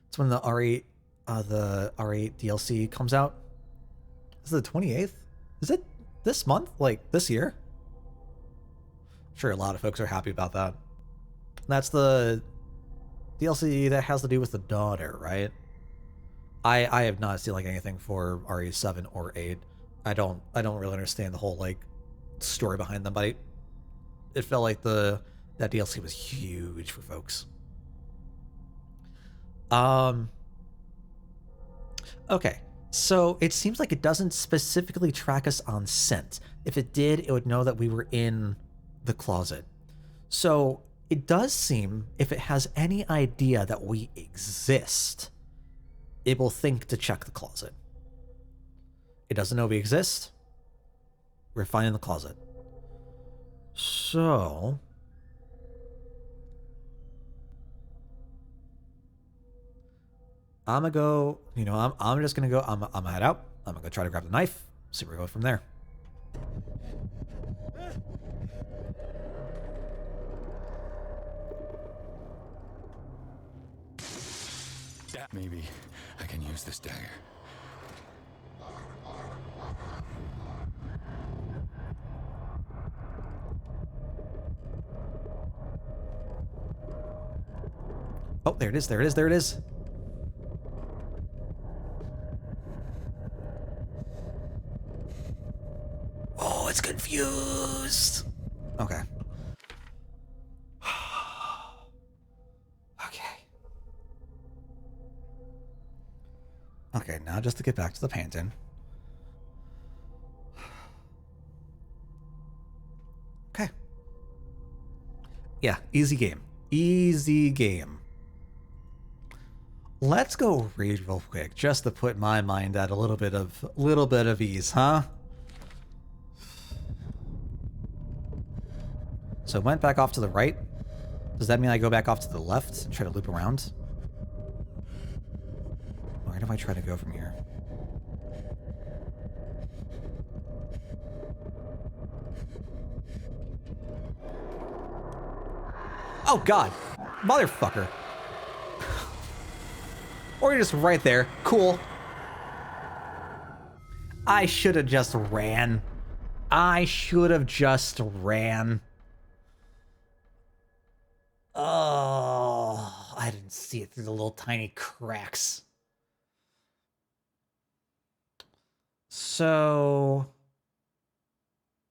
[SPEAKER 1] It's when the R8 DLC comes out. Is it the 28th? Is it this month? Like this year? I'm sure a lot of folks are happy about that. That's the DLC that has to do with the daughter, right? I have not seen like anything for RE7 or 8. I don't really understand the whole like story behind them, but it felt like that DLC was huge for folks. Okay, so it seems like it doesn't specifically track us on scent. If it did, it would know that we were in the closet. So it does seem, if it has any idea that we exist, it will think to check the closet. It doesn't know we exist. We're fine in the closet. So I'm gonna go, I'm just gonna go, I'm gonna head out. I'm gonna go try to grab the knife, see where we go from there.
[SPEAKER 2] Maybe I can use this dagger.
[SPEAKER 1] Oh, there it is. Oh, it's confused. Okay. now just to get back to the painting. Okay. Yeah, easy game. Easy game. Let's go read real quick, just to put my mind at a little bit of ease, huh? So I went back off to the right. Does that mean I go back off to the left and try to loop around? Where do I try to go from here? Oh god! Motherfucker! Or you're just right there. Cool. I should have just ran. I should have just ran. Oh, I didn't see it through the little tiny cracks. So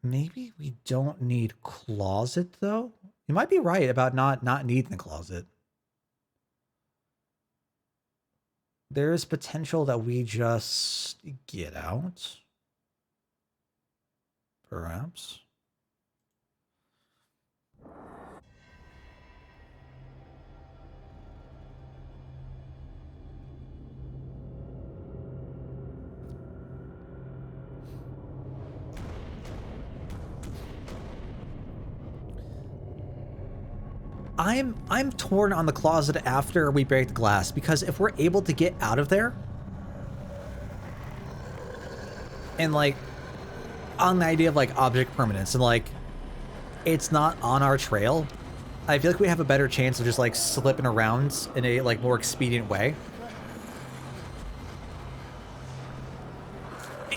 [SPEAKER 1] maybe we don't need closet though. You might be right about not needing the closet. There is potential that we just get out. Perhaps. I'm torn on the closet after we break the glass, because if we're able to get out of there and like on the idea of like object permanence and like it's not on our trail, I feel like we have a better chance of just like slipping around in a like more expedient way.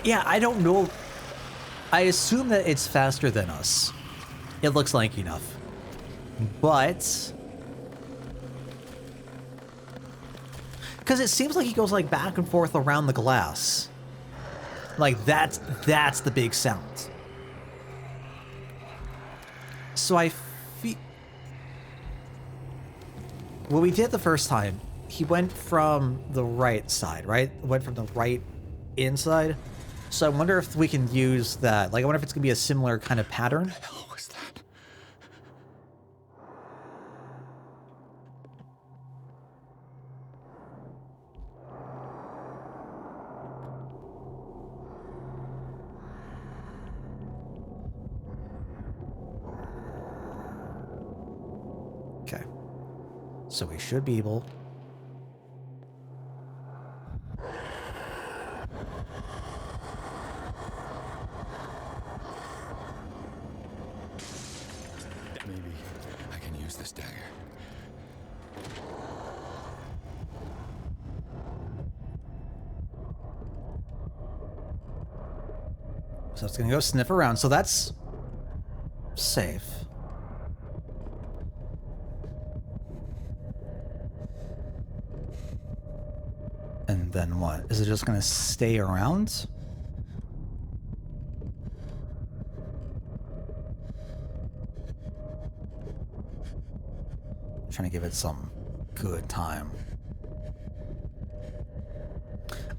[SPEAKER 1] Yeah, I don't know. I assume that it's faster than us. It looks like enough. But because it seems like he goes like back and forth around the glass. Like that's the big sound. So I feel what we did the first time, he went from the right side, right? Went from the right inside. So I wonder if we can use that. Like I wonder if it's gonna be a similar kind of pattern.
[SPEAKER 2] What the hell was that?
[SPEAKER 1] Okay. So we should be able.
[SPEAKER 2] Maybe I can use this dagger.
[SPEAKER 1] So it's gonna go sniff around. So that's safe. And then what? Is it just gonna stay around? Trying to give it some good time.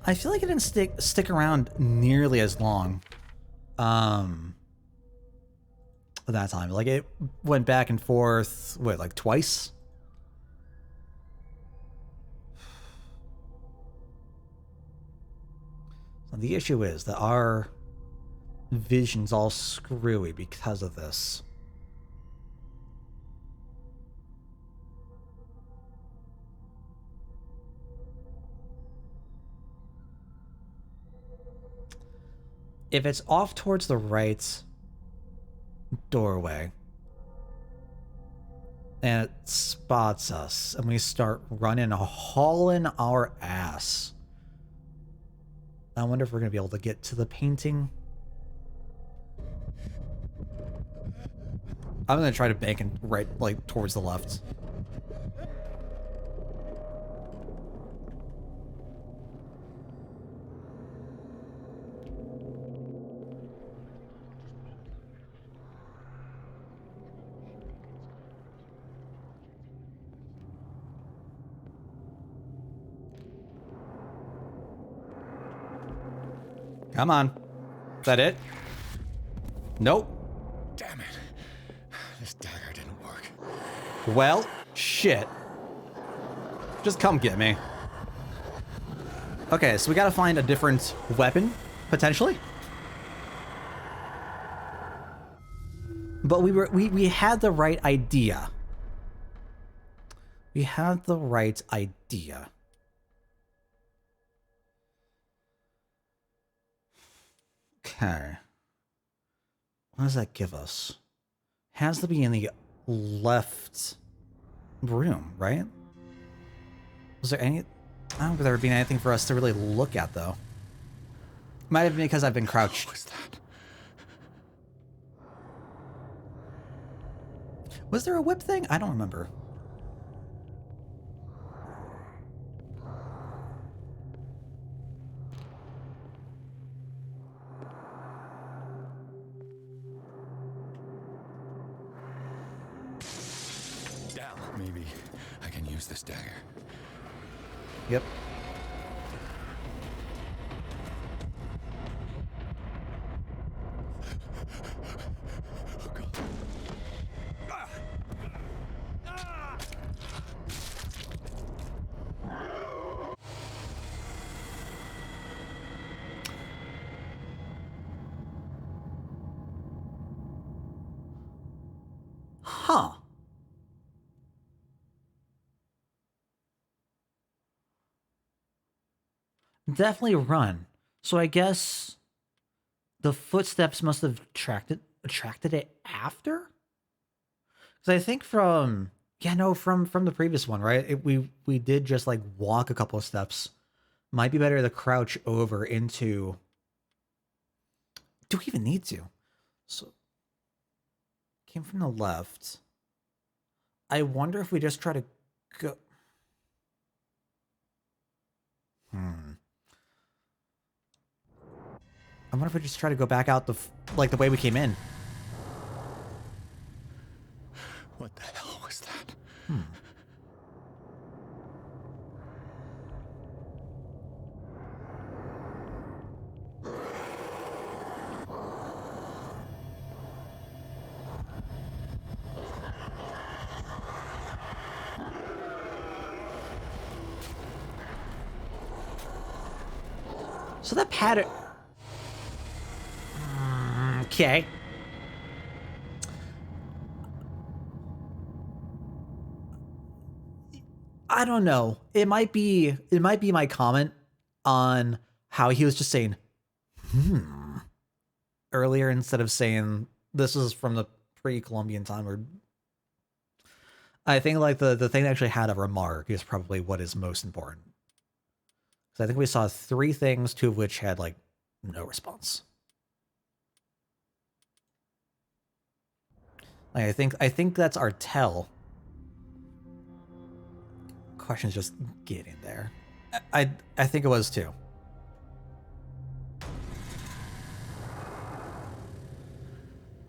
[SPEAKER 1] I feel like it didn't stick around nearly as long. That time. Like it went back and forth, what, like twice? So the issue is that our vision's all screwy because of this. If it's off towards the right doorway and it spots us and we start running, hauling our ass, I wonder if we're gonna be able to get to the painting. I'm gonna try to bank it right, like, towards the left. Come on. Is that it? Nope.
[SPEAKER 2] Damn it. This dagger didn't work.
[SPEAKER 1] Well, shit. Just come get me. Okay, so we gotta find a different weapon, potentially. But we had the right idea. We had the right idea. Okay. What does that give us? Has to be in the left room, right? Was there any... I don't think there would be anything for us to really look at, though. Might have been because I've been crouched.
[SPEAKER 2] What was that?
[SPEAKER 1] Was there a whip thing? I don't remember.
[SPEAKER 2] Down. Maybe I can use this dagger.
[SPEAKER 1] Yep. Huh. Definitely run. So I guess the footsteps must have attracted it after? Because I think from from the previous one, right? We did just like walk a couple of steps. Might be better to crouch over into. Do we even need to? So came from the left. I wonder if we just try to go. I wonder if we just try to go back out the way we came in.
[SPEAKER 2] What the hell was that?
[SPEAKER 1] So that pattern. Okay. I don't know. It might be my comment on how he was just saying earlier instead of saying this is from the pre-Columbian time, or I think like the thing that actually had a remark is probably what is most important. So I think we saw 3 things, 2 of which had like no response. Like, I think that's our tell. Question's just getting there. I think it was too.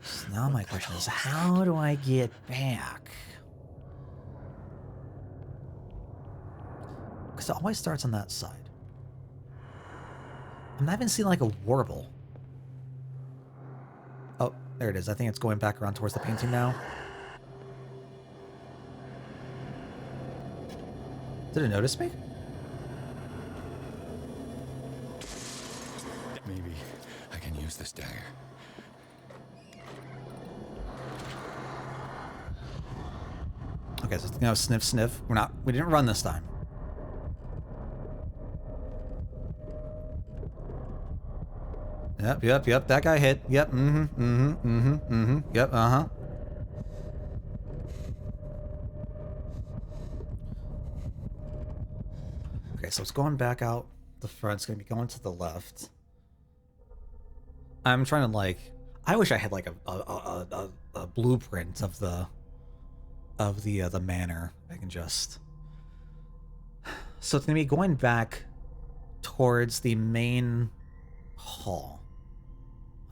[SPEAKER 1] So now my question is, how do I get back? Because it always starts on that side. I'm not even seeing like a warble. Oh, there it is. I think it's going back around towards the painting now. Did it notice me?
[SPEAKER 2] Maybe I can use this dagger.
[SPEAKER 1] Okay, so now sniff, sniff. We didn't run this time. Yep. That guy hit. Yep. Yep. Okay, so it's going back out the front. It's gonna be going to the left. I'm trying to like. I wish I had like a blueprint of the manor. I can just. So it's gonna be going back towards the main hall.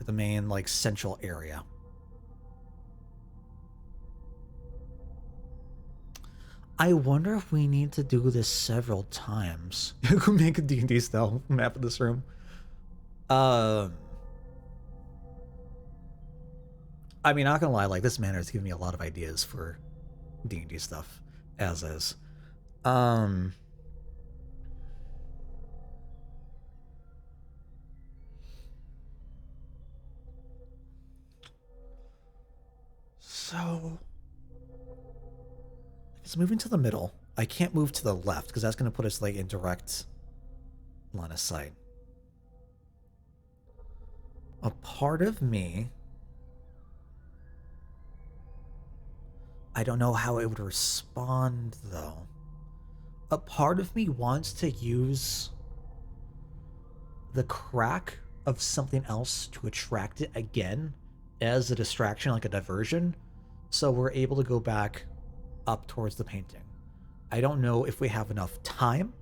[SPEAKER 1] The main like central area. I wonder if we need to do this several times. Make a D&D style map of this room. I mean, not gonna lie, like, this manor has given me a lot of ideas for D&D stuff, as is. So, if it's moving to the middle, I can't move to the left, because that's gonna put us, like, in direct line of sight. A part of me, I don't know how it would respond, though. A part of me wants to use the crack of something else to attract it again as a distraction, like a diversion, so we're able to go back up towards the painting. I don't know if we have enough time,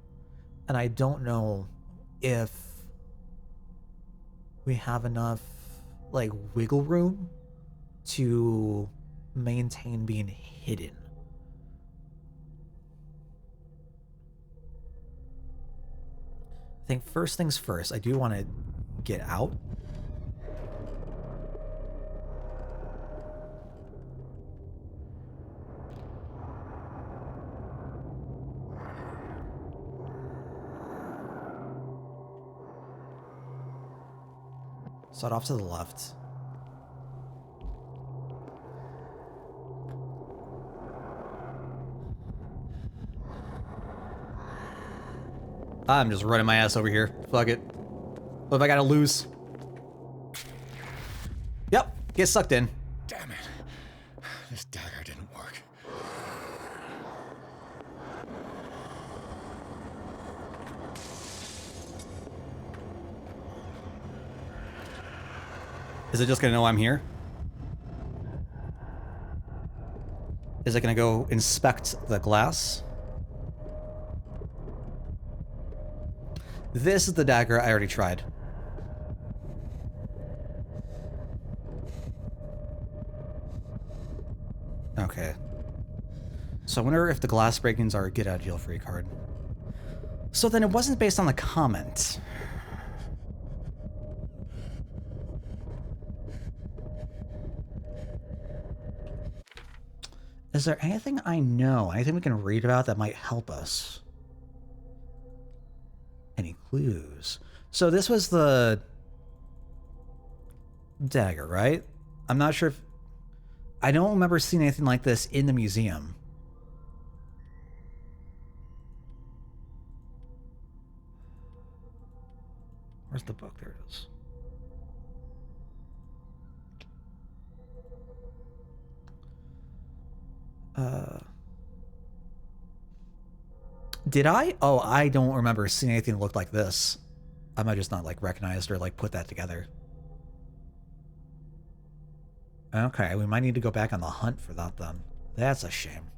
[SPEAKER 1] and I don't know if we have enough, like, wiggle room to maintain being hidden. I think first things first, I do want to get out. Start off to the left. I'm just running my ass over here. Fuck it. What if I gotta lose? Yep, get sucked in.
[SPEAKER 2] Damn it. This dagger didn't work.
[SPEAKER 1] Is it just gonna know I'm here? Is it gonna go inspect the glass? This is the dagger I already tried. Okay. So I wonder if the glass breakings are a get out of jail free card. So then it wasn't based on the comment. Is there anything I know, anything we can read about that might help us? Any clues? So this was the dagger, right? I'm not sure if... I don't remember seeing anything like this in the museum. Where's the book? There it is. Did I? Oh, I don't remember seeing anything that looked like this. I might just not, like, recognized or, like, put that together. Okay, we might need to go back on the hunt for that then. That's a shame.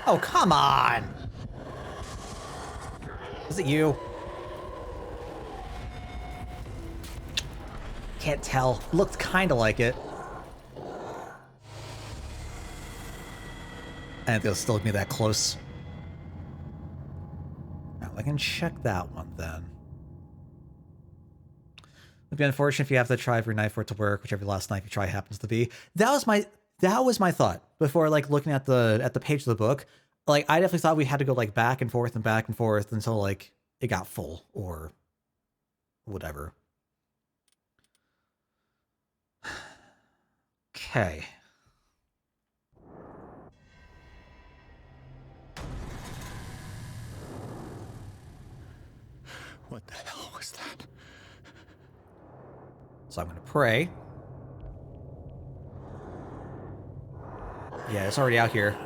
[SPEAKER 1] Oh, come on! Is it you? Can't tell. Looked kind of like it. And they'll still be that close. Now, I can check that one then. It'd be unfortunate if you have to try every night for it to work, whichever last night you try happens to be. That was my thought before, like, looking at the page of the book. Like, I definitely thought we had to go, like, back and forth until, like, it got full or whatever. Okay.
[SPEAKER 2] What the hell was that?
[SPEAKER 1] So I'm going to pray. Yeah, it's already out here.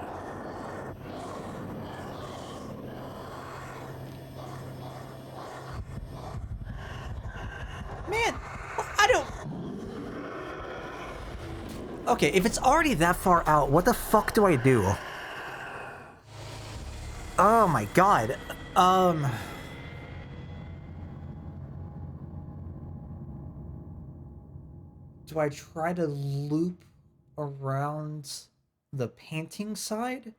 [SPEAKER 1] Man, I don't... Okay, if it's already that far out, what the fuck do I do? Oh my god. Do I try to loop around the painting side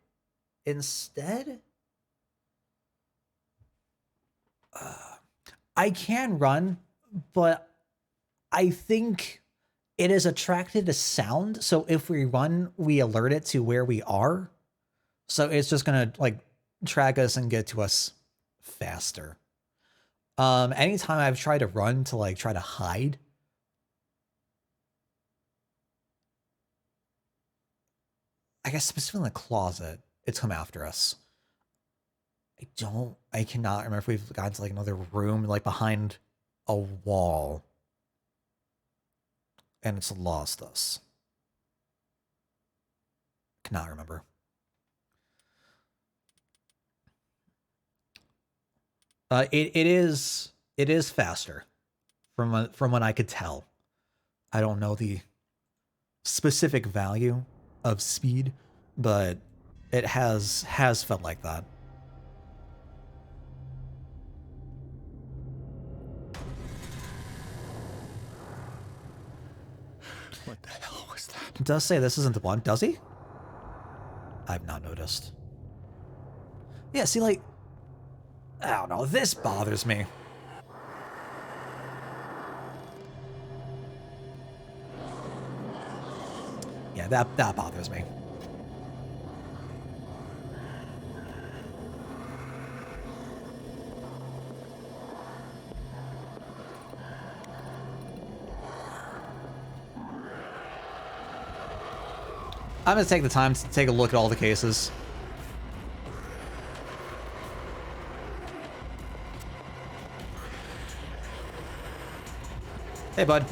[SPEAKER 1] instead. I can run, but I think it is attracted to sound. So if we run, we alert it to where we are. So it's just gonna like track us and get to us faster. Anytime I've tried to run to like try to hide, I guess specifically in the closet, it's come after us. I cannot remember if we've gotten to like another room, like behind a wall, and it's lost us. Cannot remember. It is faster from what I could tell. I don't know the specific value of speed, but it has felt like that.
[SPEAKER 2] What the hell was that?
[SPEAKER 1] It does say this isn't the one, does he? I've not noticed. Yeah, see, like, I don't know, this bothers me. Yeah, that bothers me. I'm gonna take the time to take a look at all the cases. Hey, bud.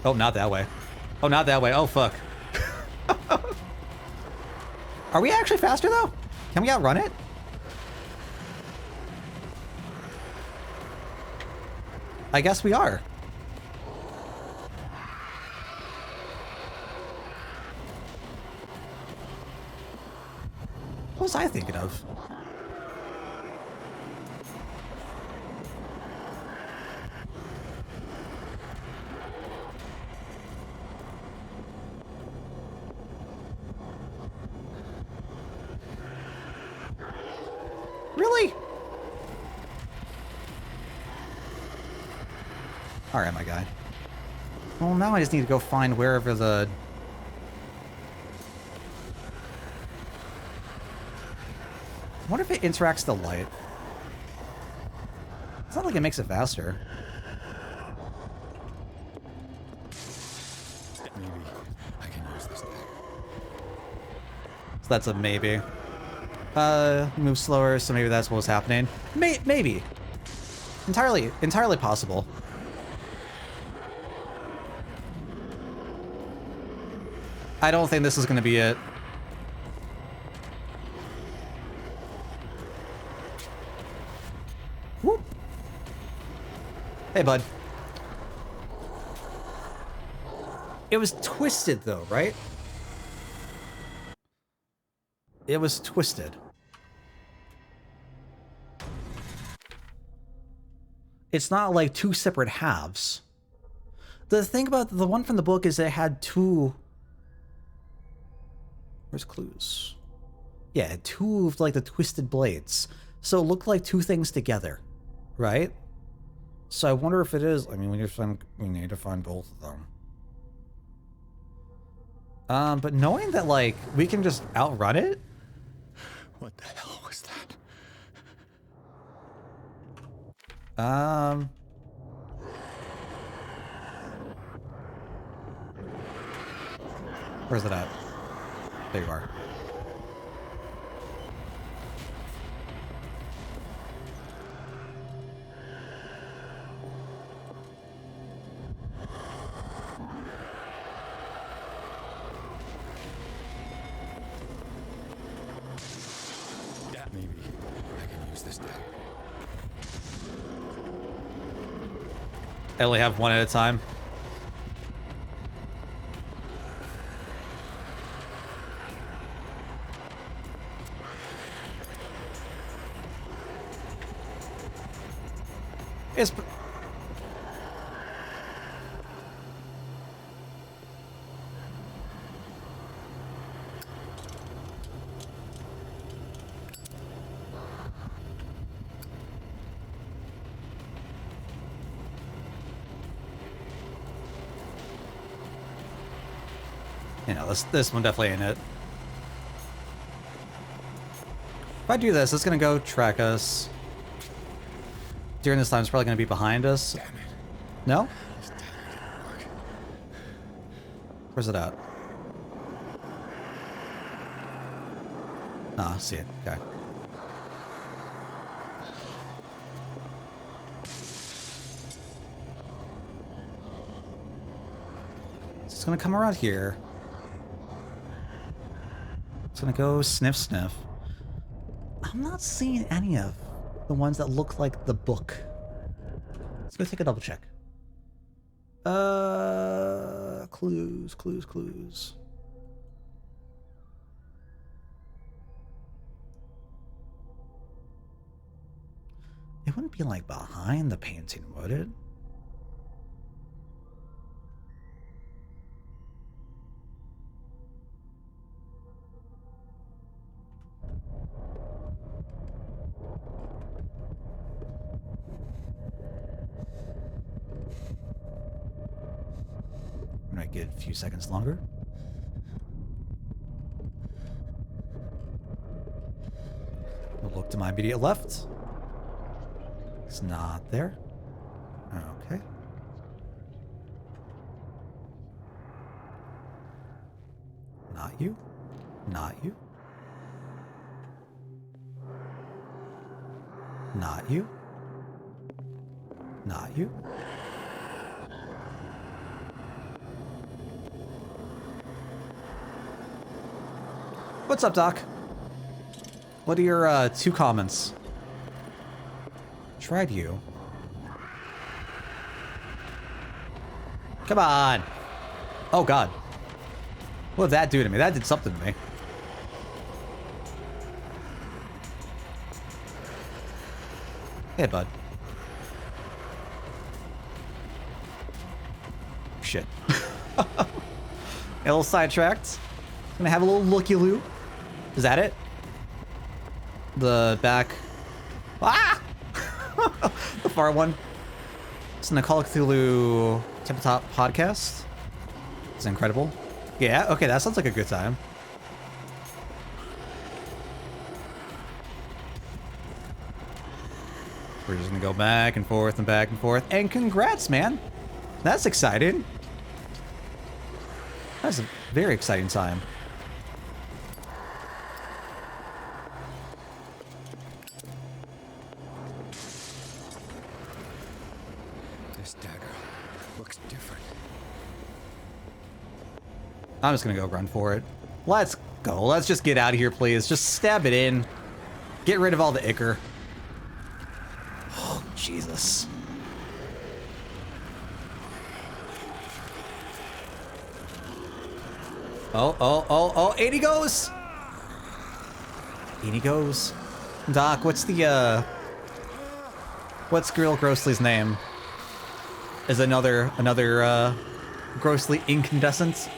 [SPEAKER 1] Oh, not that way. Oh, not that way. Oh, fuck. Are we actually faster, though? Can we outrun it? I guess we are. What was I thinking of? Really? Alright, my guy. Well, now I just need to go find wherever the... I wonder if it interacts with the light. It's not like it makes it faster.
[SPEAKER 2] Maybe I can use this dagger.
[SPEAKER 1] So that's a maybe. Move slower, so maybe that's what was happening. Maybe. Entirely possible. I don't think this is going to be it. Whoop. Hey, bud. It was twisted, though, right? It was twisted. It's not like two separate halves. The thing about the one from the book is it had two... Where's clues? Yeah, it had two of like the twisted blades. So it looked like two things together, right? So I wonder if it is... I mean, we need to find both of them. But knowing that, like, we can just outrun it?
[SPEAKER 2] What the hell was that?
[SPEAKER 1] Where's it at? There you are.
[SPEAKER 2] Maybe I can use this dagger.
[SPEAKER 1] I only have one at a time. It's... You know, this one definitely ain't it. If I do this, it's gonna go track us. During this time, it's probably gonna be behind us.
[SPEAKER 2] Damn it.
[SPEAKER 1] No?
[SPEAKER 2] This dagger didn't work.
[SPEAKER 1] Where's it at? Ah, I see it. Okay. So it's gonna come around here. It's gonna go sniff, sniff. I'm not seeing any of the ones that look like the book. Let's go take a double check. Clues, clues, clues. It wouldn't be like behind the painting, would it? I might get a few seconds longer. We'll look to my immediate left. It's not there. Okay. Not you. Not you. Not you. Not you. What's up, Doc? What are your 2 comments? Tried you. Come on. Oh, God. What did that do to me? That did something to me. Hey, bud. Shit. A little sidetracked. Gonna have a little looky-loo. Is that it? The back. Ah! The far one. It's an Call of Cthulhu tabletop podcast. It's incredible. Yeah, okay, that sounds like a good time. We're just gonna go back and forth and back and forth. And congrats, man. That's exciting. That's a very exciting time.
[SPEAKER 3] This dagger looks different.
[SPEAKER 1] I'm just gonna go run for it. Let's go. Let's just get out of here, please. Just stab it in. Get rid of all the ichor. Oh, Jesus. Oh, 80 goes! 80 goes. Doc, what's the, what's Grill Grossly's name? Is another, grossly incandescent?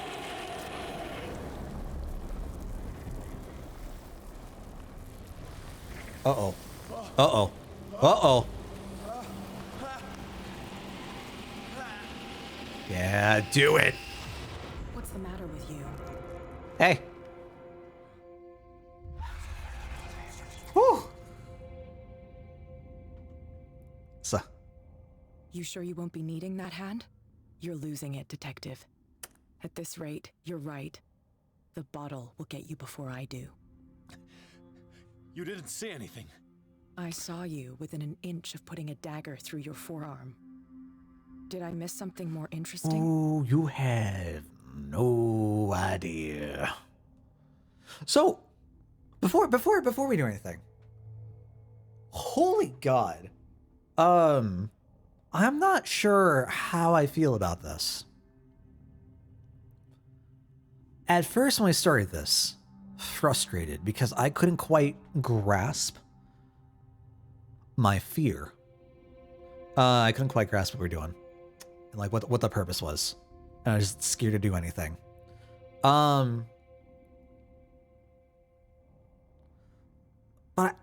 [SPEAKER 1] Uh-oh. Uh-oh. Uh-oh. Yeah, do it.
[SPEAKER 7] What's the matter with you?
[SPEAKER 1] Hey. Whew. So.
[SPEAKER 7] You sure you won't be needing that hand? You're losing it, Detective. At this rate, you're right. The bottle will get you before I do.
[SPEAKER 2] You didn't see anything.
[SPEAKER 7] I saw you within an inch of putting a dagger through your forearm. Did I miss something more interesting?
[SPEAKER 1] Oh, you have no idea. So, before we do anything, holy God, I'm not sure how I feel about this. At first, when I started this, frustrated because I couldn't quite grasp my fear. I couldn't quite grasp what we were doing, and like what the purpose was, and I was just scared to do anything. But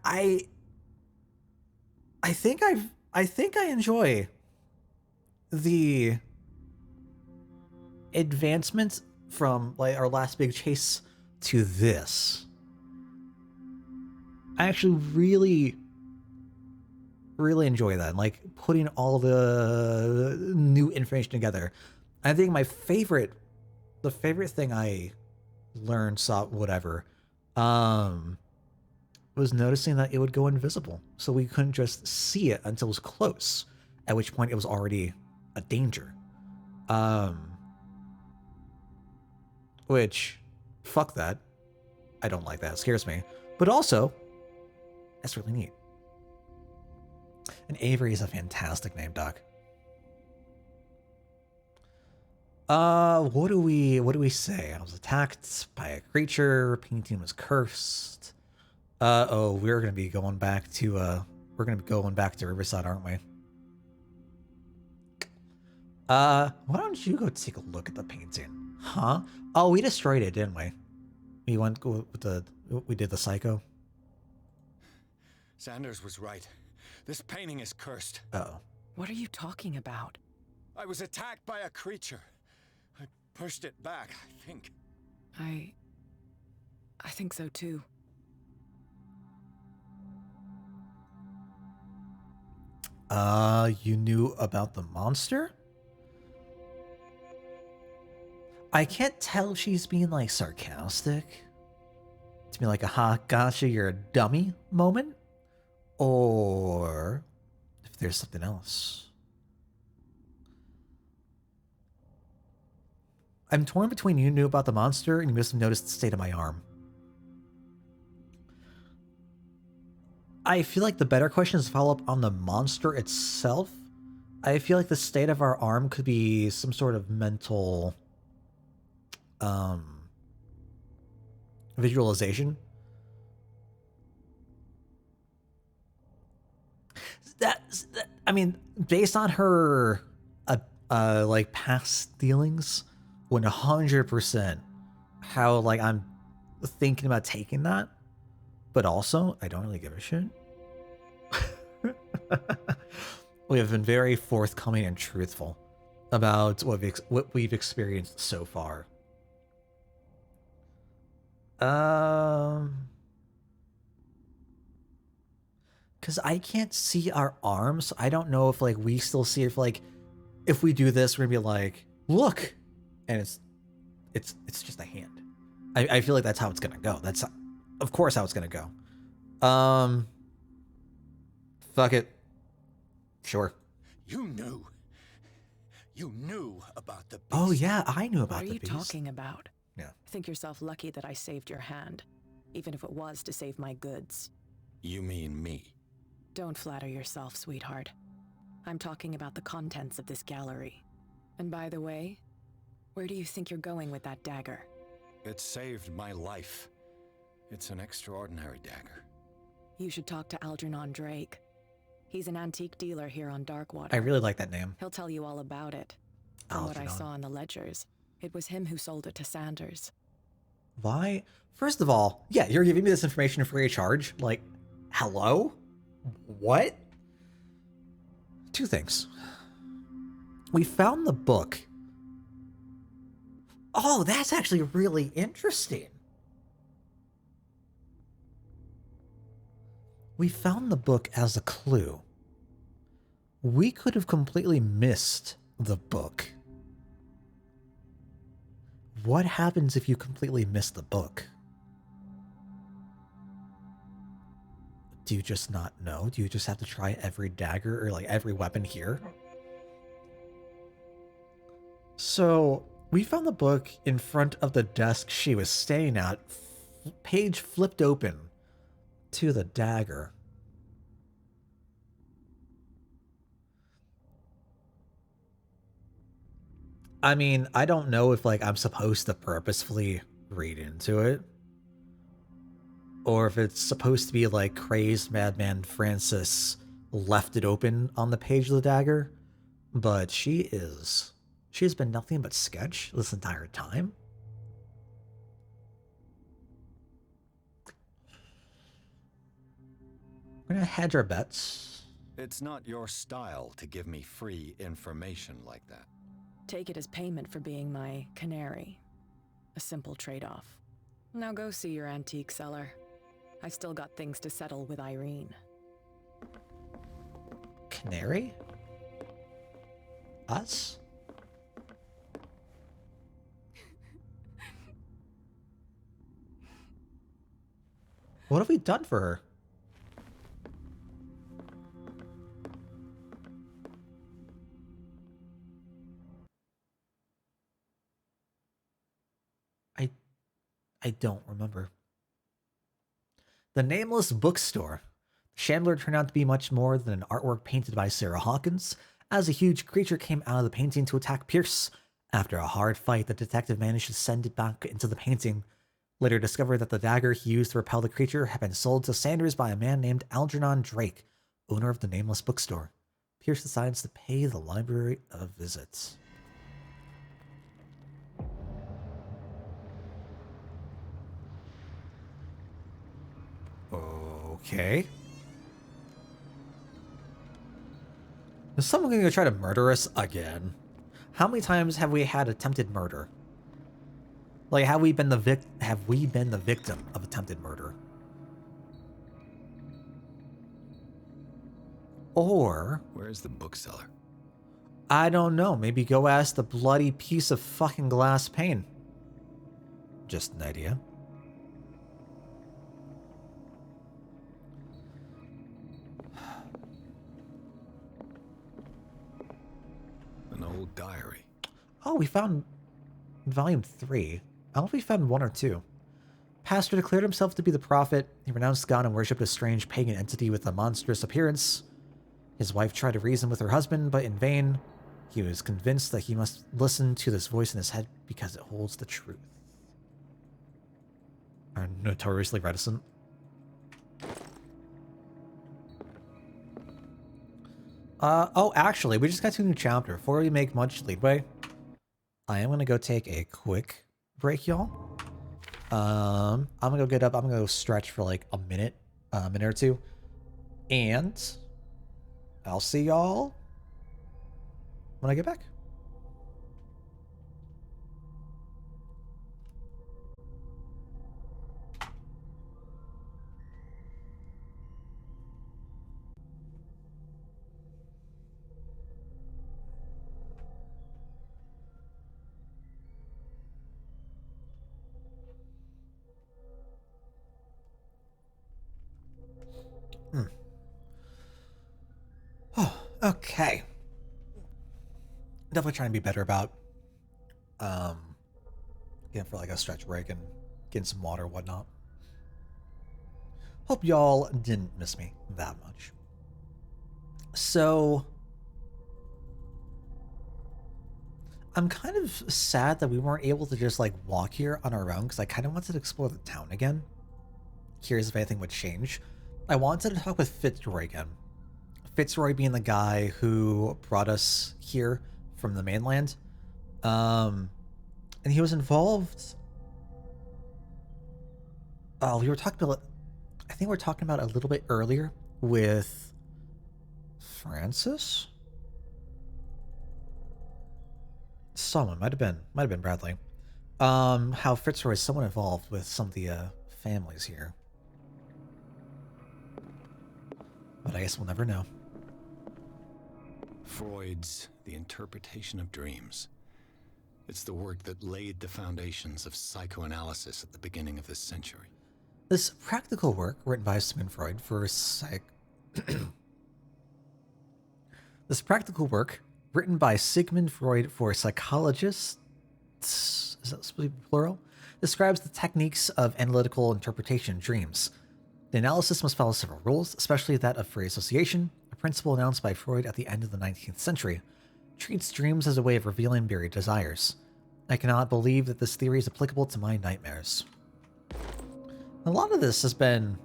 [SPEAKER 1] I think I enjoy the advancements from like our last big chase to this. I actually really enjoy that. Like putting all the new information together. I think the favorite thing I learned, saw, whatever, was noticing that it would go invisible. So we couldn't just see it until it was close, at which point it was already a danger. Which, fuck that. I don't like that. It scares me. But also, that's really neat. And Avery is a fantastic name, Doc. What do we say? I was attacked by a creature. Painting was cursed. We're gonna be going back to Riverside, aren't we? Why don't you go take a look at the painting? Huh? Oh, we destroyed it, didn't we? We did the psycho.
[SPEAKER 2] Sanders was right. This painting is cursed.
[SPEAKER 1] Uh-oh.
[SPEAKER 7] What are you talking about?
[SPEAKER 2] I was attacked by a creature. I pushed it back, I think.
[SPEAKER 7] I think so too.
[SPEAKER 1] You knew about the monster? I can't tell if she's being like sarcastic. To be like a ha, gotcha, you're a dummy moment. Or if there's something else. I'm torn between you knew about the monster and you must have noticed the state of my arm. I feel like the better question is to follow up on the monster itself. I feel like the state of our arm could be some sort of mental visualization. I mean, based on her like past dealings, 100% how like I'm thinking about taking that, but also I don't really give a shit. We have been very forthcoming and truthful about what we've experienced so far. Because I can't see our arms. So I don't know if like we still see if like if we do this, we're gonna be like, look, and it's just a hand. I feel like that's how it's gonna go. That's of course how it's gonna go. Fuck it. Sure.
[SPEAKER 2] You knew about the beast.
[SPEAKER 1] Oh yeah, I knew about
[SPEAKER 7] What are
[SPEAKER 1] the
[SPEAKER 7] you
[SPEAKER 1] beast.
[SPEAKER 7] talking about?
[SPEAKER 1] Yeah.
[SPEAKER 7] Think yourself lucky that I saved your hand, even if it was to save my goods.
[SPEAKER 2] You mean me?
[SPEAKER 7] Don't flatter yourself, sweetheart. I'm talking about the contents of this gallery. And by the way, where do you think you're going with that dagger?
[SPEAKER 2] It saved my life. It's an extraordinary dagger.
[SPEAKER 7] You should talk to Algernon Drake. He's an antique dealer here on Darkwater.
[SPEAKER 1] I really like that name.
[SPEAKER 7] He'll tell you all about it. From what I saw in the ledgers, it was him who sold it to Sanders.
[SPEAKER 1] Why? First of all, yeah, you're giving me this information free of charge. Like, hello? What? Two things. We found the book. Oh, that's actually really interesting. We found the book as a clue. We could have completely missed the book. What happens if you completely miss the book? Do you just not know? Do you just have to try every dagger or like every weapon here? So we found the book in front of the desk she was staying at, page flipped open to the dagger. I mean, I don't know if like I'm supposed to purposefully read into it, or if it's supposed to be like crazed madman Francis left it open on the page of the dagger, but she's been nothing but sketch this entire time. We're gonna hedge our bets.
[SPEAKER 2] It's not your style to give me free information like that.
[SPEAKER 7] Take it as payment for being my canary. A simple trade-off. Now go see your antique seller. I still got things to settle with Irene.
[SPEAKER 1] Canary? Us? What have we done for her? I don't remember. The Nameless Bookstore. The Chandler turned out to be much more than an artwork painted by Sarah Hawkins, as a huge creature came out of the painting to attack Pierce. After a hard fight, the detective managed to send it back into the painting. Later discovered that the dagger he used to repel the creature had been sold to Sanders by a man named Algernon Drake, owner of the Nameless Bookstore. Pierce decides to pay the library a visit. Okay. Is someone going to try to murder us again? How many times have we had attempted murder? Like, have we been the victim of attempted murder? Or
[SPEAKER 2] Where's the bookseller?
[SPEAKER 1] I don't know. Maybe go ask the bloody piece of fucking glass pane. Just an idea.
[SPEAKER 2] An old diary.
[SPEAKER 1] Oh, we found volume 3. I don't know if we found 1 or 2. Pastor declared himself to be the prophet. He renounced God and worshipped a strange pagan entity with a monstrous appearance. His wife tried to reason with her husband, but in vain. He was convinced that he must listen to this voice in his head because it holds the truth. Are notoriously reticent. Oh, actually, we just got to a new chapter. Before we make much leeway, I am going to go take a quick break, y'all. I'm going to go get up. I'm going to go stretch for like a minute or two. And I'll see y'all when I get back. Oh, okay. Definitely trying to be better about getting for like a stretch break and getting some water and whatnot. Hope y'all didn't miss me that much. So I'm kind of sad that we weren't able to just like walk here on our own because I kind of wanted to explore the town again. Curious if anything would change. I wanted to talk with Fitzroy again. Fitzroy being the guy who brought us here from the mainland. And he was involved. Oh, we were talking about, I think we were talking about a little bit earlier with Francis? Someone, might have been Bradley. How Fitzroy is somewhat involved with some of the families here. But I guess we'll never know.
[SPEAKER 2] Freud's The Interpretation of Dreams. It's the work that laid the foundations of psychoanalysis at the beginning of this century.
[SPEAKER 1] This practical work written by Sigmund Freud for This practical work written by Sigmund Freud for psychologists, is that supposed to be plural? Describes the techniques of analytical interpretation of dreams. The analysis must follow several rules, especially that of free association, a principle announced by Freud at the end of the 19th century. Treats dreams as a way of revealing buried desires. I cannot believe that this theory is applicable to my nightmares. A lot of this has been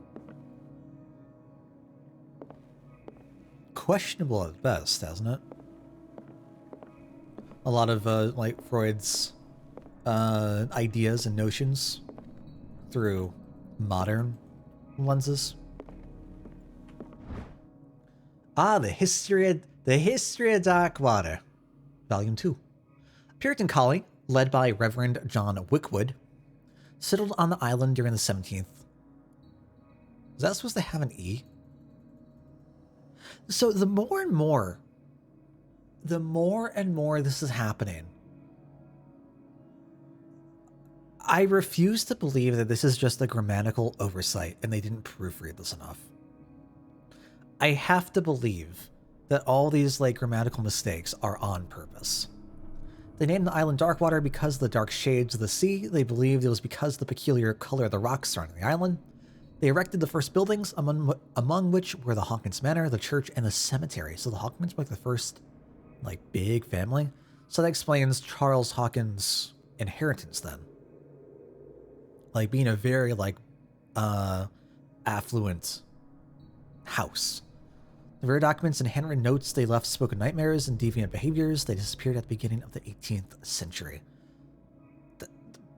[SPEAKER 1] questionable at best, hasn't it? A lot of like Freud's ideas and notions through modern lenses. Ah, the history of Darkwater, Volume 2. A Puritan colony led by Reverend John Wickwood, settled on the island during the 17th. Is that supposed to have an E? So the more and more this is happening, I refuse to believe that this is just a grammatical oversight and they didn't proofread this enough. I have to believe that all these like grammatical mistakes are on purpose. They named the island Darkwater because of the dark shades of the sea. They believed it was because of the peculiar color of the rocks surrounding the island. They erected the first buildings, among which were the Hawkins Manor, the church, and the cemetery. So the Hawkins were like the first like big family. So that explains Charles Hawkins' inheritance then. Like being a very like affluent house. The rare documents and handwritten notes they left spoke of nightmares and deviant behaviors. They disappeared at the beginning of the 18th century. The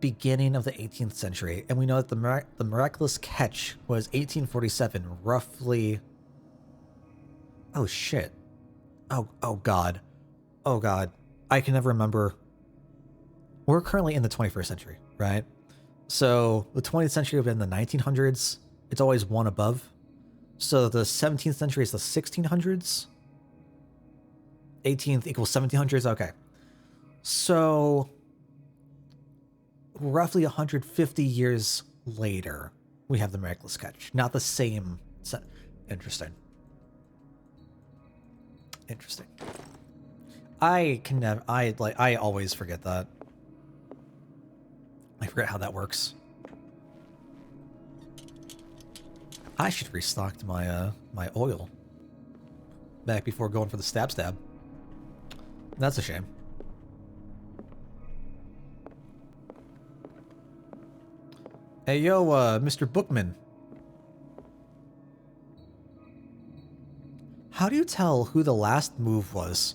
[SPEAKER 1] beginning of the 18th century. And we know that the miraculous catch was 1847, roughly... Oh, shit. Oh, God. Oh, God. I can never remember. We're currently in the 21st century, right? So the 20th century would have been the 1900s. It's always one above. So the 17th century is the 1600s. 18th equals 1700s. Okay. So roughly 150 years later, we have the miraculous catch. Not the same set. Interesting. Interesting. I can never, I always forget that. I forget how that works. I should restock my my oil back before going for the stab. That's a shame. Hey yo, Mr. Bookman. How do you tell who the last move was?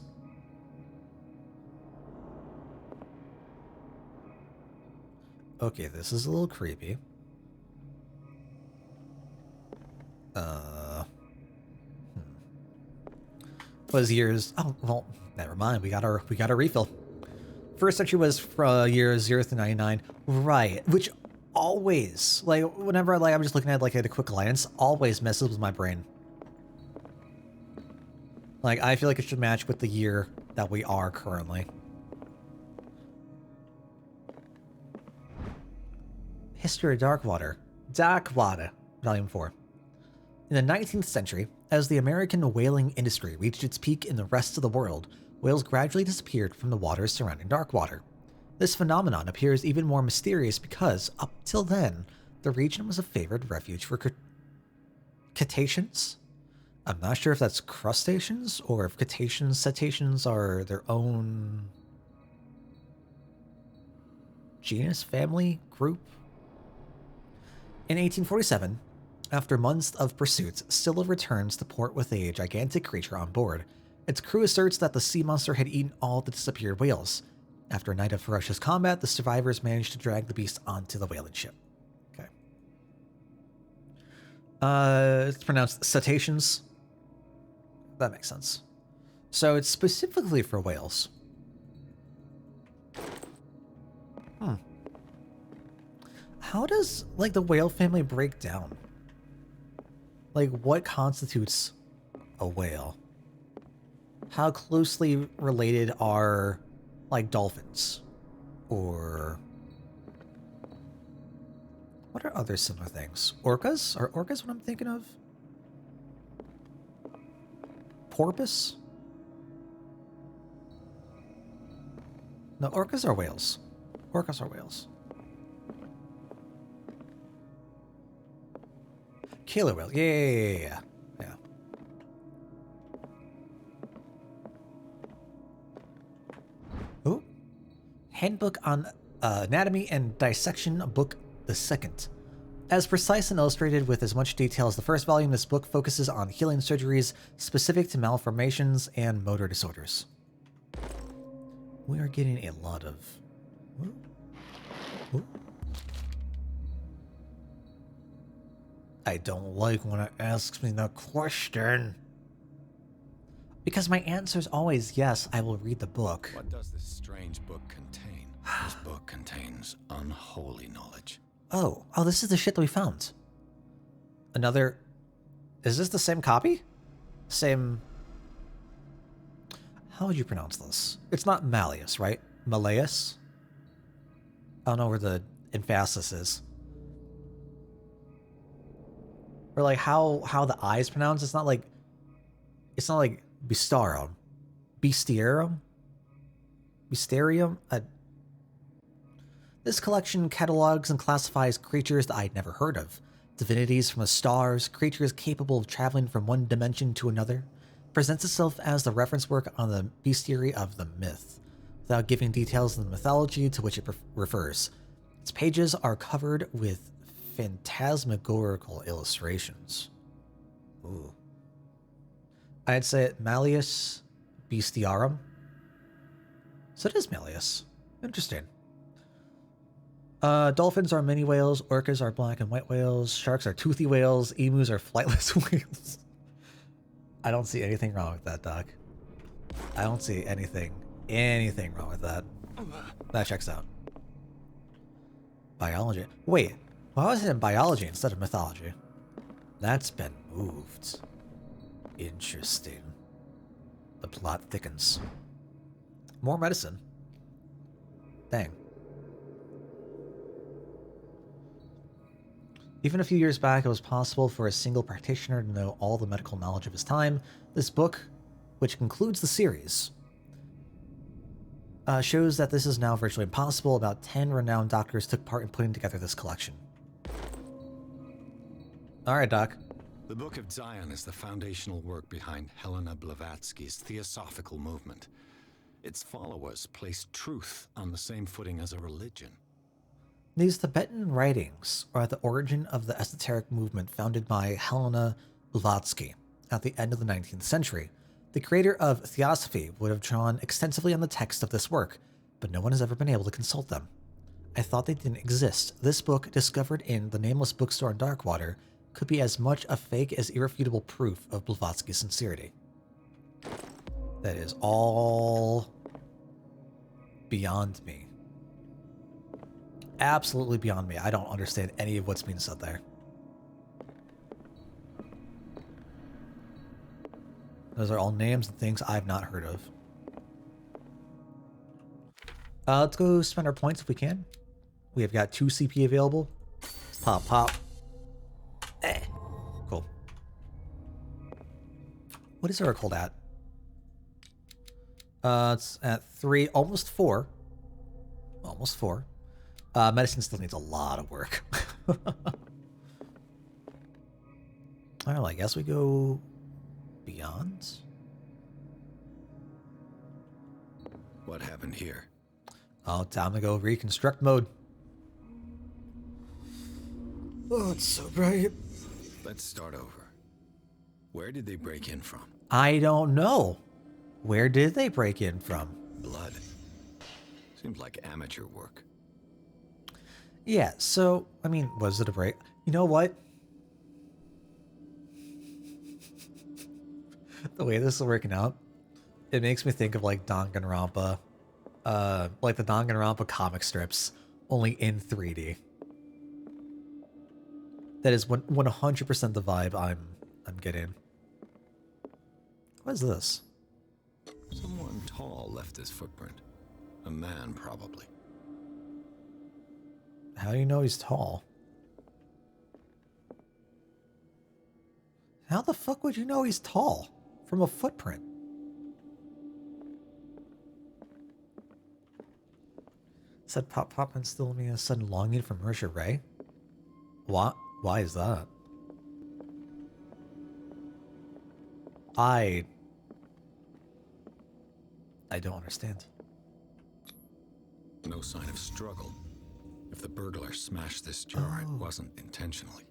[SPEAKER 1] Okay, this is a little creepy. Was years... Oh, well, never mind. We got our refill. First century was from years 0 to 99. Right. Which always, like, whenever I'm just looking at, like, at a quick glance, always messes with my brain. Like, I feel like it should match with the year that we are currently. History of Darkwater. Darkwater, Volume 4. In the 19th century, as the American whaling industry reached its peak in the rest of the world, whales gradually disappeared from the waters surrounding Darkwater. This phenomenon appears even more mysterious because, up till then, the region was a favored refuge for cetaceans? I'm not sure if that's crustaceans, or if cetaceans are their own genus, family, group. In 1847, after months of pursuit, Scylla returns to port with a gigantic creature on board. Its crew asserts that the sea monster had eaten all the disappeared whales. After a night of ferocious combat, the survivors managed to drag the beast onto the whaling ship. Okay. It's pronounced cetaceans. That makes sense. So it's specifically for whales. How does, like, the whale family break down? Like, what constitutes a whale? How closely related are, like, dolphins? Or what are other similar things? Orcas? Are orcas what I'm thinking of? Porpoise? No, orcas are whales. Orcas are whales. Killer whale. Yeah. Oh. Handbook on Anatomy and Dissection, Book the Second. As precise and illustrated with as much detail as the first volume, this book focuses on healing surgeries specific to malformations and motor disorders. We are getting a lot of... Ooh. I don't like when it asks me that question. Because my answer is always yes, I will read the book.
[SPEAKER 2] What does this strange book contain? This book contains unholy knowledge.
[SPEAKER 1] Oh, this is the shit that we found. Another... Is this the same copy? Same... How would you pronounce this? It's not Malleus, right? Malleus? I don't know where the emphasis is. Or like how the I is pronounced. It's not like Bistarum. Bestiarum? Bestiarium? This collection catalogs and classifies creatures that I'd never heard of. Divinities from the stars, creatures capable of traveling from one dimension to another. Presents itself as the reference work on the bestiary of the myth, without giving details of the mythology to which it refers. Its pages are covered with phantasmagorical illustrations. Ooh. I'd say it Malleus Bestiarum. So it is Malleus. Interesting. Dolphins are mini whales, orcas are black and white whales, sharks are toothy whales, emus are flightless whales. I don't see anything wrong with that, Doc. I don't see anything wrong with that. That checks out. Biology. Wait, why was it in biology instead of mythology? That's been moved. Interesting. The plot thickens. More medicine. Dang. Even a few years back, it was possible for a single practitioner to know all the medical knowledge of his time. This book, which concludes the series, shows that this is now virtually impossible. About 10 renowned doctors took part in putting together this collection. All right, Doc.
[SPEAKER 2] The Book of Zion is the foundational work behind Helena Blavatsky's Theosophical movement. Its followers placed truth on the same footing as a religion.
[SPEAKER 1] These Tibetan writings are at the origin of the esoteric movement founded by Helena Blavatsky at the end of the 19th century. The creator of Theosophy would have drawn extensively on the text of this work, but no one has ever been able to consult them. I thought they didn't exist. This book, discovered in the nameless bookstore in Darkwater, could be as much a fake as irrefutable proof of Blavatsky's sincerity. That is all beyond me. Absolutely beyond me. I don't understand any of what's being said there. Those are all names and things I've not heard of. Let's go spend our points if we can. We have got 2 CP available. Pop, pop. Cool. What is our cold at? It's at 3, almost 4. Almost 4. Medicine still needs a lot of work. Well, I guess we go beyond.
[SPEAKER 2] What happened here?
[SPEAKER 1] Oh, time to go reconstruct mode. Oh, it's so bright.
[SPEAKER 2] Let's start over. Where did they break in from?
[SPEAKER 1] I don't know. Where did they break in from?
[SPEAKER 2] Blood. Seems like amateur work.
[SPEAKER 1] Yeah, so, I mean, was it a break? You know what? The way this is working out, it makes me think of like Danganronpa. Like the Danganronpa comic strips, only in 3D. That is 100% the vibe I'm getting. What is this?
[SPEAKER 2] Someone tall left this footprint. A man, probably.
[SPEAKER 1] How do you know he's tall? How the fuck would you know he's tall? From a footprint? Said Pop Pop instilled me a sudden longing for Marisha Ray. What? Why is that? I don't understand.
[SPEAKER 2] No sign of struggle. If the burglar smashed this jar, it wasn't intentionally.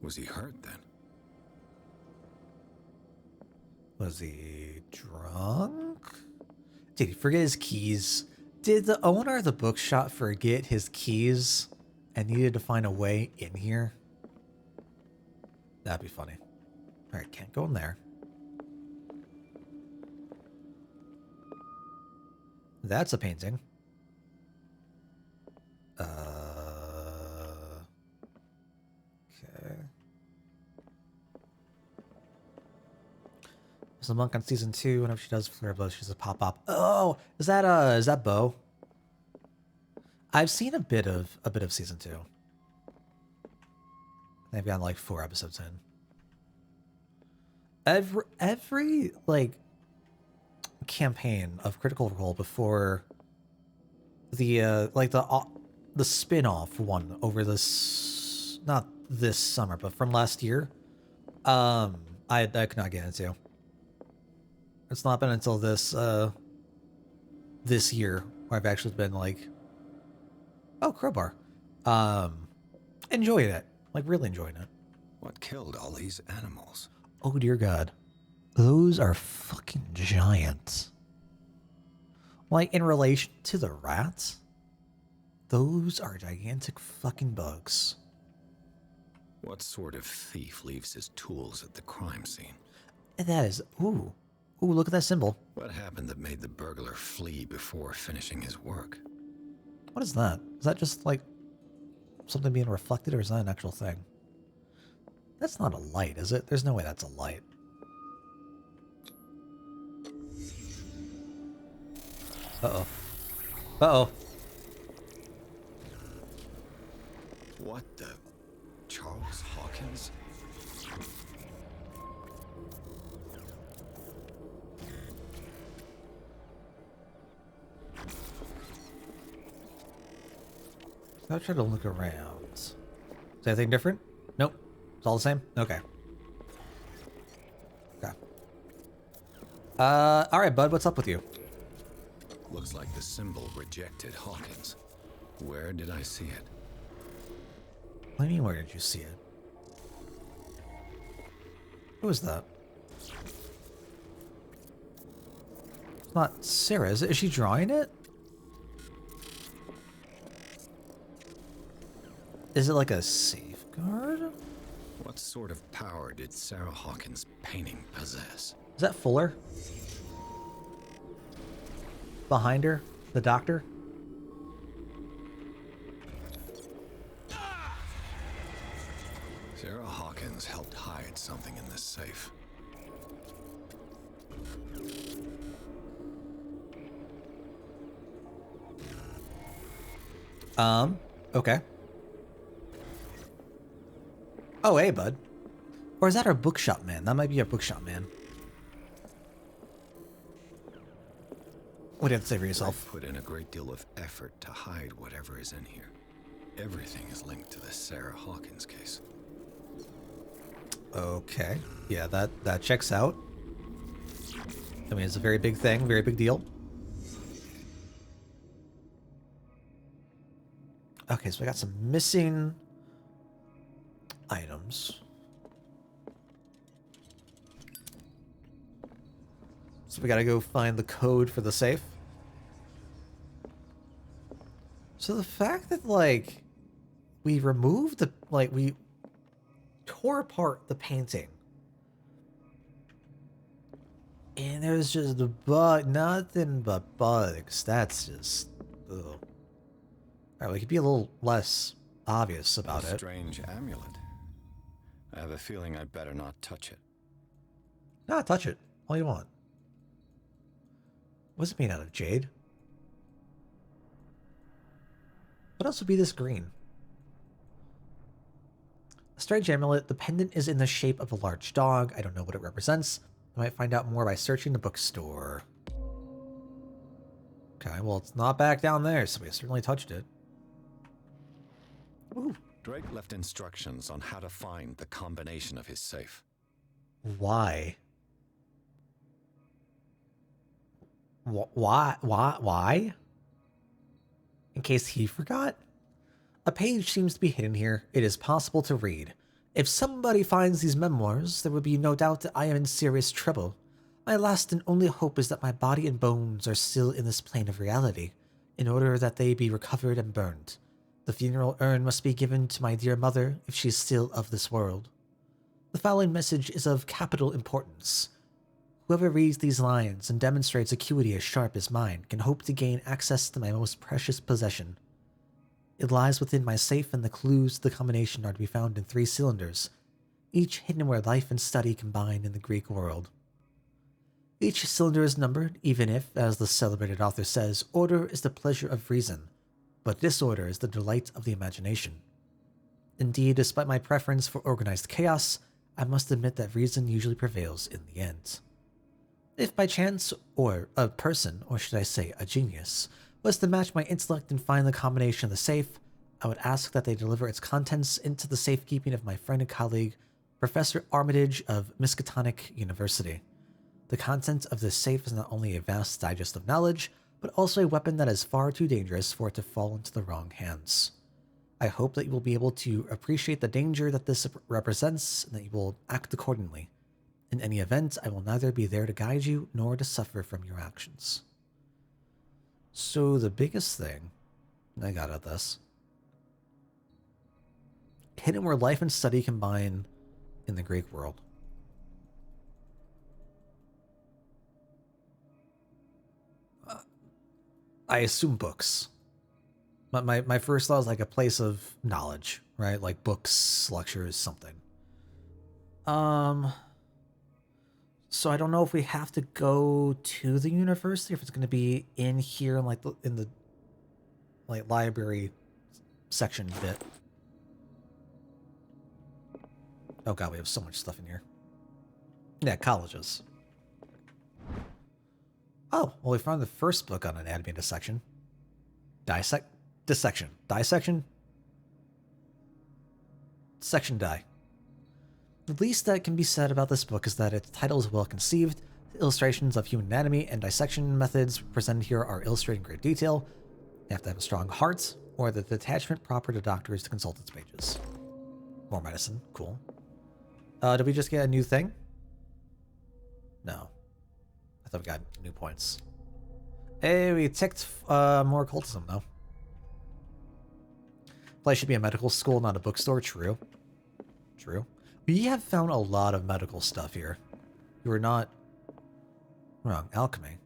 [SPEAKER 2] Was he hurt then?
[SPEAKER 1] Was he drunk? Did he forget his keys? Did the owner of the bookshop forget his keys and needed to find a way in here? That'd be funny. Alright, can't go in there. That's a painting. There's a monk on season 2. Whenever she does flare blows, she's a pop-up. Oh, is that Bo? I've seen a bit of season 2. They've gotten like 4 episodes in. Every like campaign of Critical Role before the the spin-off one over this, not this summer, but from last year, I could not get into. It's not been until this year where I've actually been like, oh, Crowbar, enjoying it, like really enjoying it.
[SPEAKER 2] What killed all these animals?
[SPEAKER 1] Oh dear God, those are fucking giants. Like in relation to the rats, those are gigantic fucking bugs.
[SPEAKER 2] What sort of thief leaves his tools at the crime scene?
[SPEAKER 1] And that is, ooh, look at that symbol.
[SPEAKER 2] What happened that made the burglar flee before finishing his work?
[SPEAKER 1] What is that? Is that just like something being reflected, or is that an actual thing? That's not a light, is it? There's no way that's a light. Uh-oh. Uh-oh.
[SPEAKER 2] What the? Charles Hawkins?
[SPEAKER 1] I'll try to look around. Is anything different? Nope. It's all the same? Okay. Okay. Alright, bud, what's up with you?
[SPEAKER 2] Looks like the symbol rejected Hawkins. Where did I see it?
[SPEAKER 1] What do you mean, where did you see it? Who is that? It's not Sarah, is it? Is she drawing it? Is it like a safeguard?
[SPEAKER 2] What sort of power did Sarah Hawkins' painting possess?
[SPEAKER 1] Is that Fuller? Behind her? The doctor?
[SPEAKER 2] Sarah Hawkins helped hide something in this safe.
[SPEAKER 1] Okay. Oh, hey, bud. Or is that our bookshop man? That might be our bookshop man. What do you have to say for yourself?
[SPEAKER 2] I've put in a great deal of effort to hide whatever is in here. Everything is linked to the Sarah Hawkins case.
[SPEAKER 1] Okay. Yeah, that checks out. I mean, it's a very big thing, very big deal. Okay, so we got some missing items. So we gotta go find the code for the safe. So the fact that, like, we removed the, like, we tore apart the painting. And there's just a bug, nothing but bugs. That's just, ugh. Alright, we could be a little less obvious about
[SPEAKER 2] A
[SPEAKER 1] it.
[SPEAKER 2] strange amulet. I have a feeling I'd better not touch it.
[SPEAKER 1] Nah, touch it. All you want. What's it made out of? Jade? What else would be this green? A strange amulet. The pendant is in the shape of a large dog. I don't know what it represents. I might find out more by searching the bookstore. Okay, well, it's not back down there, so we certainly touched it. Ooh.
[SPEAKER 2] Drake left instructions on how to find the combination of his safe.
[SPEAKER 1] Why? Why? In case he forgot? A page seems to be hidden here. It is possible to read. If somebody finds these memoirs, there will be no doubt that I am in serious trouble. My last and only hope is that my body and bones are still in this plane of reality, in order that they be recovered and burned. The funeral urn must be given to my dear mother if she is still of this world. The following message is of capital importance. Whoever reads these lines and demonstrates acuity as sharp as mine can hope to gain access to my most precious possession. It lies within my safe, and the clues to the combination are to be found in 3 cylinders, each hidden where life and study combine in the Greek world. Each cylinder is numbered, even if, as the celebrated author says, order is the pleasure of reason, but disorder is the delight of the imagination. Indeed, despite my preference for organized chaos, I must admit that reason usually prevails in the end. If by chance, or a person, or should I say a genius, was to match my intellect and find the combination of the safe, I would ask that they deliver its contents into the safekeeping of my friend and colleague, Professor Armitage of Miskatonic University. The content of this safe is not only a vast digest of knowledge, but also a weapon that is far too dangerous for it to fall into the wrong hands. I hope that you will be able to appreciate the danger that this represents and that you will act accordingly. In any event, I will neither be there to guide you nor to suffer from your actions. So the biggest thing I got out of this, hidden where life and study combine in the Greek world. I assume books. My first thought was like a place of knowledge, right? Like books, lectures, something. So I don't know if we have to go to the university, if it's going to be in here, like in the like library section bit. Oh god, we have so much stuff in here. Yeah, colleges. Oh, well, we found the first book on anatomy and dissection. Dissection. Section die. The least that can be said about this book is that its title is well conceived. The illustrations of human anatomy and dissection methods presented here are illustrated in great detail. You have to have a strong heart, or the detachment proper to doctors to consult its pages. More medicine. Cool. Did we just get a new thing? No. I thought we got new points. Hey, we ticked more occultism, though. Place should be a medical school, not a bookstore. True. True. We have found a lot of medical stuff here. You are not wrong. Alchemy.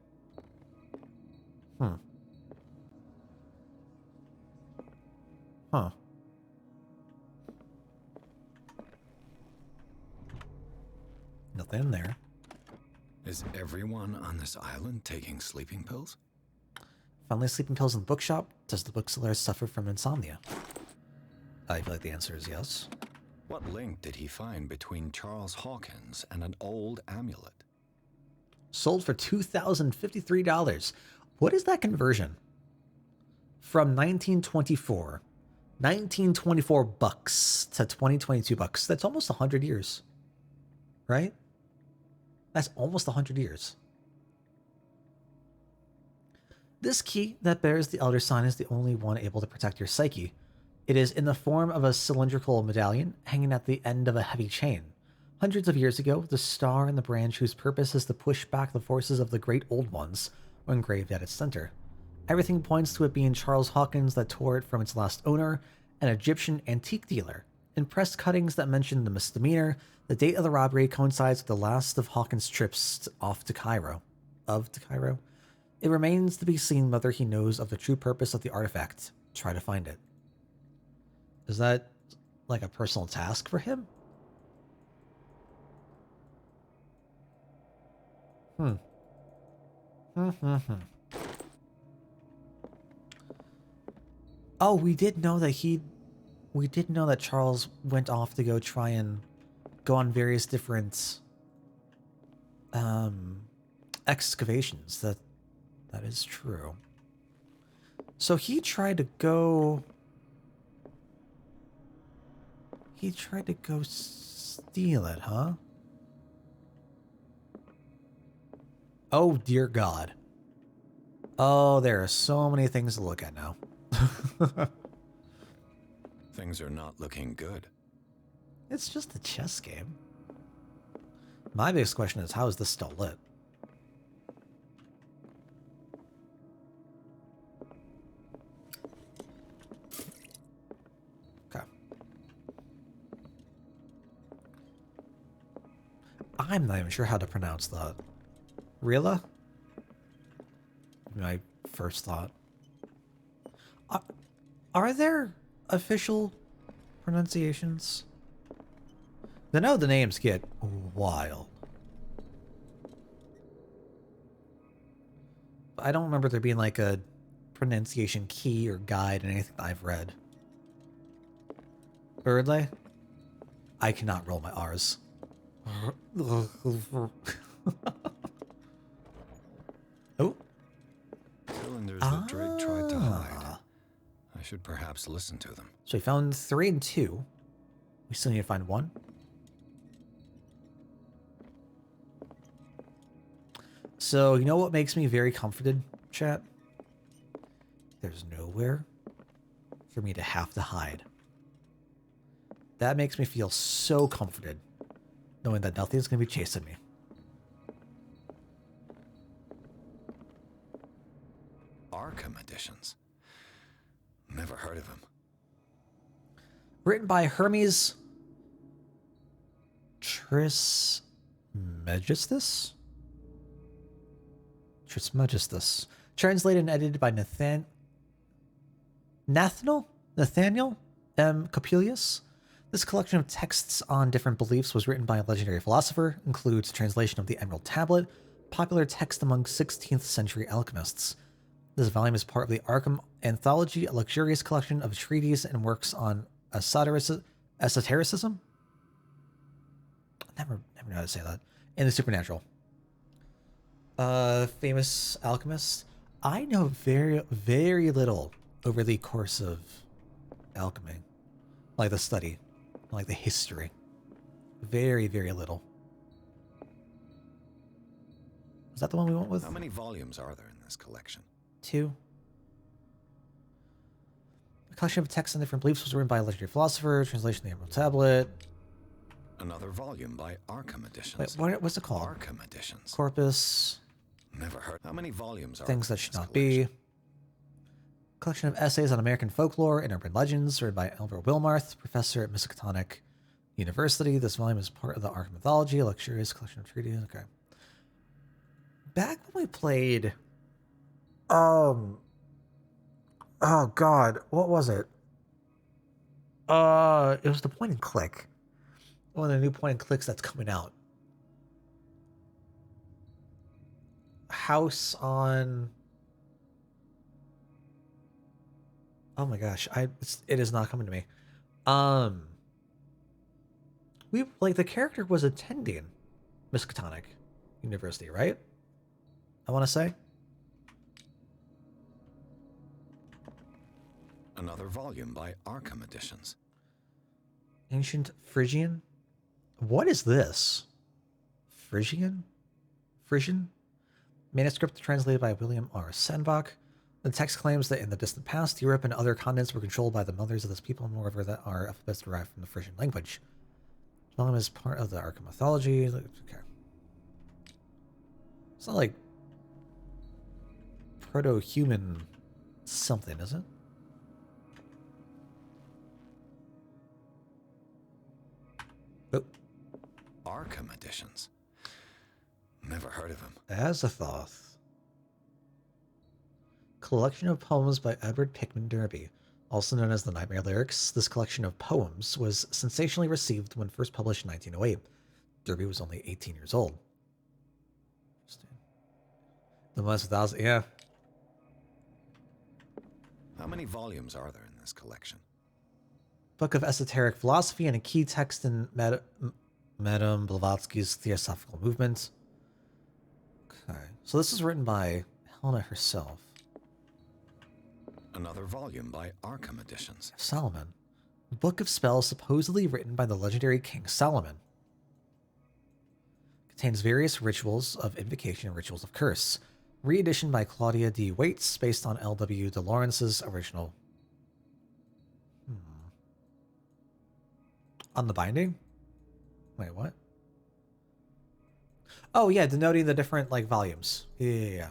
[SPEAKER 1] Huh. Nothing in there.
[SPEAKER 2] Is everyone on this island taking sleeping pills?
[SPEAKER 1] Finally, sleeping pills in the bookshop. Does the bookseller suffer from insomnia? I feel like the answer is yes.
[SPEAKER 2] What link did he find between Charles Hawkins and an old amulet?
[SPEAKER 1] Sold for $2,053. What is that conversion? From 1924 bucks to 2022 bucks. That's almost 100 years. Right? That's almost 100 years. This key that bears the Elder Sign is the only one able to protect your psyche. It is in the form of a cylindrical medallion hanging at the end of a heavy chain. Hundreds of years ago, the star and the branch whose purpose is to push back the forces of the Great Old Ones were engraved at its center. Everything points to it being Charles Hawkins that tore it from its last owner, an Egyptian antique dealer. In press cuttings that mention the misdemeanor, the date of the robbery coincides with the last of Hawkins' trips to Cairo. It remains to be seen whether he knows of the true purpose of the artifact. Try to find it. Is that like a personal task for him? Oh, we did know that Charles went off to go try and go on various different excavations. That is true. So he tried to go steal it, huh? Oh dear God. Oh, there are so many things to look at now.
[SPEAKER 2] Things are not looking good.
[SPEAKER 1] It's just a chess game. My biggest question is, how is this still lit? Okay. I'm not even sure how to pronounce that. Rilla? My first thought. Are there official pronunciations? I know the names get wild. I don't remember there being like a pronunciation key or guide in anything that I've read. Thirdly, I cannot roll my R's. Oh.
[SPEAKER 2] Cylinders that Drake tried to hide. I should perhaps listen to them.
[SPEAKER 1] So we found 3 and 2. We still need to find 1. So, you know what makes me very comforted, chat? There's nowhere for me to have to hide. That makes me feel so comforted, knowing that nothing's going to be chasing me.
[SPEAKER 2] Arkham editions. Never heard of him.
[SPEAKER 1] Written by Hermes Trismegistus? Trismegistus. Translated and edited by Nathaniel M. Coppelius. This collection of texts on different beliefs was written by a legendary philosopher, includes translation of the Emerald Tablet, popular text among 16th century alchemists. This volume is part of the Arkham Anthology, a luxurious collection of treatises and works on esotericism? Never know how to say that. And the supernatural. Famous alchemists. I know very, very little over the course of alchemy. Like the study. Like the history. Very, very little. Is that the one we went with?
[SPEAKER 2] How many volumes are there in this collection?
[SPEAKER 1] 2. A collection of texts on different beliefs was written by a legendary philosopher. Translation of the Emerald Tablet.
[SPEAKER 2] Another volume by Arkham editions.
[SPEAKER 1] Wait, what's it called?
[SPEAKER 2] Arkham editions.
[SPEAKER 1] Corpus.
[SPEAKER 2] Never heard. How many volumes are
[SPEAKER 1] Things
[SPEAKER 2] there
[SPEAKER 1] that
[SPEAKER 2] in
[SPEAKER 1] should
[SPEAKER 2] this
[SPEAKER 1] not
[SPEAKER 2] collection?
[SPEAKER 1] be. Collection of essays on American folklore and urban legends, written by Albert Wilmarth, professor at Miskatonic University. This volume is part of the Arkham Mythology, a luxurious collection of treatises. Okay. Back when we played, oh God, what was it? It was the point and click. One of the new point and clicks that's coming out. House on. Oh my gosh, it is not coming to me. We like the character was attending Miskatonic University, right? I want to say.
[SPEAKER 2] Another volume by Arkham editions.
[SPEAKER 1] Ancient Phrygian. What is this? Phrygian? Manuscript translated by William R. Sandbach. The text claims that in the distant past, Europe and other continents were controlled by the mothers of this people, moreover, that our alphabets derived from the Frisian language. This volume is part of the Arkham mythology. Okay. It's not like proto-human something, is it? Oh.
[SPEAKER 2] Arkham editions. Never heard of him.
[SPEAKER 1] Azathoth. Collection of poems by Edward Pickman Derby, also known as the Nightmare Lyrics. This collection of poems was sensationally received when first published in 1908. Derby was only 18 years old. The most 1,000, yeah.
[SPEAKER 2] How many volumes are there in this collection?
[SPEAKER 1] Book of Esoteric Philosophy and a key text in Madame Blavatsky's Theosophical Movement. Okay, so this is written by Helena herself.
[SPEAKER 2] Another volume by Arkham editions.
[SPEAKER 1] Solomon. Book of Spells supposedly written by the legendary King Solomon. Contains various rituals of invocation and rituals of curse. Reedition by Claudia D. Waits, based on L.W. de Lawrence's original. On the binding? Wait, what? Oh, yeah, denoting the different, like, volumes. Yeah.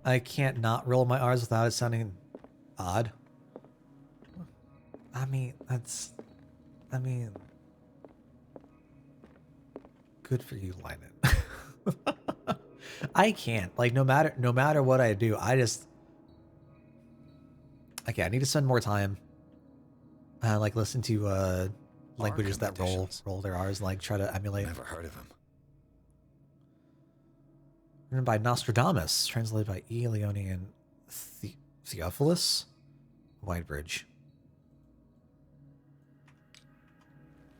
[SPEAKER 1] I can't not roll my R's without it sounding odd. I mean, good for you, Lynan. I can't. Like, no matter what I do, I just... Okay, I need to spend more time. Like, listen to languages that roll their R's and, like, try to emulate.
[SPEAKER 2] Never heard of him.
[SPEAKER 1] Written by Nostradamus, translated by E. Leone and Theophilus Whitebridge.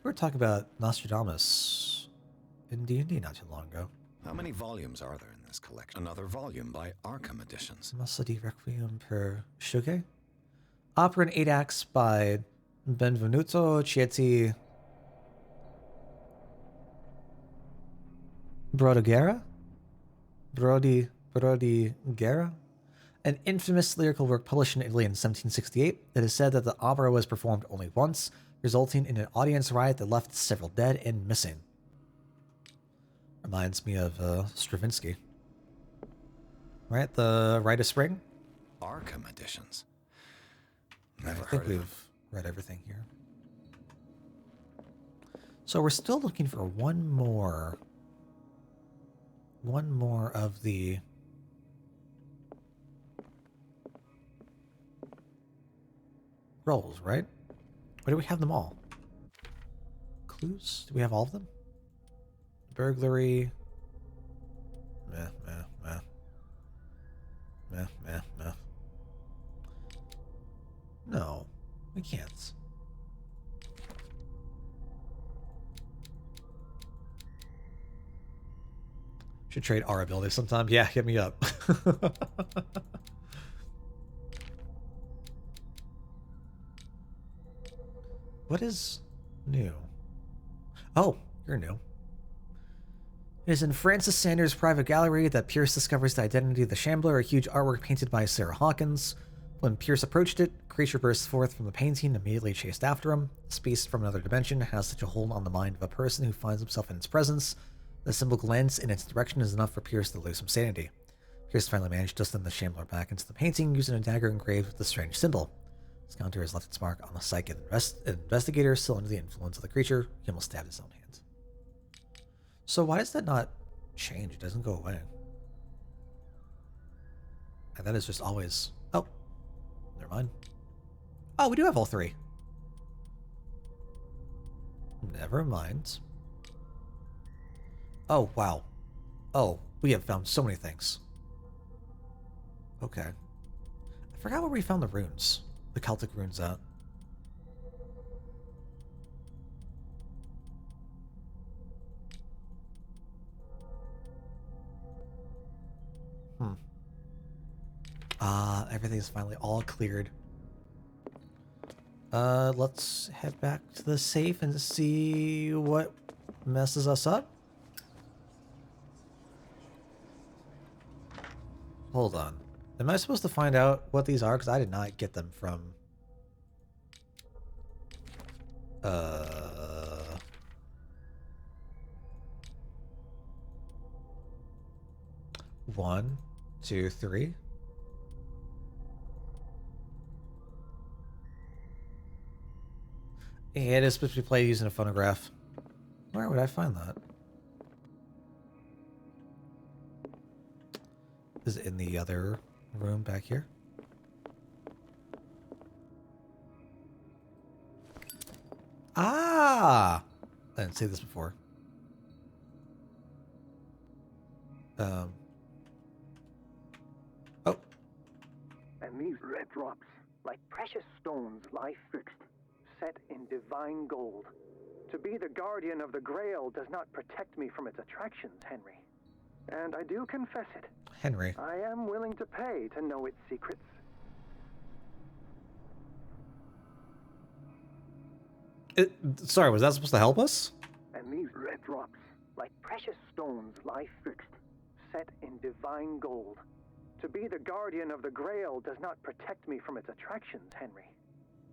[SPEAKER 1] We were talking about Nostradamus in D&D not too long ago.
[SPEAKER 2] How many volumes are there in this collection? Another volume by Arkham Editions.
[SPEAKER 1] Massa di Requiem per Shuge. Opera in 8 acts by Benvenuto Chieti Brodiguera? Brodiguera? An infamous lyrical work published in Italy in 1768. It is said that the opera was performed only once, resulting in an audience riot that left several dead and missing. Reminds me of Stravinsky. Right? The Rite of Spring?
[SPEAKER 2] Arkham Editions.
[SPEAKER 1] I
[SPEAKER 2] Never
[SPEAKER 1] think
[SPEAKER 2] heard of them.
[SPEAKER 1] we've read everything here. So we're still looking for one more of the roles, right? Or do we have them all? Clues? Do we have all of them? Burglary. Meh. No, we can't. Should trade our abilities sometime. Yeah, hit me up. What is new? Oh, you're new. It is in Francis Sanders' private gallery that Pierce discovers the identity of the Shambler, a huge artwork painted by Sarah Hawkins. When Pierce approached it, a creature bursts forth from the painting and immediately chased after him. This beast from another dimension has such a hold on the mind of a person who finds himself in its presence. The simple glance in its direction is enough for Pierce to lose some sanity. Pierce finally managed to send the Shambler back into the painting using a dagger engraved with the strange symbol. This encounter has left its mark on the psyche of the investigator, still under the influence of the creature. He almost stabbed his own hand. So why does that not change? It doesn't go away. And that is just always... Oh, never mind. Oh, we do have all three. Never mind. Oh, wow. Oh, we have found so many things. Okay. I forgot where we found the runes. The Celtic runes at. Everything's finally all cleared. Let's head back to the safe and see what messes us up. Hold on. Am I supposed to find out what these are? Because I did not get them from... One, two, three. Yeah, it is supposed to be played using a phonograph. Where would I find that? Is it in the other room back here? Ah! I didn't see this before. Oh.
[SPEAKER 6] And these red drops, like precious stones, lie fixed, set in divine gold. To be the guardian of the Grail does not protect me from its attractions, Henry. And I do confess it.
[SPEAKER 1] Henry.
[SPEAKER 6] I am willing to pay to know its secrets.
[SPEAKER 1] Sorry, was that supposed to help us?
[SPEAKER 6] And these red drops, like precious stones, lie fixed, set in divine gold. To be the guardian of the Grail does not protect me from its attractions, Henry.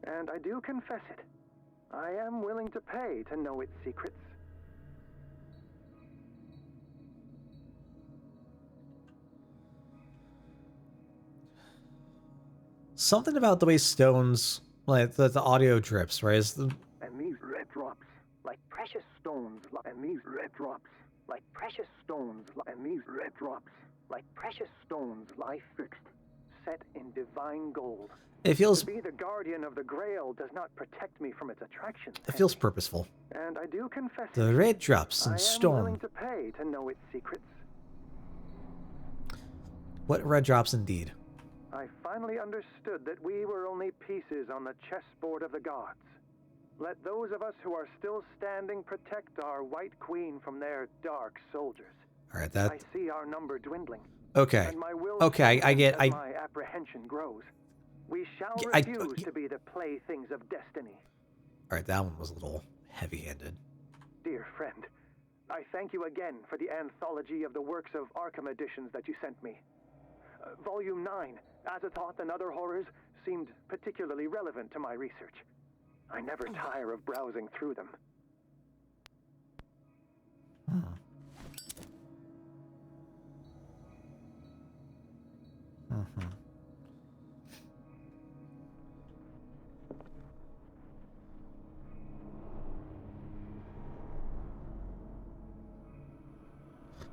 [SPEAKER 6] And I do confess it. I am willing to pay to know its secrets.
[SPEAKER 1] Something about the way stones, like the audio drips, right?
[SPEAKER 6] And these red drops, like precious stones, and these red drops, like precious stones, and these red drops, like precious stones, lie fixed, set in divine gold.
[SPEAKER 1] It feels...
[SPEAKER 6] To be the guardian of the Grail does not protect me from its attractions.
[SPEAKER 1] It feels purposeful.
[SPEAKER 6] And I do confess
[SPEAKER 1] The red drops
[SPEAKER 6] I
[SPEAKER 1] and
[SPEAKER 6] am willing
[SPEAKER 1] stone.
[SPEAKER 6] to pay to know its secrets.
[SPEAKER 1] What red drops indeed?
[SPEAKER 8] I finally understood that we were only pieces on the chessboard of the gods. Let those of us who are still standing protect our White Queen from their dark soldiers.
[SPEAKER 1] All right, that.
[SPEAKER 8] I see our number dwindling.
[SPEAKER 1] Okay.
[SPEAKER 8] And my will
[SPEAKER 1] Okay, I get.
[SPEAKER 8] as my apprehension grows. We shall refuse to be the playthings of destiny.
[SPEAKER 1] All right, that one was a little heavy-handed.
[SPEAKER 8] Dear friend, I thank you again for the anthology of the works of Arkham editions that you sent me. Volume 9, Azathoth and Other Horrors, seemed particularly relevant to my research. I never tire of browsing through them.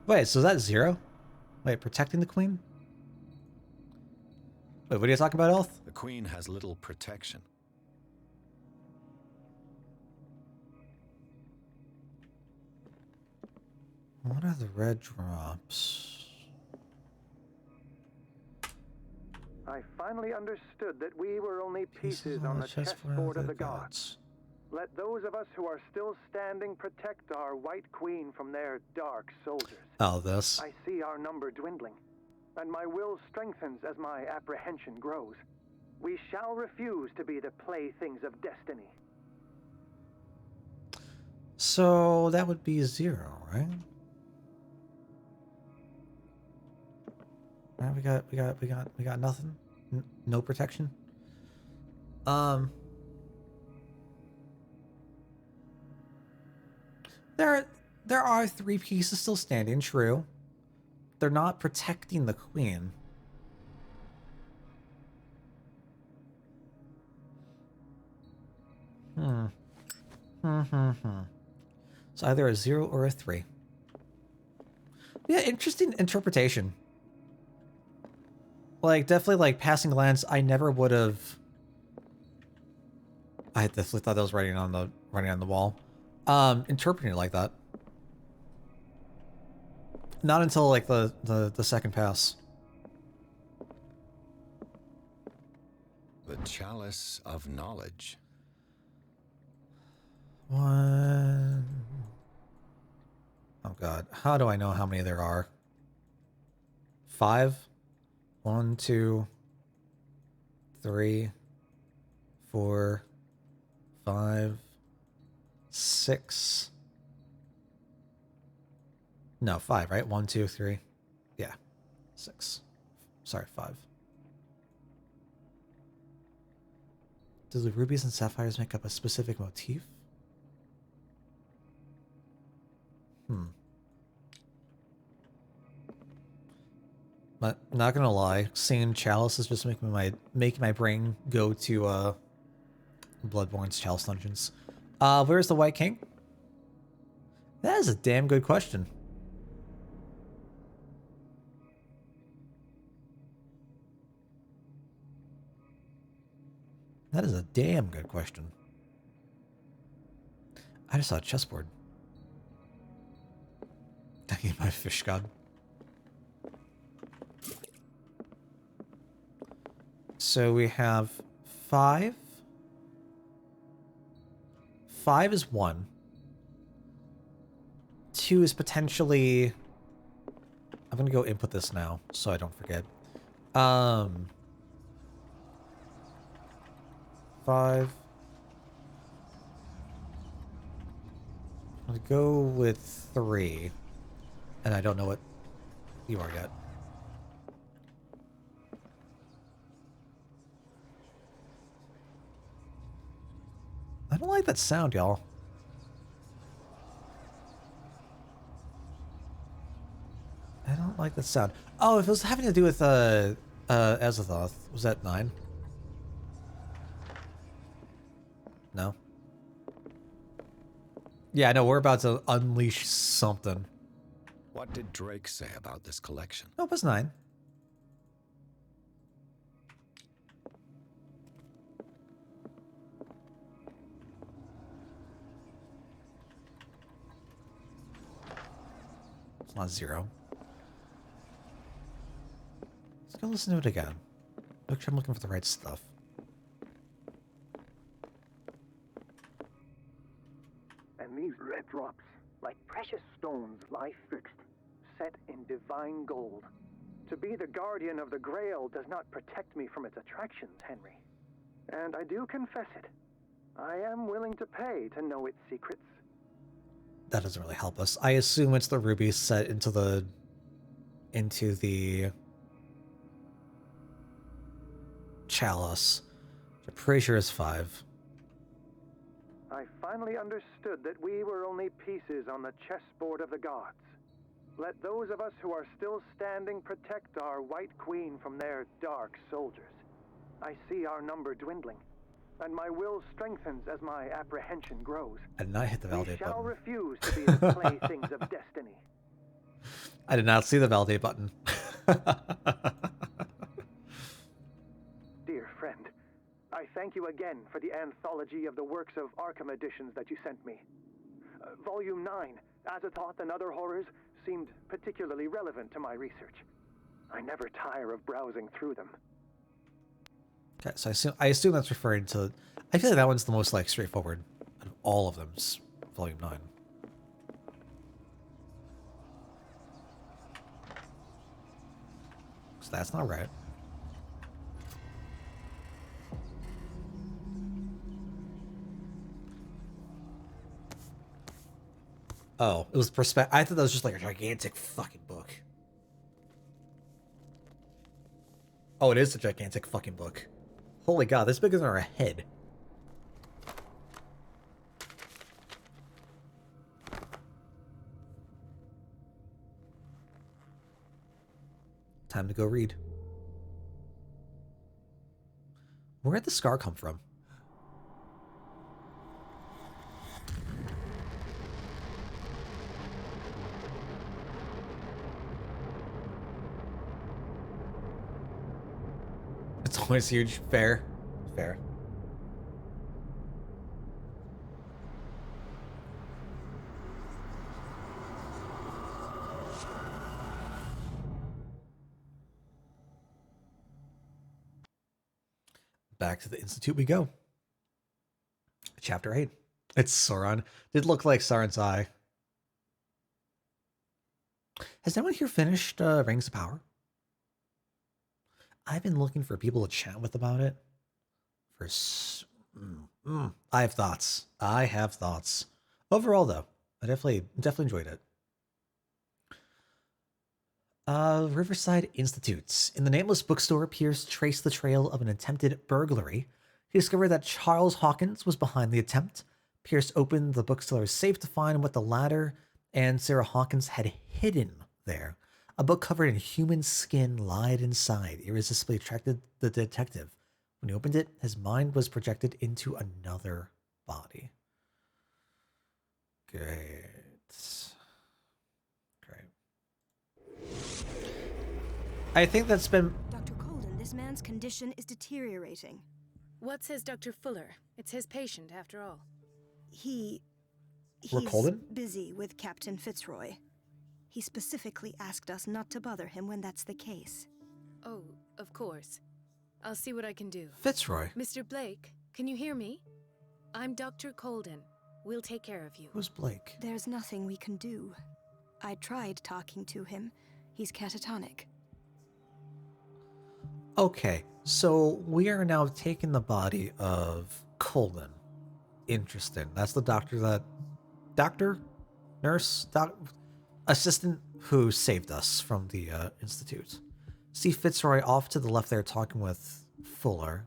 [SPEAKER 1] Wait, so is that 0? Wait, protecting the queen? Wait, what are you talking about, Elf?
[SPEAKER 2] The queen has little protection.
[SPEAKER 1] What are the red drops?
[SPEAKER 8] I finally understood that we were only pieces on the chessboard of the gods. Let those of us who are still standing protect our White Queen from their dark soldiers.
[SPEAKER 1] Oh, this.
[SPEAKER 8] I see our number dwindling, and my will strengthens as my apprehension grows. We shall refuse to be the playthings of destiny.
[SPEAKER 1] So that would be 0, right? All right, we got nothing. No protection. There are 3 pieces still standing, true. They're not protecting the queen. So either a 0 or a 3. Yeah, interesting interpretation. Like, definitely, like, passing glance, I never would have... I definitely thought that was writing on the wall. Interpreting it like that. Not until, like, the second pass.
[SPEAKER 2] The Chalice of Knowledge.
[SPEAKER 1] 1... Oh, God. How do I know how many there are? 5? 1, 2, 3, 4, 5, 6. No, 5, right? 1, 2, 3. Yeah. 6. Sorry, 5. Do the rubies and sapphires make up a specific motif? But not gonna lie, seeing Chalice is just making my brain go to Bloodborne's Chalice Dungeons. Where's the White King? That is a damn good question. That is a damn good question. I just saw a chessboard. I need my fish god. So we have 5. 5 is 1. 2 is potentially... I'm going to go input this now so I don't forget. 5. I'm going to go with 3. And I don't know what you are yet. I don't like that sound, y'all. I don't like that sound. Oh, if it was having to do with Azathoth, was that 9? No. Yeah, no, we're about to unleash something.
[SPEAKER 2] What did Drake say about this collection?
[SPEAKER 1] No, it was 9. It's not 0. I'll listen to it again. Make sure I'm looking for the right stuff.
[SPEAKER 8] And these red drops, like precious stones, lie fixed, set in divine gold. To be the guardian of the Grail does not protect me from its attractions, Henry. And I do confess it. I am willing to pay to know its secrets.
[SPEAKER 1] That doesn't really help us. I assume it's the ruby set into the chalice. I'm pretty sure it's 5.
[SPEAKER 8] I finally understood that we were only pieces on the chessboard of the gods. Let those of us who are still standing protect our White Queen from their dark soldiers. I see our number dwindling, and my will strengthens as my apprehension grows.
[SPEAKER 1] I did not hit the
[SPEAKER 8] We
[SPEAKER 1] validate
[SPEAKER 8] shall
[SPEAKER 1] button.
[SPEAKER 8] refuse to be the playthings of destiny.
[SPEAKER 1] I did not see the validate button.
[SPEAKER 8] Dear friend, I thank you again for the anthology of the works of Arkham editions that you sent me. Volume 9, Azathoth and Other Horrors, seemed particularly relevant to my research. I never tire of browsing through them.
[SPEAKER 1] Okay, so I assume that's referring to. I feel like that one's the most like straightforward out of all of them. Volume 9. So that's not right. Oh, it was perspective. I thought that was just like a gigantic fucking book. Oh, it is a gigantic fucking book. Holy god, this bigger than our head. Time to go read. Where'd the scar come from? It's always huge. Fair. Fair. Back to the Institute we go. Chapter 8. It's Sauron. Did look like Sauron's eye. Has anyone here finished Rings of Power? I've been looking for people to chat with about it. I have thoughts. I have thoughts. Overall, though, I definitely enjoyed it. Riverside Institutes. In the nameless bookstore, Pierce traced the trail of an attempted burglary. He discovered that Charles Hawkins was behind the attempt. Pierce opened the bookseller's safe to find what the latter and Sarah Hawkins had hidden there. A book covered in human skin lied inside, irresistibly attracted the detective. When he opened it, his mind was projected into another body. Great. I think that's been...
[SPEAKER 9] Dr. Colden, this man's condition is deteriorating.
[SPEAKER 4] What says Dr. Fuller? It's his patient, after all.
[SPEAKER 9] He's
[SPEAKER 1] Colden?
[SPEAKER 9] busy with Captain Fitzroy. He specifically asked us not to bother him when that's the case.
[SPEAKER 4] Oh, of course. I'll see what I can do.
[SPEAKER 1] Fitzroy?
[SPEAKER 4] Mr. Blake, can you hear me? I'm Dr. Colden. We'll take care of you.
[SPEAKER 1] Who's Blake?
[SPEAKER 9] There's nothing we can do. I tried talking to him. He's catatonic.
[SPEAKER 1] Okay, so we are now taking the body of Colden. Interesting. That's the doctor that... Doctor? Nurse? Assistant who saved us from the Institute. See Fitzroy off to the left there talking with Fuller.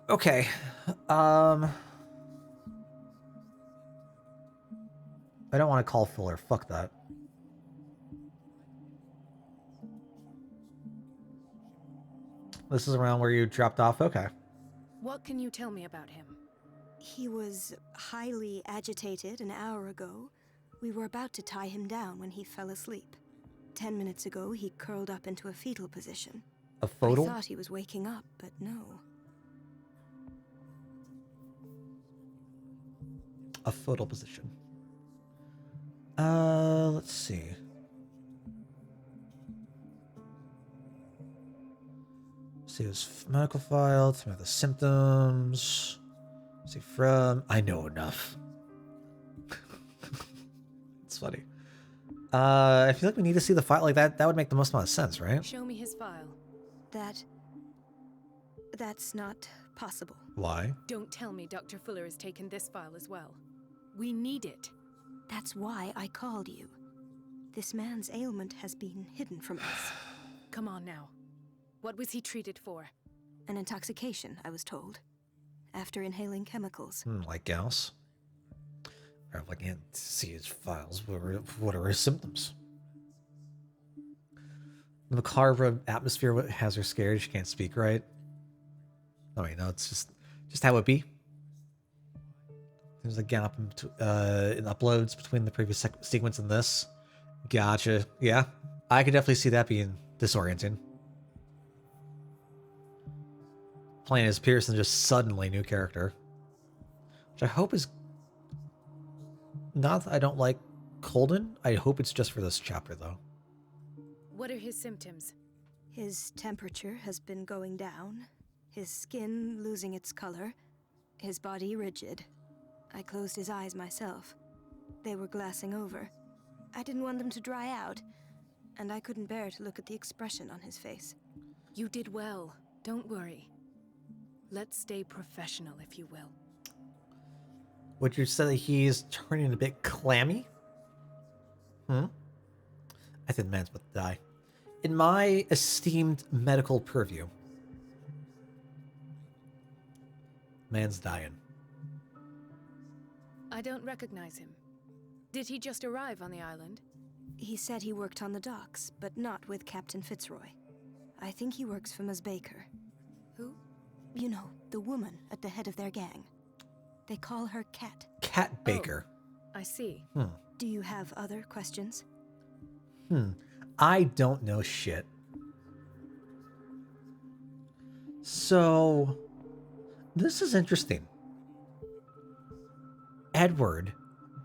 [SPEAKER 1] Okay. I don't want to call Fuller. Fuck that. This is around where you dropped off? Okay.
[SPEAKER 4] What can you tell me about him?
[SPEAKER 9] He was highly agitated an hour ago. We were about to tie him down when he fell asleep. 10 minutes ago, he curled up into a fetal position.
[SPEAKER 1] A photo?
[SPEAKER 9] I thought he was waking up, but no.
[SPEAKER 1] A photo position. Let's see. See his medical file, some of the symptoms. See from. I know enough. It's funny. I feel like we need to see the file like that. That would make the most amount of sense, right?
[SPEAKER 4] Show me his file.
[SPEAKER 9] That's not possible.
[SPEAKER 1] Why?
[SPEAKER 4] Don't tell me Dr. Fuller has taken this file as well. We need it.
[SPEAKER 9] That's why I called you. This man's ailment has been hidden from us.
[SPEAKER 4] Come on now. What was he treated for?
[SPEAKER 9] An intoxication, I was told. After inhaling chemicals.
[SPEAKER 1] Like Gauss? Or if I can't see his files, what are his symptoms? The macabre atmosphere has her scared. She can't speak right. Oh, wait, no, it's just how it be. There's a gap in uploads between the previous sequence and this. Gotcha. Yeah, I could definitely see that being disorienting. Playing as Pearson, just suddenly new character. Which I hope is... Not that I don't like Colden. I hope it's just for this chapter, though.
[SPEAKER 4] What are his symptoms?
[SPEAKER 9] His temperature has been going down. His skin losing its color. His body rigid. I closed his eyes myself. They were glassing over. I didn't want them to dry out, and I couldn't bear to look at the expression on his face.
[SPEAKER 4] You did well. Don't worry. Let's stay professional, if you will.
[SPEAKER 1] Would you say that he's turning a bit clammy? I think the man's about to die. In my esteemed medical purview, man's dying.
[SPEAKER 4] I don't recognize him. Did he just arrive on the island?
[SPEAKER 9] He said he worked on the docks, but not with Captain Fitzroy. I think he works for Ms. Baker.
[SPEAKER 4] Who?
[SPEAKER 9] You know, the woman at the head of their gang. They call her Cat.
[SPEAKER 1] Cat Baker.
[SPEAKER 4] I see.
[SPEAKER 9] Do you have other questions?
[SPEAKER 1] I don't know shit. So, this is interesting. Edward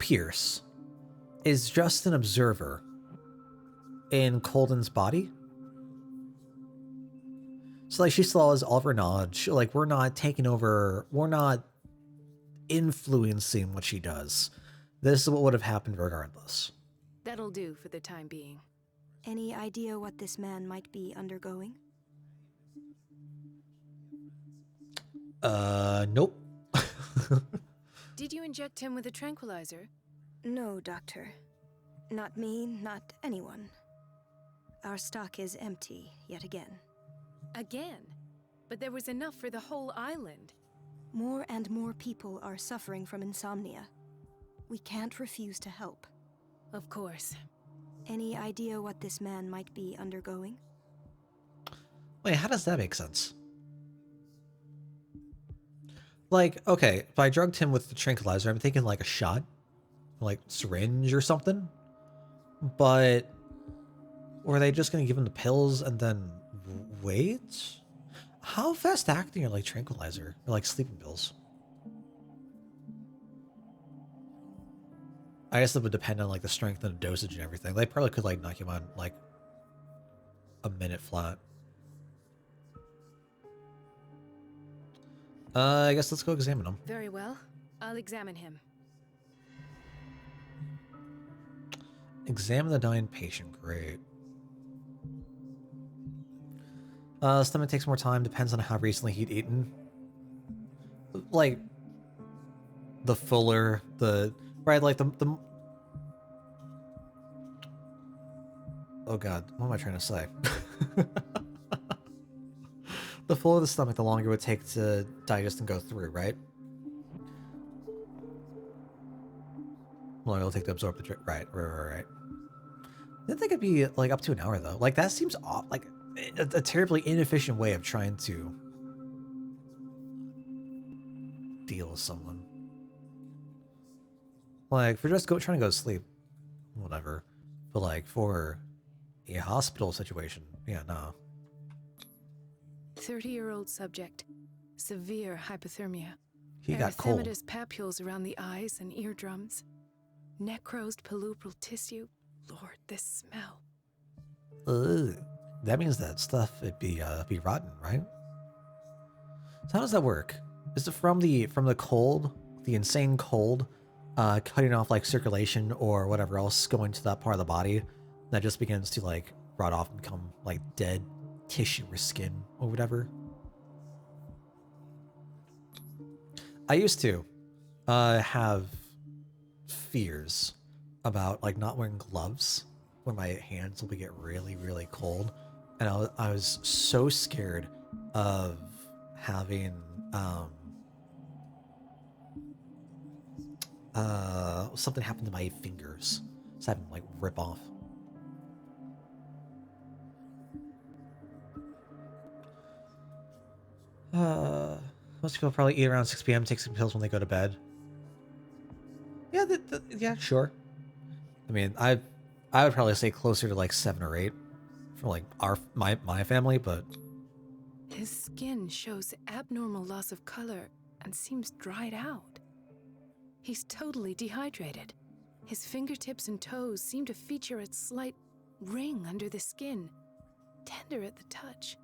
[SPEAKER 1] Pierce is just an observer in Colden's body. So, like, she still has all of her knowledge. Like, we're not taking over, we're not influencing what she does. This is what would have happened regardless.
[SPEAKER 4] That'll do for the time being.
[SPEAKER 9] Any idea what this man might be undergoing?
[SPEAKER 1] Nope.
[SPEAKER 4] Did you inject him with a tranquilizer?
[SPEAKER 9] No, Doctor. Not me, not anyone. Our stock is empty yet again.
[SPEAKER 4] Again? But there was enough for the whole island.
[SPEAKER 9] More and more people are suffering from insomnia. We can't refuse to help.
[SPEAKER 4] Of course.
[SPEAKER 9] Any idea what this man might be undergoing?
[SPEAKER 1] Wait, how does that make sense? Like, okay, if I drugged him with the tranquilizer, I'm thinking like a shot, like syringe or something. But were they just going to give him the pills and then wait? How fast acting are like tranquilizer or like sleeping pills? I guess it would depend on like the strength and the dosage and everything. They probably could like knock him on like a minute flat. I guess let's go examine him.
[SPEAKER 4] Very well. I'll examine him.
[SPEAKER 1] Examine the dying patient. Great. Stomach takes more time. Depends on how recently he'd eaten. Like the fuller, right? Like the. Oh God, what am I trying to say? The fuller the stomach, the longer it would take to digest and go through, right? The longer it'll take to absorb the drink. Right. I didn't think it'd be like up to an hour though. Like that seems off, like a terribly inefficient way of trying to deal with someone. Like for just trying to go to sleep, whatever. But like for a hospital situation, yeah, no.
[SPEAKER 4] 30-year-old subject. Severe hypothermia.
[SPEAKER 1] He got cold.
[SPEAKER 4] Erythematous papules around the eyes and eardrums. Necrosed palpebral tissue. Lord, this smell.
[SPEAKER 1] That means that stuff would be rotten, right? So how does that work? Is it from the cold, the insane cold, cutting off like circulation or whatever else going to that part of the body that just begins to like rot off and become like dead tissue or skin or whatever? I used to have fears about like not wearing gloves when my hands will get really, really cold. And I was so scared of having something happen to my fingers. Just have them like rip off. Most people probably eat around 6 p.m. Take some pills when they go to bed. Yeah, yeah, sure. I mean, I would probably say closer to like 7 or 8 for like my family, but
[SPEAKER 4] His skin shows abnormal loss of color and seems dried out. He's totally dehydrated. His fingertips and toes seem to feature a slight ring under the skin, tender at the touch,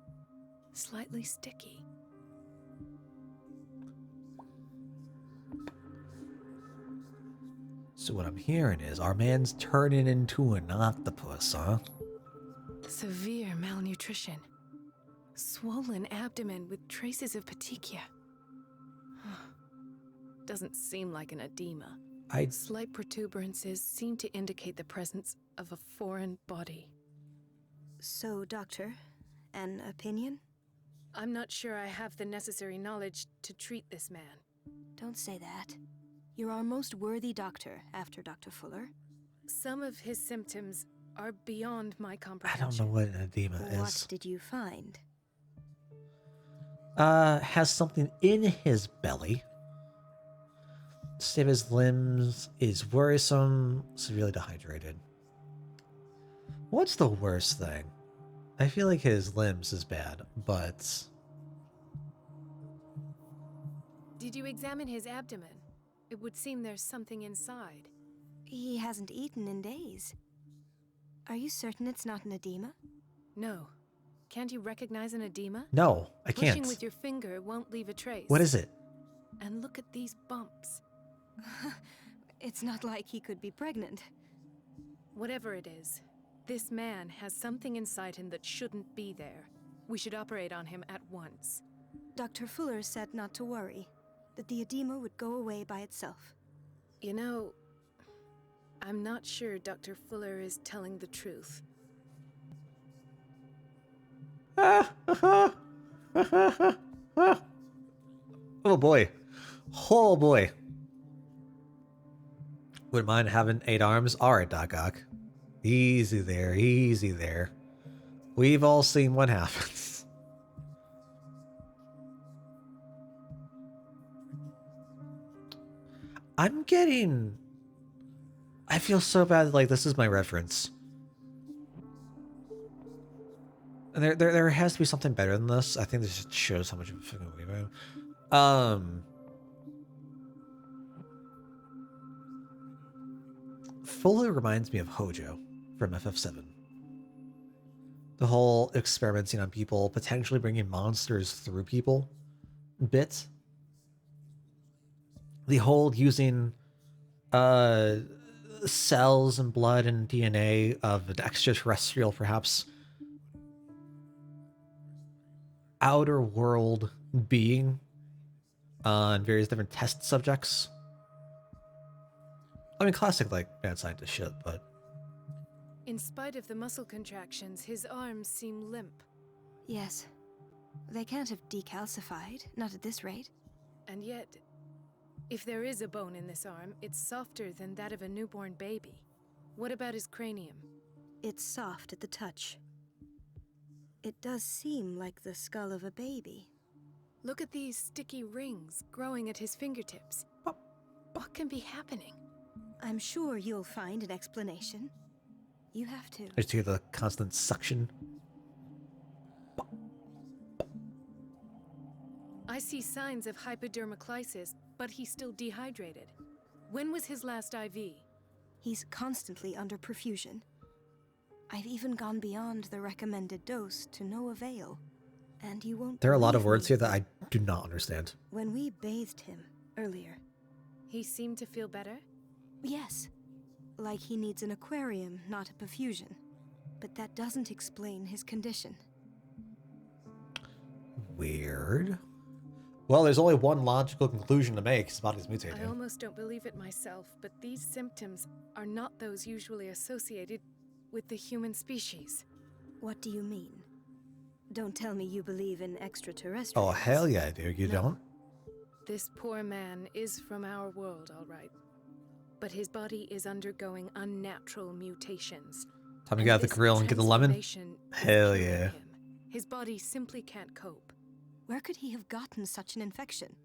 [SPEAKER 4] slightly sticky.
[SPEAKER 1] so what I'm hearing is our man's turning into an octopus, huh?
[SPEAKER 4] Severe malnutrition. Swollen abdomen with traces of petechia. Doesn't seem like an edema. Slight protuberances seem to indicate the presence of a foreign body.
[SPEAKER 9] So, Doctor, an opinion?
[SPEAKER 4] I'm not sure I have the necessary knowledge to treat this man.
[SPEAKER 9] Don't say that. You're our most worthy doctor after Dr. Fuller.
[SPEAKER 4] Some of his symptoms are beyond my
[SPEAKER 1] I
[SPEAKER 4] comprehension.
[SPEAKER 1] don't know what an edema is.
[SPEAKER 9] What did you find?
[SPEAKER 1] Has something in his belly. State of his limbs is worrisome, severely dehydrated. What's the worst thing? I feel like his limbs is bad, but...
[SPEAKER 4] Did you examine his abdomen? It would seem there's something inside.
[SPEAKER 9] He hasn't eaten in days. Are you certain it's not an edema?
[SPEAKER 4] No. Can't you recognize an edema?
[SPEAKER 1] No, I can't.
[SPEAKER 4] Pushing with your finger won't leave a trace.
[SPEAKER 1] What is it?
[SPEAKER 4] And look at these bumps.
[SPEAKER 9] It's not like he could be pregnant.
[SPEAKER 4] Whatever it is, this man has something inside him that shouldn't be there. We should operate on him at once.
[SPEAKER 9] Dr. Fuller said not to worry, that the edema would go away by itself.
[SPEAKER 4] You know, I'm not sure Dr. Fuller is telling the truth.
[SPEAKER 1] Oh boy. Oh boy. Wouldn't mind having 8 arms. Alright, Doc Ock. Easy there, easy there. We've all seen what happens. I'm getting... I feel so bad, like, this is my reference. And there has to be something better than this. I think this just shows how much of a fucking weirdo I am. Fuller reminds me of Hojo from FF7. The whole experimenting on people, potentially bringing monsters through people bit. The whole using cells and blood and DNA of an extraterrestrial, perhaps, outer world being on various different test subjects. I mean, classic, like, mad scientist shit, but...
[SPEAKER 4] In spite of the muscle contractions, his arms seem limp.
[SPEAKER 9] Yes. They can't have decalcified, not at this rate.
[SPEAKER 4] And yet, if there is a bone in this arm, it's softer than that of a newborn baby. What about his cranium?
[SPEAKER 9] It's soft at the touch. It does seem like the skull of a baby.
[SPEAKER 4] Look at these sticky rings growing at his fingertips. What can be happening?
[SPEAKER 9] I'm sure you'll find an explanation. You have to.
[SPEAKER 1] I just hear the constant suction.
[SPEAKER 4] I see signs of hypodermoclysis, but he's still dehydrated. When was his last IV?
[SPEAKER 9] He's constantly under perfusion. I've even gone beyond the recommended dose to no avail. And you won't.
[SPEAKER 1] There are a lot of
[SPEAKER 9] believe
[SPEAKER 1] words
[SPEAKER 9] me.
[SPEAKER 1] here that I do not understand.
[SPEAKER 9] When we bathed him earlier,
[SPEAKER 4] He seemed to feel better?
[SPEAKER 9] yes, like he needs an aquarium, not a perfusion. But that doesn't explain his condition.
[SPEAKER 1] Weird. Well, there's only one logical conclusion to make. His body's
[SPEAKER 4] I
[SPEAKER 1] mutating.
[SPEAKER 4] almost don't believe it myself, but these symptoms are not those usually associated with the human species.
[SPEAKER 9] What do you mean? Don't tell me you believe in extraterrestrials.
[SPEAKER 1] Oh, hell yeah, dude. You
[SPEAKER 4] No.
[SPEAKER 1] don't?
[SPEAKER 4] This poor man is from our world, all right. But his body is undergoing unnatural mutations.
[SPEAKER 1] Time to get out the
[SPEAKER 4] this
[SPEAKER 1] grill and get the lemon?
[SPEAKER 4] transformation is
[SPEAKER 1] Hell
[SPEAKER 4] killing
[SPEAKER 1] yeah.
[SPEAKER 4] him. His body simply can't cope.
[SPEAKER 9] Where could he have gotten such an infection?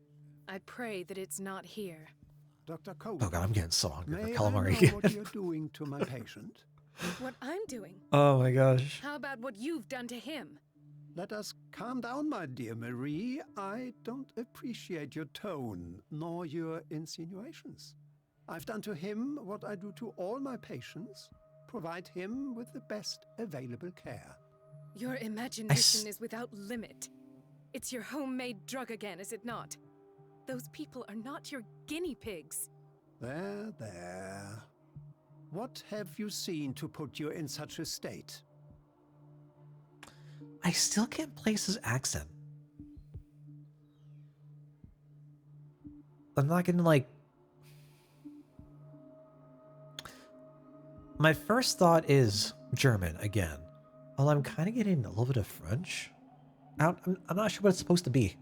[SPEAKER 4] I pray that it's not here.
[SPEAKER 10] Dr. Cole,
[SPEAKER 1] Oh god, I'm getting so hungry for
[SPEAKER 10] may I
[SPEAKER 1] calamari.
[SPEAKER 10] know what you're doing to my patient?
[SPEAKER 4] What I'm doing?
[SPEAKER 1] Oh my gosh.
[SPEAKER 4] How about what you've done to him?
[SPEAKER 10] Let us calm down, my dear Marie. I don't appreciate your tone, nor your insinuations. I've done to him what I do to all my patients, provide him with the best available care.
[SPEAKER 4] Your imagination is without limit. It's your homemade drug again, is it not? Those people are not your guinea pigs.
[SPEAKER 10] There, there. What have you seen to put you in such a state?
[SPEAKER 1] I still can't place his accent. I'm not getting like... My first thought is German again. Although I'm kind of getting a little bit of French. I'm not sure what it's supposed to be.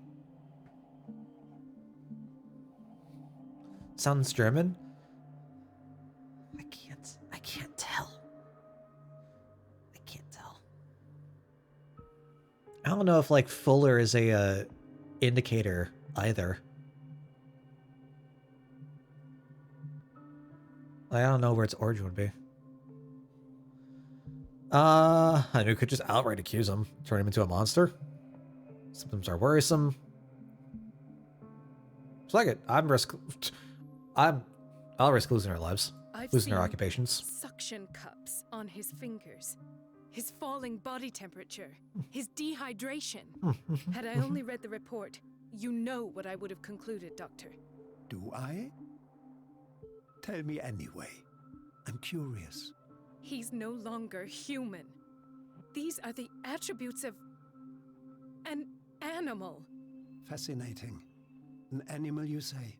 [SPEAKER 1] Sounds German? I can't tell. I can't tell. I don't know if like Fuller is a indicator either. I don't know where its origin would be. I mean, we could just outright accuse him, turn him into a monster. Symptoms are worrisome. It's like it. I'll risk losing our lives, losing our
[SPEAKER 4] seen
[SPEAKER 1] occupations.
[SPEAKER 4] Suction cups on his fingers. His falling body temperature. His dehydration. Had I only read the report, you know what I would have concluded, Doctor.
[SPEAKER 10] Do I? Tell me anyway. I'm curious.
[SPEAKER 4] He's no longer human. These are the attributes of an animal.
[SPEAKER 10] Fascinating. An animal, you say?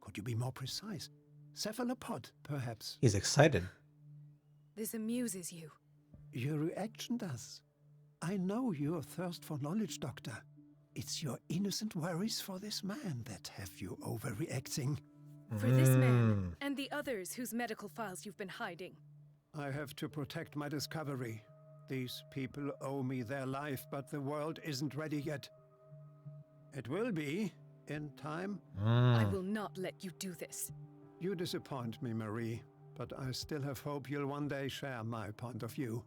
[SPEAKER 10] Could you be more precise? Cephalopod, perhaps?
[SPEAKER 1] He's excited.
[SPEAKER 4] This amuses you.
[SPEAKER 10] Your reaction does. I know your thirst for knowledge, Doctor. It's your innocent worries for this man that have you overreacting.
[SPEAKER 4] For this man and the others whose medical files you've been hiding.
[SPEAKER 10] I have to protect my discovery. These people owe me their life, but the world isn't ready yet. It will be, in time.
[SPEAKER 4] I will not let you do this.
[SPEAKER 10] You disappoint me, Marie, but I still have hope you'll one day share my point of view.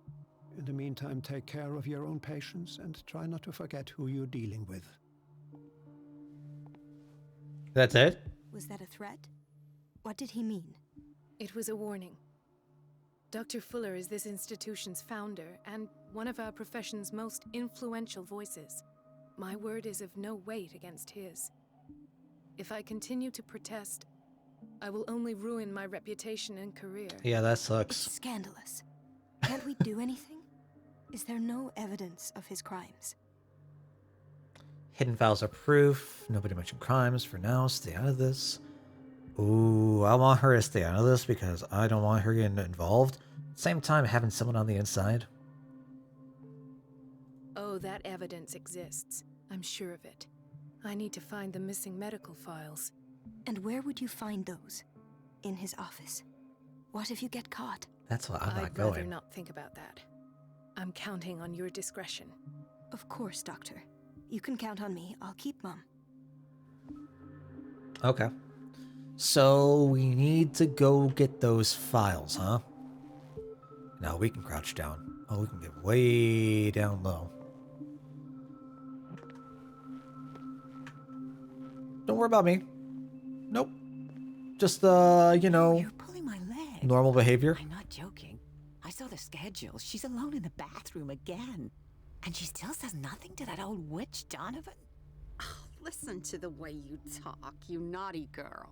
[SPEAKER 10] In the meantime, take care of your own patients and try not to forget who you're dealing with.
[SPEAKER 1] That's it?
[SPEAKER 9] Was that a threat? What did he mean?
[SPEAKER 4] It was a warning. Dr. Fuller is this institution's founder and one of our profession's most influential voices. My word is of no weight against his. If I continue to protest, I will only ruin my reputation and career.
[SPEAKER 1] Yeah, that sucks.
[SPEAKER 9] It's scandalous. Can't we do anything? Is there no evidence of his crimes?
[SPEAKER 1] Hidden files are proof. Nobody mentioned crimes for now. Stay out of this. Ooh, I want her to stay out of this because I don't want her getting involved. Same time, having someone on the inside.
[SPEAKER 4] Oh, that evidence exists. I'm sure of it. I need to find the missing medical files.
[SPEAKER 9] And where would you find those? In his office. What if you get caught?
[SPEAKER 1] That's why I'm not
[SPEAKER 4] I'd rather
[SPEAKER 1] going.
[SPEAKER 4] not think about that. I'm counting on your discretion.
[SPEAKER 9] Of course, Doctor. You can count on me. I'll keep Mum.
[SPEAKER 1] Okay. So we need to go get those files, huh? Now we can crouch down. Oh, we can get way down low. Don't worry about me. Nope. Just, you know,
[SPEAKER 5] You're pulling my leg.
[SPEAKER 1] normal behavior.
[SPEAKER 5] I'm not joking. I saw the schedule. She's alone in the bathroom again.
[SPEAKER 11] And she still says nothing to that old witch, Donovan?
[SPEAKER 12] Oh, listen to the way you talk, you naughty girl.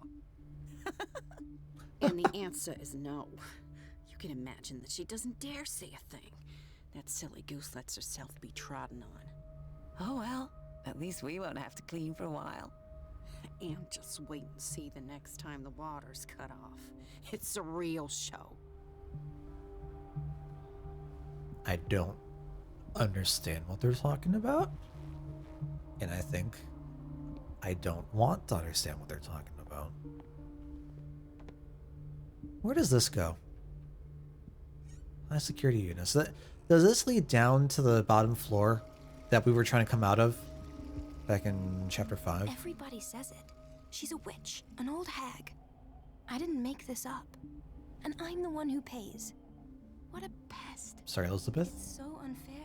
[SPEAKER 12] And the answer is no. You can imagine that she doesn't dare say a thing. That silly goose lets herself be trodden on.
[SPEAKER 11] Oh well, at least we won't have to clean for a while.
[SPEAKER 12] And just wait and see the next time the water's cut off. It's a real show.
[SPEAKER 1] I don't understand what they're talking about. And I think I don't want to understand what they're talking about. Where does this go? High security units. Does this lead down to the bottom floor that we were trying to come out of back in chapter 5?
[SPEAKER 9] Everybody says it. She's a witch, an old hag. I didn't make this up. And I'm the one who pays. What a pest.
[SPEAKER 1] Sorry, Elizabeth.
[SPEAKER 9] It's so unfair.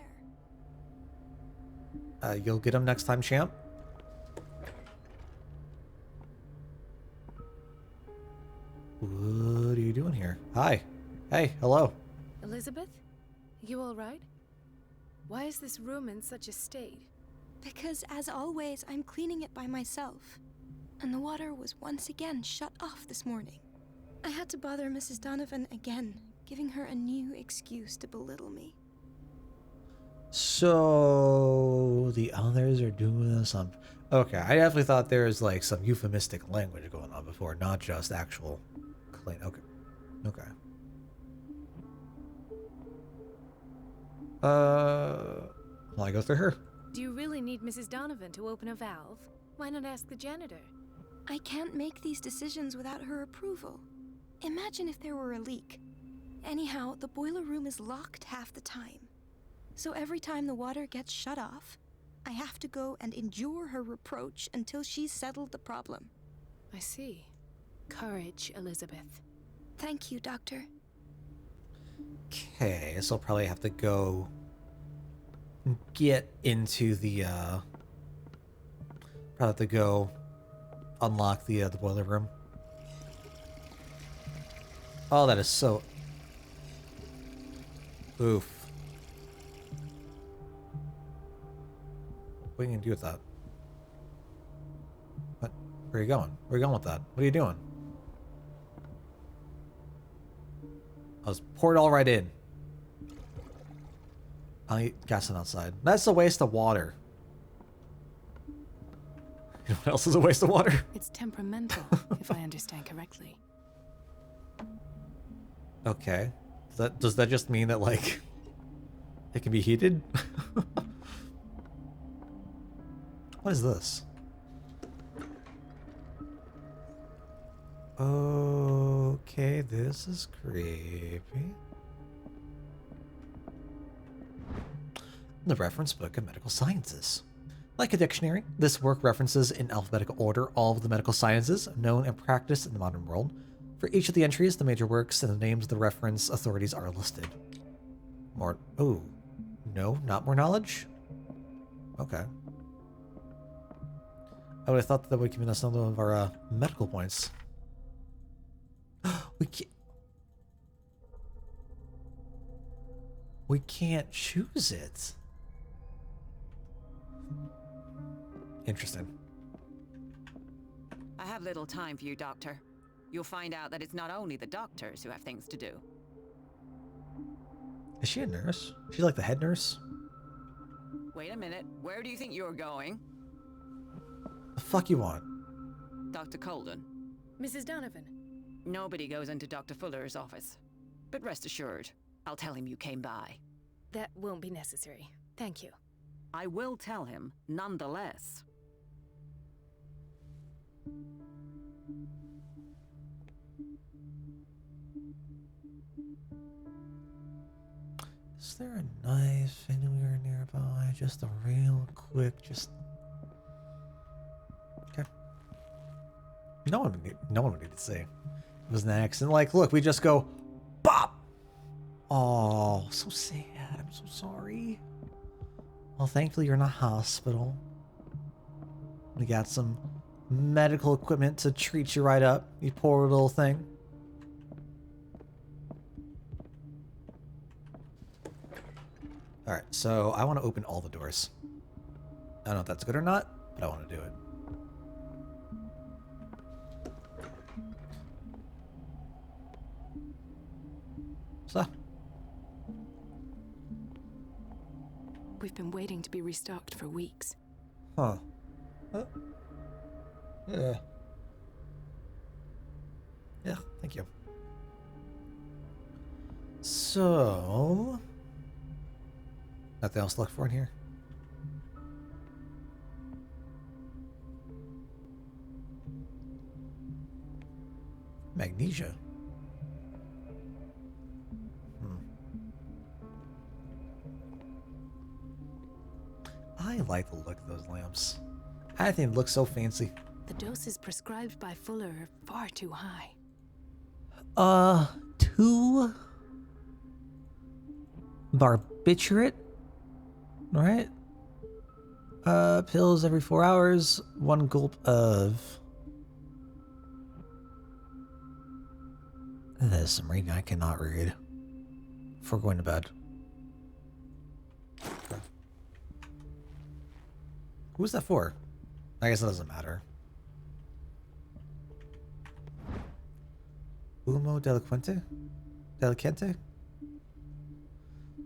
[SPEAKER 1] You'll get him next time, champ. What are you doing here? Hi. Hey, hello.
[SPEAKER 4] Elizabeth? You all right? Why is this room in such a state?
[SPEAKER 9] Because, as always, I'm cleaning it by myself. And the water was once again shut off this morning. I had to bother Mrs. Donovan again, giving her a new excuse to belittle me.
[SPEAKER 1] So the others are doing this on... Okay, I definitely thought there was like some euphemistic language going on before, not just actual clean. Okay. Okay. Well, I go through her.
[SPEAKER 4] Do you really need Mrs. Donovan to open a valve? Why not ask the janitor?
[SPEAKER 9] I can't make these decisions without her approval. Imagine if there were a leak. Anyhow, the boiler room is locked half the time. So every time the water gets shut off, I have to go and endure her reproach until she's settled the problem.
[SPEAKER 4] I see. Courage, Elizabeth.
[SPEAKER 9] Thank you, Doctor.
[SPEAKER 1] Okay, so I'll probably have to go get into the probably have to go unlock the boiler room. Oh, that is so... Oof. What are you gonna do with that? What? Where are you going? Where are you going with that? What are you doing? I was poured all right in. I got some outside. That's a waste of water. You know what else is a waste of water?
[SPEAKER 4] It's temperamental, if I understand correctly.
[SPEAKER 1] Okay. Does that just mean that, like, it can be heated? What is this? Okay, this is creepy. The reference book of medical sciences. Like a dictionary, this work references in alphabetical order all of the medical sciences known and practiced in the modern world. For each of the entries, the major works and the names of the reference authorities are listed. More... Oh. No, not more knowledge? Okay. I would have thought that would give us some of our medical points. We can't choose it. Interesting.
[SPEAKER 5] I have little time for you, Doctor. You'll find out that it's not only the doctors who have things to do.
[SPEAKER 1] Is she a nurse? She's like the head nurse?
[SPEAKER 5] Wait a minute. Where do you think you're going?
[SPEAKER 1] The fuck you want?
[SPEAKER 5] Dr. Colden.
[SPEAKER 4] Mrs. Donovan.
[SPEAKER 5] Nobody goes into Dr. Fuller's office. But rest assured, I'll tell him you came by.
[SPEAKER 4] That won't be necessary. Thank you.
[SPEAKER 5] I will tell him, nonetheless.
[SPEAKER 1] Is there a knife anywhere nearby? Just a real quick, just... Okay. No one would need to say. It was an accident. Like, look, we just go, bop! Oh, so sad. I'm so sorry. Well, thankfully you're in a hospital. We got some medical equipment to treat you right up, you poor little thing. Alright, so I want to open all the doors. I don't know if that's good or not, but I want to do it. So.
[SPEAKER 4] We've been waiting to be restocked for weeks.
[SPEAKER 1] Huh. Yeah. Yeah, thank you. So... Nothing else to look for in here? Magnesia. I like the look of those lamps. I think it looks so fancy.
[SPEAKER 4] The doses prescribed by Fuller are far too high.
[SPEAKER 1] Two barbiturate, right? Pills every 4 hours, 1 gulp of... There's some reading I cannot read before going to bed. Okay. Who's that for? I guess it doesn't matter. Humo Delicente?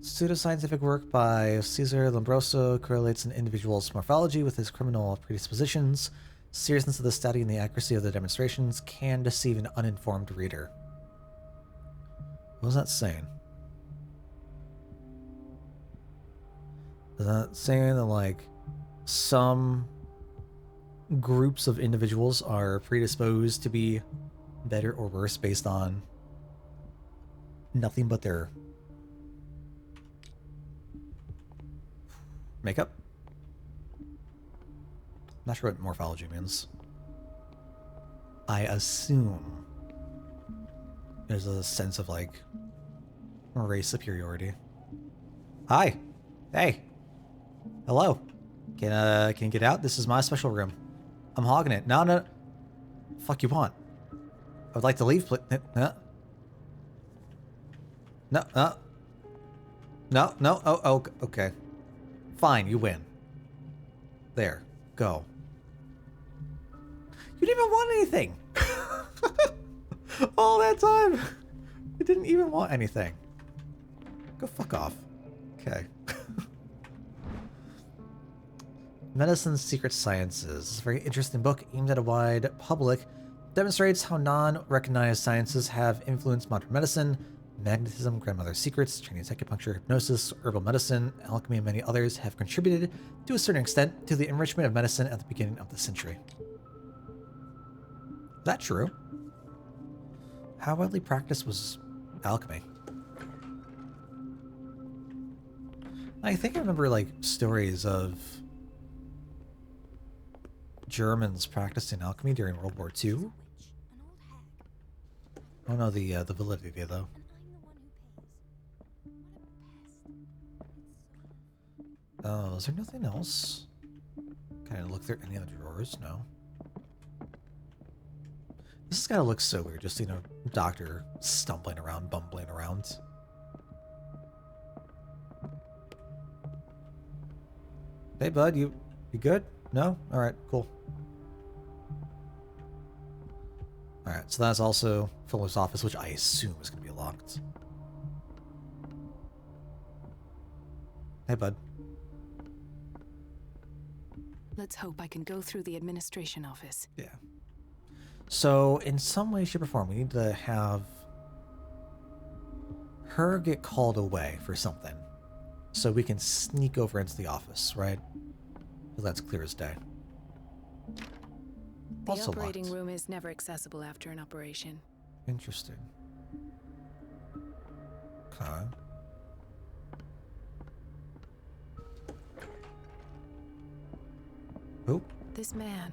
[SPEAKER 1] Pseudoscientific work by Cesar Lombroso correlates an individual's morphology with his criminal predispositions. Seriousness of the study and the accuracy of the demonstrations can deceive an uninformed reader. What was that saying? Is that saying that, like, some groups of individuals are predisposed to be better or worse based on nothing but their makeup? Not sure what morphology means. I assume there's a sense of, like, race superiority. Hi. Hey. Hello. Can you get out? This is my special room. I'm hogging it. No. Fuck you want? I would like to leave, please. No. Oh, okay. Fine, you win. There. Go. You didn't even want anything. All that time. You didn't even want anything. Go fuck off. Okay. Medicine's Secret Sciences. It's a very interesting book aimed at a wide public. Demonstrates how non-recognized sciences have influenced modern medicine. Magnetism, grandmother's secrets, Chinese acupuncture, hypnosis, herbal medicine, alchemy, and many others have contributed to a certain extent to the enrichment of medicine at the beginning of the century. Is that true? How widely practiced was alchemy? I think I remember, like, stories of Germans practicing alchemy during World War II. I don't know the validity, though. Oh, is there nothing else? Can I look through any of the drawers? No. This has got to look so weird, just, you know, doctor stumbling around, bumbling around. Hey, bud, you good? No? Alright, cool. Alright, so that's also Fuller's office, which I assume is going to be locked. Hey, bud.
[SPEAKER 4] Let's hope I can go through the administration office.
[SPEAKER 1] Yeah. So, in some way, shape, or form, we need to have her get called away for something. So we can sneak over into the office, right? Well, that's clear as day.
[SPEAKER 4] The
[SPEAKER 1] Also
[SPEAKER 4] operating
[SPEAKER 1] locked.
[SPEAKER 4] room is never accessible after an operation.
[SPEAKER 1] Interesting. Okay. Who?
[SPEAKER 4] This man,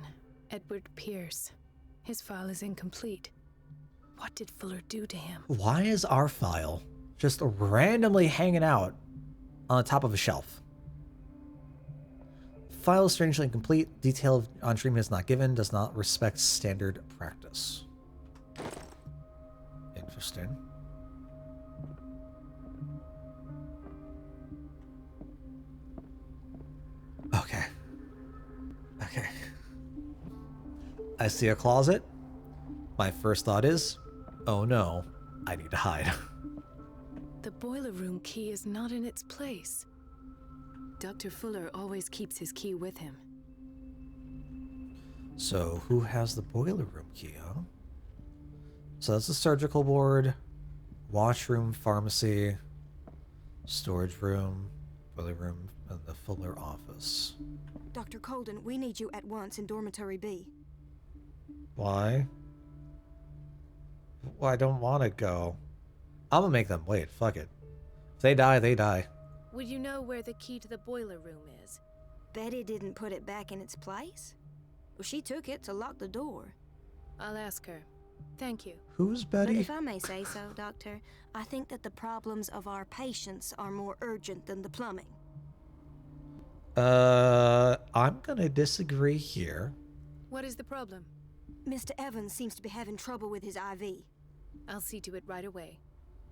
[SPEAKER 4] Edward Pierce, his file is incomplete. What did Fuller do to him?
[SPEAKER 1] Why is our file just randomly hanging out on the top of a shelf? File is strangely incomplete. Detail on treatment is not given. Does not respect standard practice. Interesting. I see a closet. My first thought is, oh no, I need to hide.
[SPEAKER 4] The boiler room key is not in its place. Dr. Fuller always keeps his key with him.
[SPEAKER 1] So who has the boiler room key, huh? So that's the surgical ward, washroom, pharmacy, storage room, boiler room, and the Fuller office.
[SPEAKER 9] Dr. Colden, we need you at once in Dormitory B.
[SPEAKER 1] Why? Well, I don't want to go. I'm gonna make them wait. Fuck it. If they die, they die.
[SPEAKER 4] Would you know where the key to the boiler room is?
[SPEAKER 9] Betty didn't put it back in its place? Well, she took it to lock the door.
[SPEAKER 4] I'll ask her. Thank you.
[SPEAKER 1] Who's
[SPEAKER 9] But
[SPEAKER 1] Betty?
[SPEAKER 9] if I may say so, Doctor, I think that the problems of our patients are more urgent than the plumbing.
[SPEAKER 1] I'm gonna disagree here.
[SPEAKER 4] What is the problem?
[SPEAKER 9] Mr. Evans seems to be having trouble with his IV.
[SPEAKER 4] I'll see to it right away.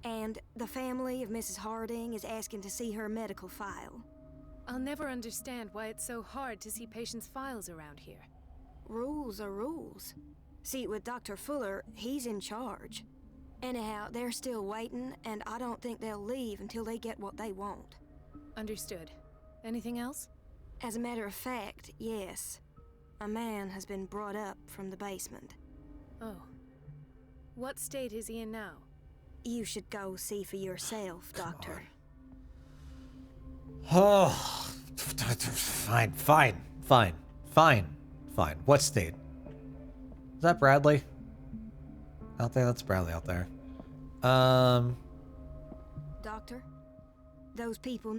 [SPEAKER 9] And the family of Mrs. Harding is asking to see her medical file.
[SPEAKER 4] I'll never understand why it's so hard to see patients' files around here.
[SPEAKER 9] Rules are rules. See, with Dr. Fuller, he's in charge. Anyhow, they're still waiting, and I don't think they'll leave until they get what they want.
[SPEAKER 4] Understood. Anything else?
[SPEAKER 9] As a matter of fact, yes. A man has been brought up from the basement.
[SPEAKER 4] Oh. What state is he in now?
[SPEAKER 9] You should go see for yourself, Doctor.
[SPEAKER 1] Oh, fine. What state? Is that Bradley? Out there? That's Bradley out there.
[SPEAKER 9] Doctor? Those people...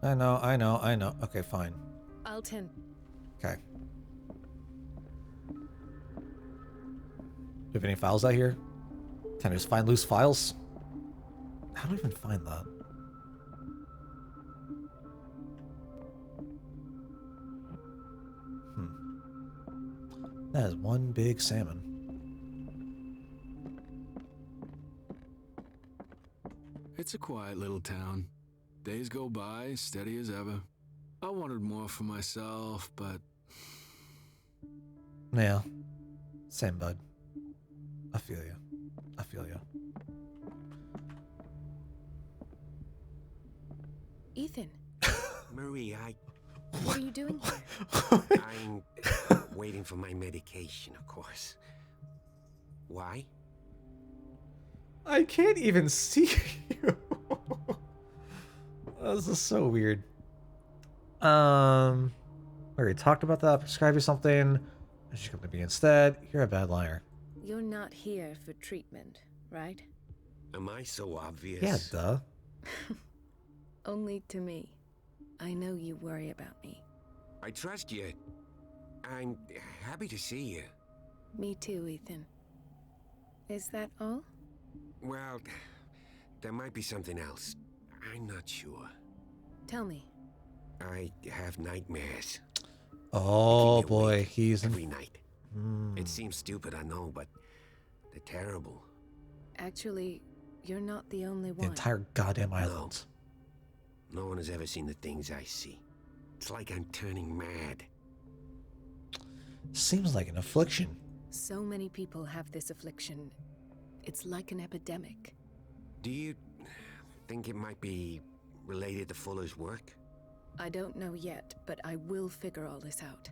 [SPEAKER 1] I know. Okay, fine.
[SPEAKER 4] I'll tend.
[SPEAKER 1] Okay. Do you have any files out here? Can I just find loose files? How do I even find that? That is one big salmon.
[SPEAKER 13] It's a quiet little town. Days go by, steady as ever. I wanted more for myself, but...
[SPEAKER 1] Yeah. Same, bud. I feel you.
[SPEAKER 4] Ethan.
[SPEAKER 3] Marie,
[SPEAKER 4] What are you doing here?
[SPEAKER 3] I'm waiting for my medication, of course. Why?
[SPEAKER 1] I can't even see you. This is so weird. We already talked about that. Prescribe you something. She's come to me instead. You're a bad liar.
[SPEAKER 4] You're not here for treatment, right?
[SPEAKER 3] Am I so obvious?
[SPEAKER 1] Yeah, duh.
[SPEAKER 4] Only to me. I know you worry about me.
[SPEAKER 3] I trust you. I'm happy to see you.
[SPEAKER 4] Me too, Ethan. Is that all?
[SPEAKER 3] Well, there might be something else. I'm not sure.
[SPEAKER 4] Tell me.
[SPEAKER 3] I have nightmares.
[SPEAKER 1] Oh boy, he's
[SPEAKER 3] every night. It seems stupid, I know, but they're terrible.
[SPEAKER 4] Actually, you're not the only
[SPEAKER 1] the
[SPEAKER 4] one.
[SPEAKER 1] entire goddamn island.
[SPEAKER 3] No one has ever seen the things I see. It's like I'm turning mad.
[SPEAKER 1] Seems like an affliction.
[SPEAKER 4] So many people have this affliction. It's like an epidemic.
[SPEAKER 3] Do you think it might be related to Fuller's work?
[SPEAKER 4] I don't know yet, but I will figure all this out.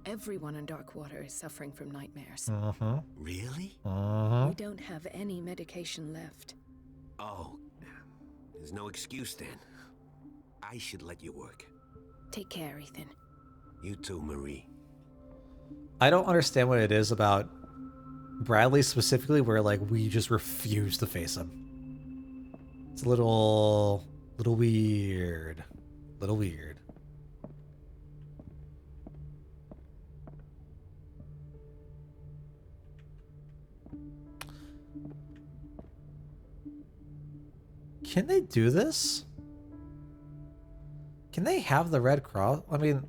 [SPEAKER 4] Everyone in Darkwater is suffering from nightmares.
[SPEAKER 3] Really?
[SPEAKER 4] We don't have any medication left.
[SPEAKER 3] Oh, there's no excuse then. I should let you work.
[SPEAKER 4] Take care, Ethan.
[SPEAKER 3] You too, Marie.
[SPEAKER 1] I don't understand what it is about Bradley specifically where, like, we just refuse to face him. It's a little weird. Little weird. Can they do this? Can they have the Red Cross? I mean,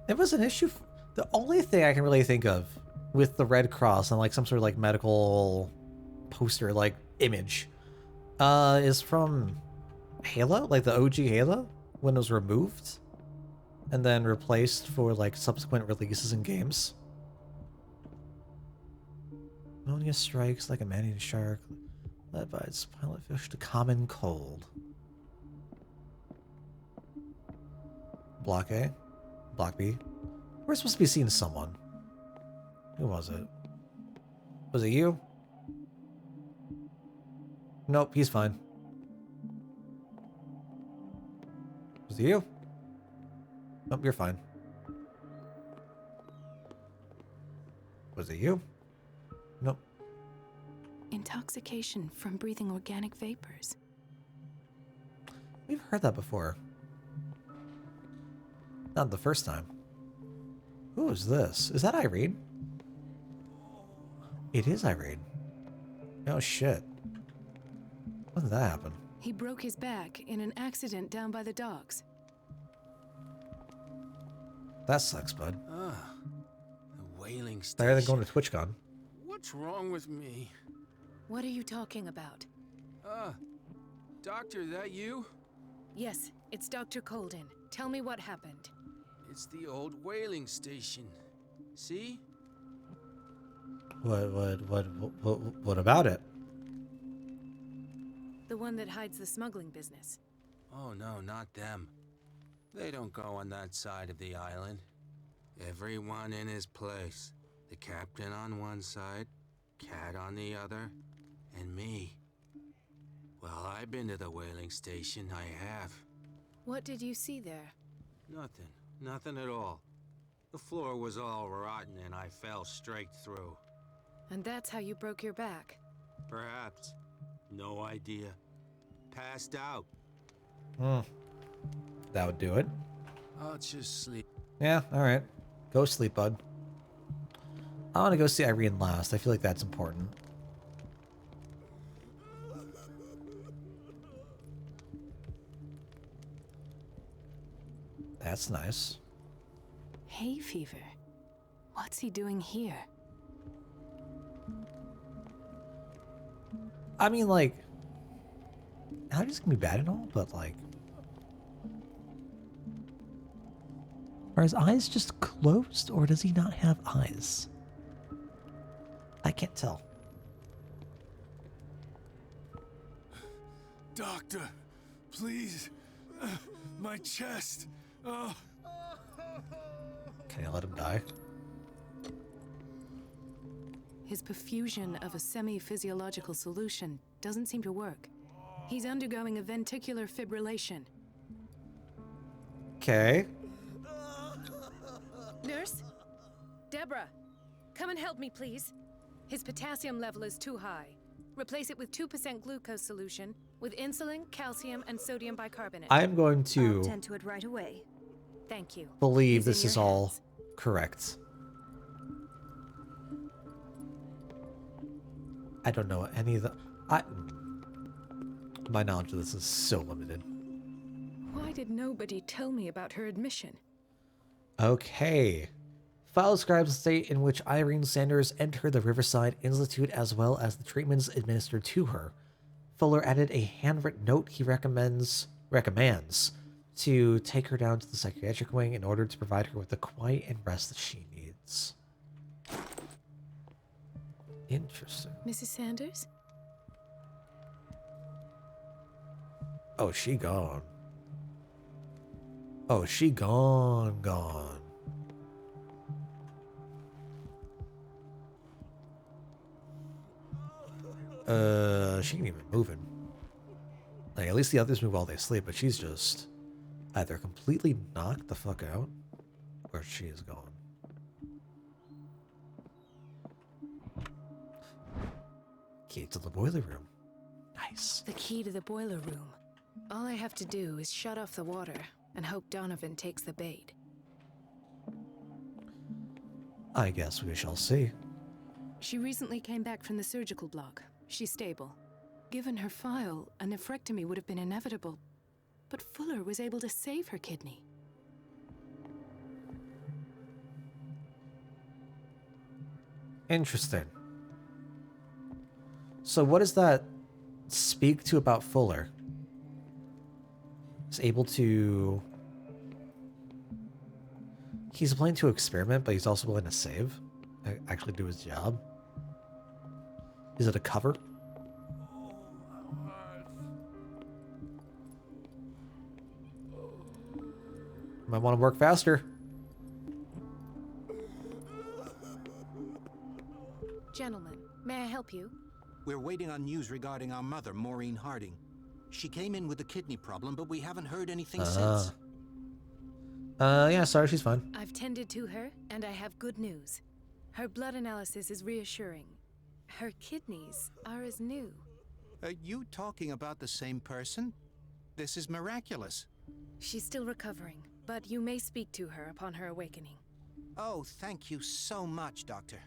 [SPEAKER 1] it was an issue. The only thing I can really think of with the Red Cross and like some sort of like medical poster like image is from Halo, like the OG Halo when it was removed. and then replaced for like subsequent releases in games. Ammonia strikes like a man-eating shark, led by its pilot fish to common cold. Block A? Block B? We're supposed to be seeing someone. Who was it? Was it you? Nope, he's fine. Was it you? Nope, you're fine. Was it you? Nope.
[SPEAKER 4] Intoxication from breathing organic vapors.
[SPEAKER 1] We've heard that before. Not the first time. Who is this? Is that Irene? It is Irene. Oh shit. When did that happen?
[SPEAKER 4] He broke his back in an accident down by the docks.
[SPEAKER 1] That sucks, bud.
[SPEAKER 13] The whaling station.
[SPEAKER 1] Better than going to TwitchCon.
[SPEAKER 13] What's wrong with me?
[SPEAKER 4] What are you talking about?
[SPEAKER 13] Doctor, that you?
[SPEAKER 4] Yes, it's Dr. Colden. Tell me what happened.
[SPEAKER 13] It's the old whaling station. See?
[SPEAKER 1] What about it?
[SPEAKER 4] The one that hides the smuggling business.
[SPEAKER 13] Oh no, not them. They don't go on that side of the island. Everyone in his place. The captain on one side, Cat on the other, and me. Well, I've been to the whaling station, I have.
[SPEAKER 4] What did you see there?
[SPEAKER 13] Nothing. Nothing at all. The floor was all rotten and I fell straight through.
[SPEAKER 4] And that's how you broke your back?
[SPEAKER 13] Perhaps. No idea. Passed out.
[SPEAKER 1] That would do it.
[SPEAKER 13] I'll just sleep.
[SPEAKER 1] Yeah, alright. Go sleep, bud. I want to go see Irene last. I feel like that's important. That's nice.
[SPEAKER 4] Hay fever. What's he doing here?
[SPEAKER 1] I mean, like, allergies can be bad and all, but like, are his eyes just closed, or does he not have eyes? I can't tell.
[SPEAKER 13] Doctor, please. My chest. Oh.
[SPEAKER 1] Can I let him die?
[SPEAKER 4] His perfusion of a semi-physiological solution doesn't seem to work. He's undergoing a ventricular fibrillation.
[SPEAKER 1] Okay.
[SPEAKER 4] Nurse? Deborah, come and help me, please. His potassium level is too high. Replace it with 2% glucose solution with insulin, calcium, and sodium bicarbonate.
[SPEAKER 1] I'm going to
[SPEAKER 9] I'll tend to it right away.
[SPEAKER 4] Thank you.
[SPEAKER 1] believe
[SPEAKER 4] He's in
[SPEAKER 1] this
[SPEAKER 4] your
[SPEAKER 1] is all
[SPEAKER 4] hands.
[SPEAKER 1] correct. I don't know any of the... My knowledge of this is so limited.
[SPEAKER 4] Why did nobody tell me about her admission?
[SPEAKER 1] Okay. File describes the state in which Irene Sanders entered the Riverside Institute as well as the treatments administered to her. Fuller added a handwritten note he recommends to take her down to the psychiatric wing in order to provide her with the quiet and rest that she needs. Interesting.
[SPEAKER 4] Mrs. Sanders?
[SPEAKER 1] Oh, she gone. Oh, she gone. She ain't even moving. Like, at least the others move while they sleep, but she's just either completely knocked the fuck out, or she is gone. Key to the boiler room. Nice.
[SPEAKER 4] The key to the boiler room. All I have to do is shut off the water and hope Donovan takes the bait.
[SPEAKER 1] I guess we shall see.
[SPEAKER 4] She recently came back from the surgical block. She's stable. Given her file, a nephrectomy would have been inevitable, but Fuller was able to save her kidney.
[SPEAKER 1] Interesting. So what does that speak to about Fuller? Is able to he's willing to experiment, but he's also willing to save. Actually do his job. Is it a cover? Might want to work faster.
[SPEAKER 4] Gentlemen, may I help you?
[SPEAKER 14] We're waiting on news regarding our mother, Maureen Harding. She came in with a kidney problem, but we haven't heard anything since.
[SPEAKER 1] Yeah, sorry, she's fine.
[SPEAKER 4] I've tended to her, and I have good news. Her blood analysis is reassuring. Her kidneys are as new.
[SPEAKER 14] Are you talking about the same person? This is miraculous.
[SPEAKER 4] She's still recovering, but you may speak to her upon her awakening.
[SPEAKER 14] Oh, thank you so much, Doctor.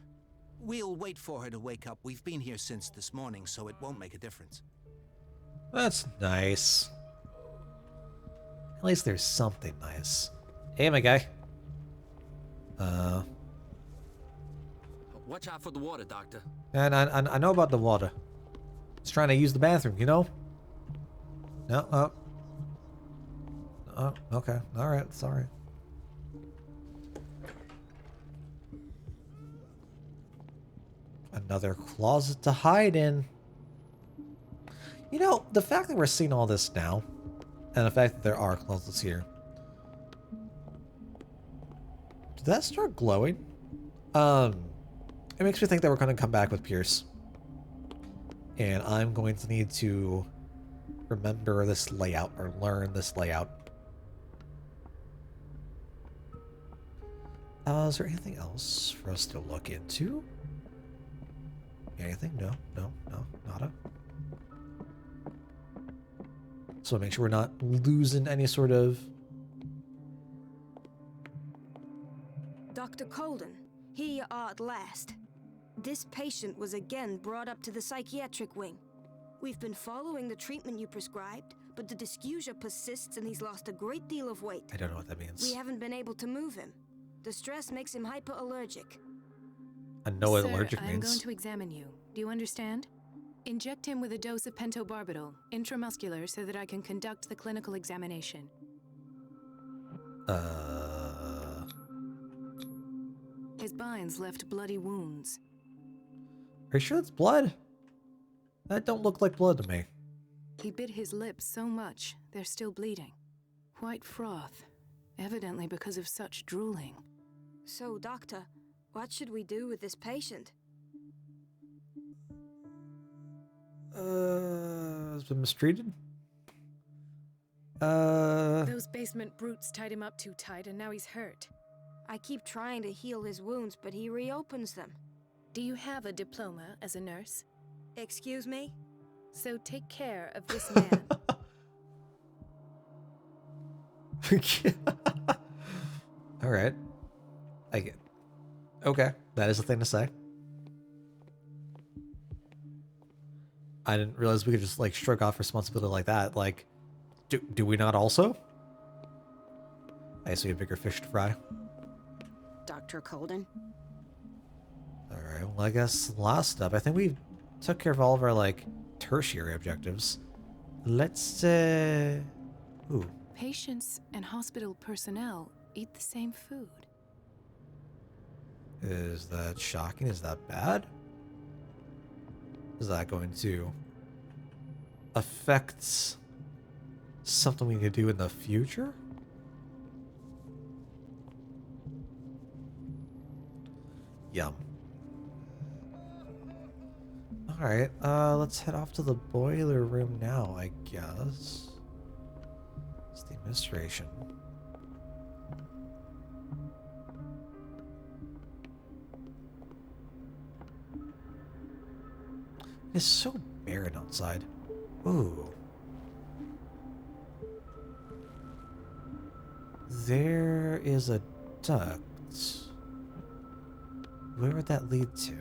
[SPEAKER 14] We'll wait for her to wake up. We've been here since this morning, so it won't make a difference.
[SPEAKER 1] That's nice. At least there's something nice. Hey, my guy.
[SPEAKER 15] Watch out for the water, Doctor.
[SPEAKER 1] And I know about the water. Just trying to use the bathroom, you know? No, oh, okay. Alright, sorry. Another closet to hide in. You know, the fact that we're seeing all this now, and the fact that there are closets here. Did that start glowing? It makes me think that we're going to come back with Pierce. And I'm going to need to remember this layout, or learn this layout. Is there anything else for us to look into? Anything? No, nada. So make sure we're not losing any sort of...
[SPEAKER 9] Dr. Colden, here you are at last. This patient was again brought up to the psychiatric wing. We've been following the treatment you prescribed, but the dysgeusia persists and he's lost a great deal of weight.
[SPEAKER 1] I don't know what that means.
[SPEAKER 9] We haven't been able to move him. The stress makes him hyperallergic.
[SPEAKER 1] I know what
[SPEAKER 4] Sir,
[SPEAKER 1] allergic
[SPEAKER 4] I'm
[SPEAKER 1] means.
[SPEAKER 4] going to examine you. Do you understand? Inject him with a dose of pentobarbital, intramuscular, so that I can conduct the clinical examination. His binds left bloody wounds.
[SPEAKER 1] Are you sure it's blood? That don't look like blood to me.
[SPEAKER 4] He bit his lips so much, they're still bleeding. White froth, evidently because of such drooling.
[SPEAKER 9] So, Doctor, what should we do with this patient?
[SPEAKER 1] Has been mistreated?
[SPEAKER 4] Those basement brutes tied him up too tight and now he's hurt.
[SPEAKER 9] I keep trying to heal his wounds, but he reopens them.
[SPEAKER 4] Do you have a diploma as a nurse?
[SPEAKER 9] Excuse me?
[SPEAKER 4] So take care of this man.
[SPEAKER 1] Alright. I get... Okay, that is a thing to say. I didn't realize we could just, like, shrug off responsibility like that. Like, do we not also? I guess we have bigger fish to fry.
[SPEAKER 12] Dr. Colden?
[SPEAKER 1] Alright, well, I guess last up, I think we took care of all of our, like, tertiary objectives. Let's, ooh.
[SPEAKER 4] Patients and hospital personnel eat the same food.
[SPEAKER 1] Is that shocking? Is that bad? Is that going to affect something we need to do in the future? Yum. Alright, let's head off to the boiler room now, I guess. It's the administration. It's so barren outside. Ooh. There is a duct. Where would that lead to?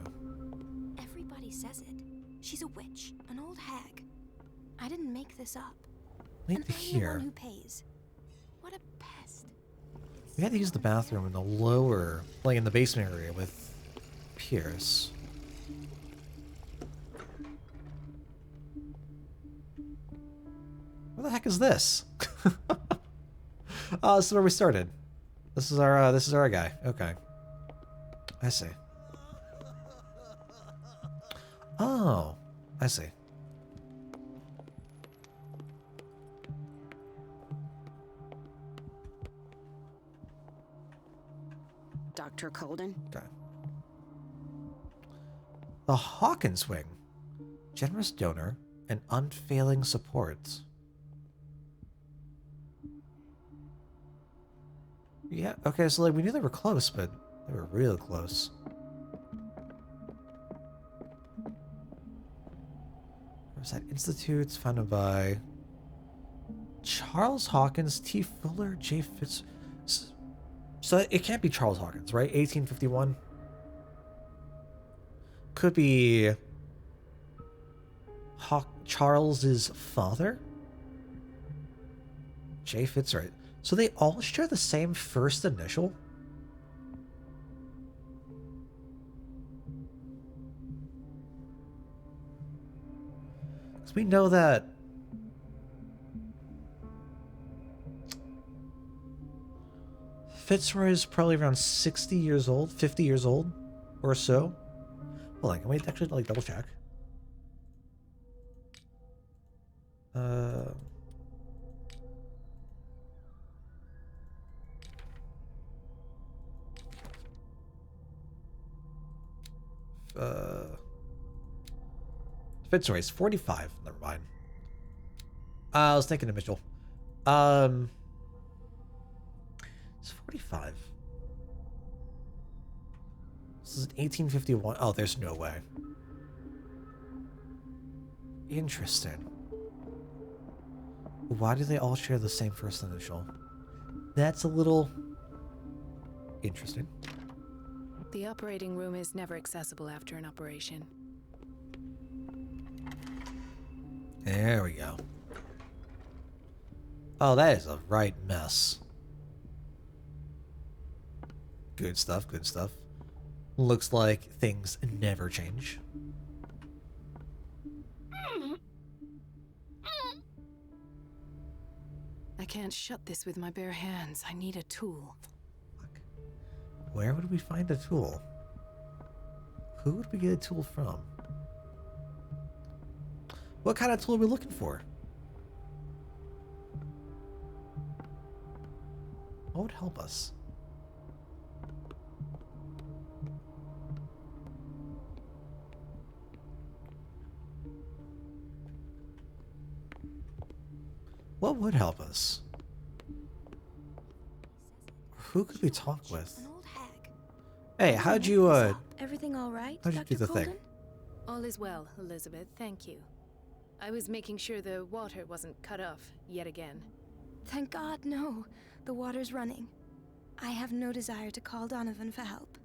[SPEAKER 9] Everybody says it. She's a witch, an old hag. I didn't make this up.
[SPEAKER 1] Lead
[SPEAKER 9] And
[SPEAKER 1] to
[SPEAKER 9] I'm the
[SPEAKER 1] here.
[SPEAKER 9] one who pays. What a pest.
[SPEAKER 1] We had to use the bathroom in the lower, like in the basement area with Pierce. Where the heck is this? Oh, this is where we started. This is our guy. Okay. I see. Oh, I see.
[SPEAKER 12] Dr. Colden?
[SPEAKER 1] Okay. The Hawkins Wing. Generous donor and unfailing support. Yeah, okay, so like we knew they were close, but they were real close. Riverside Institutes, founded by Charles Hawkins, T. Fuller, J. Fitz. So it can't be Charles Hawkins, right? 1851. Could be Charles's father? J. Fitzroy. So they all share the same first initial? Because we know that Fitzroy is probably around 60 years old, 50 years old or so. Hold on, can we actually like double check? Fitzroy's 45. Never mind. I was thinking of Mitchell. It's 45. This is 1851. Oh, there's no way. Interesting. Why do they all share the same first initial? That's a little interesting.
[SPEAKER 4] The operating room is never accessible after an operation.
[SPEAKER 1] There we go. Oh, that is a right mess. Good stuff, good stuff. Looks like things never change.
[SPEAKER 4] I can't shut this with my bare hands. I need a tool.
[SPEAKER 1] Where would we find a tool? Who would we get a tool from? What kind of tool are we looking for? What would help us? What would help us? Who could we talk with? Hey, how'd you,
[SPEAKER 9] Everything all right,
[SPEAKER 1] how'd you
[SPEAKER 9] Dr.
[SPEAKER 1] do the
[SPEAKER 9] Colden?
[SPEAKER 1] thing?
[SPEAKER 4] All is well, Elizabeth. Thank you. I was making sure the water wasn't cut off yet again.
[SPEAKER 9] Thank God, no. The water's running. I have no desire to call Donovan for help.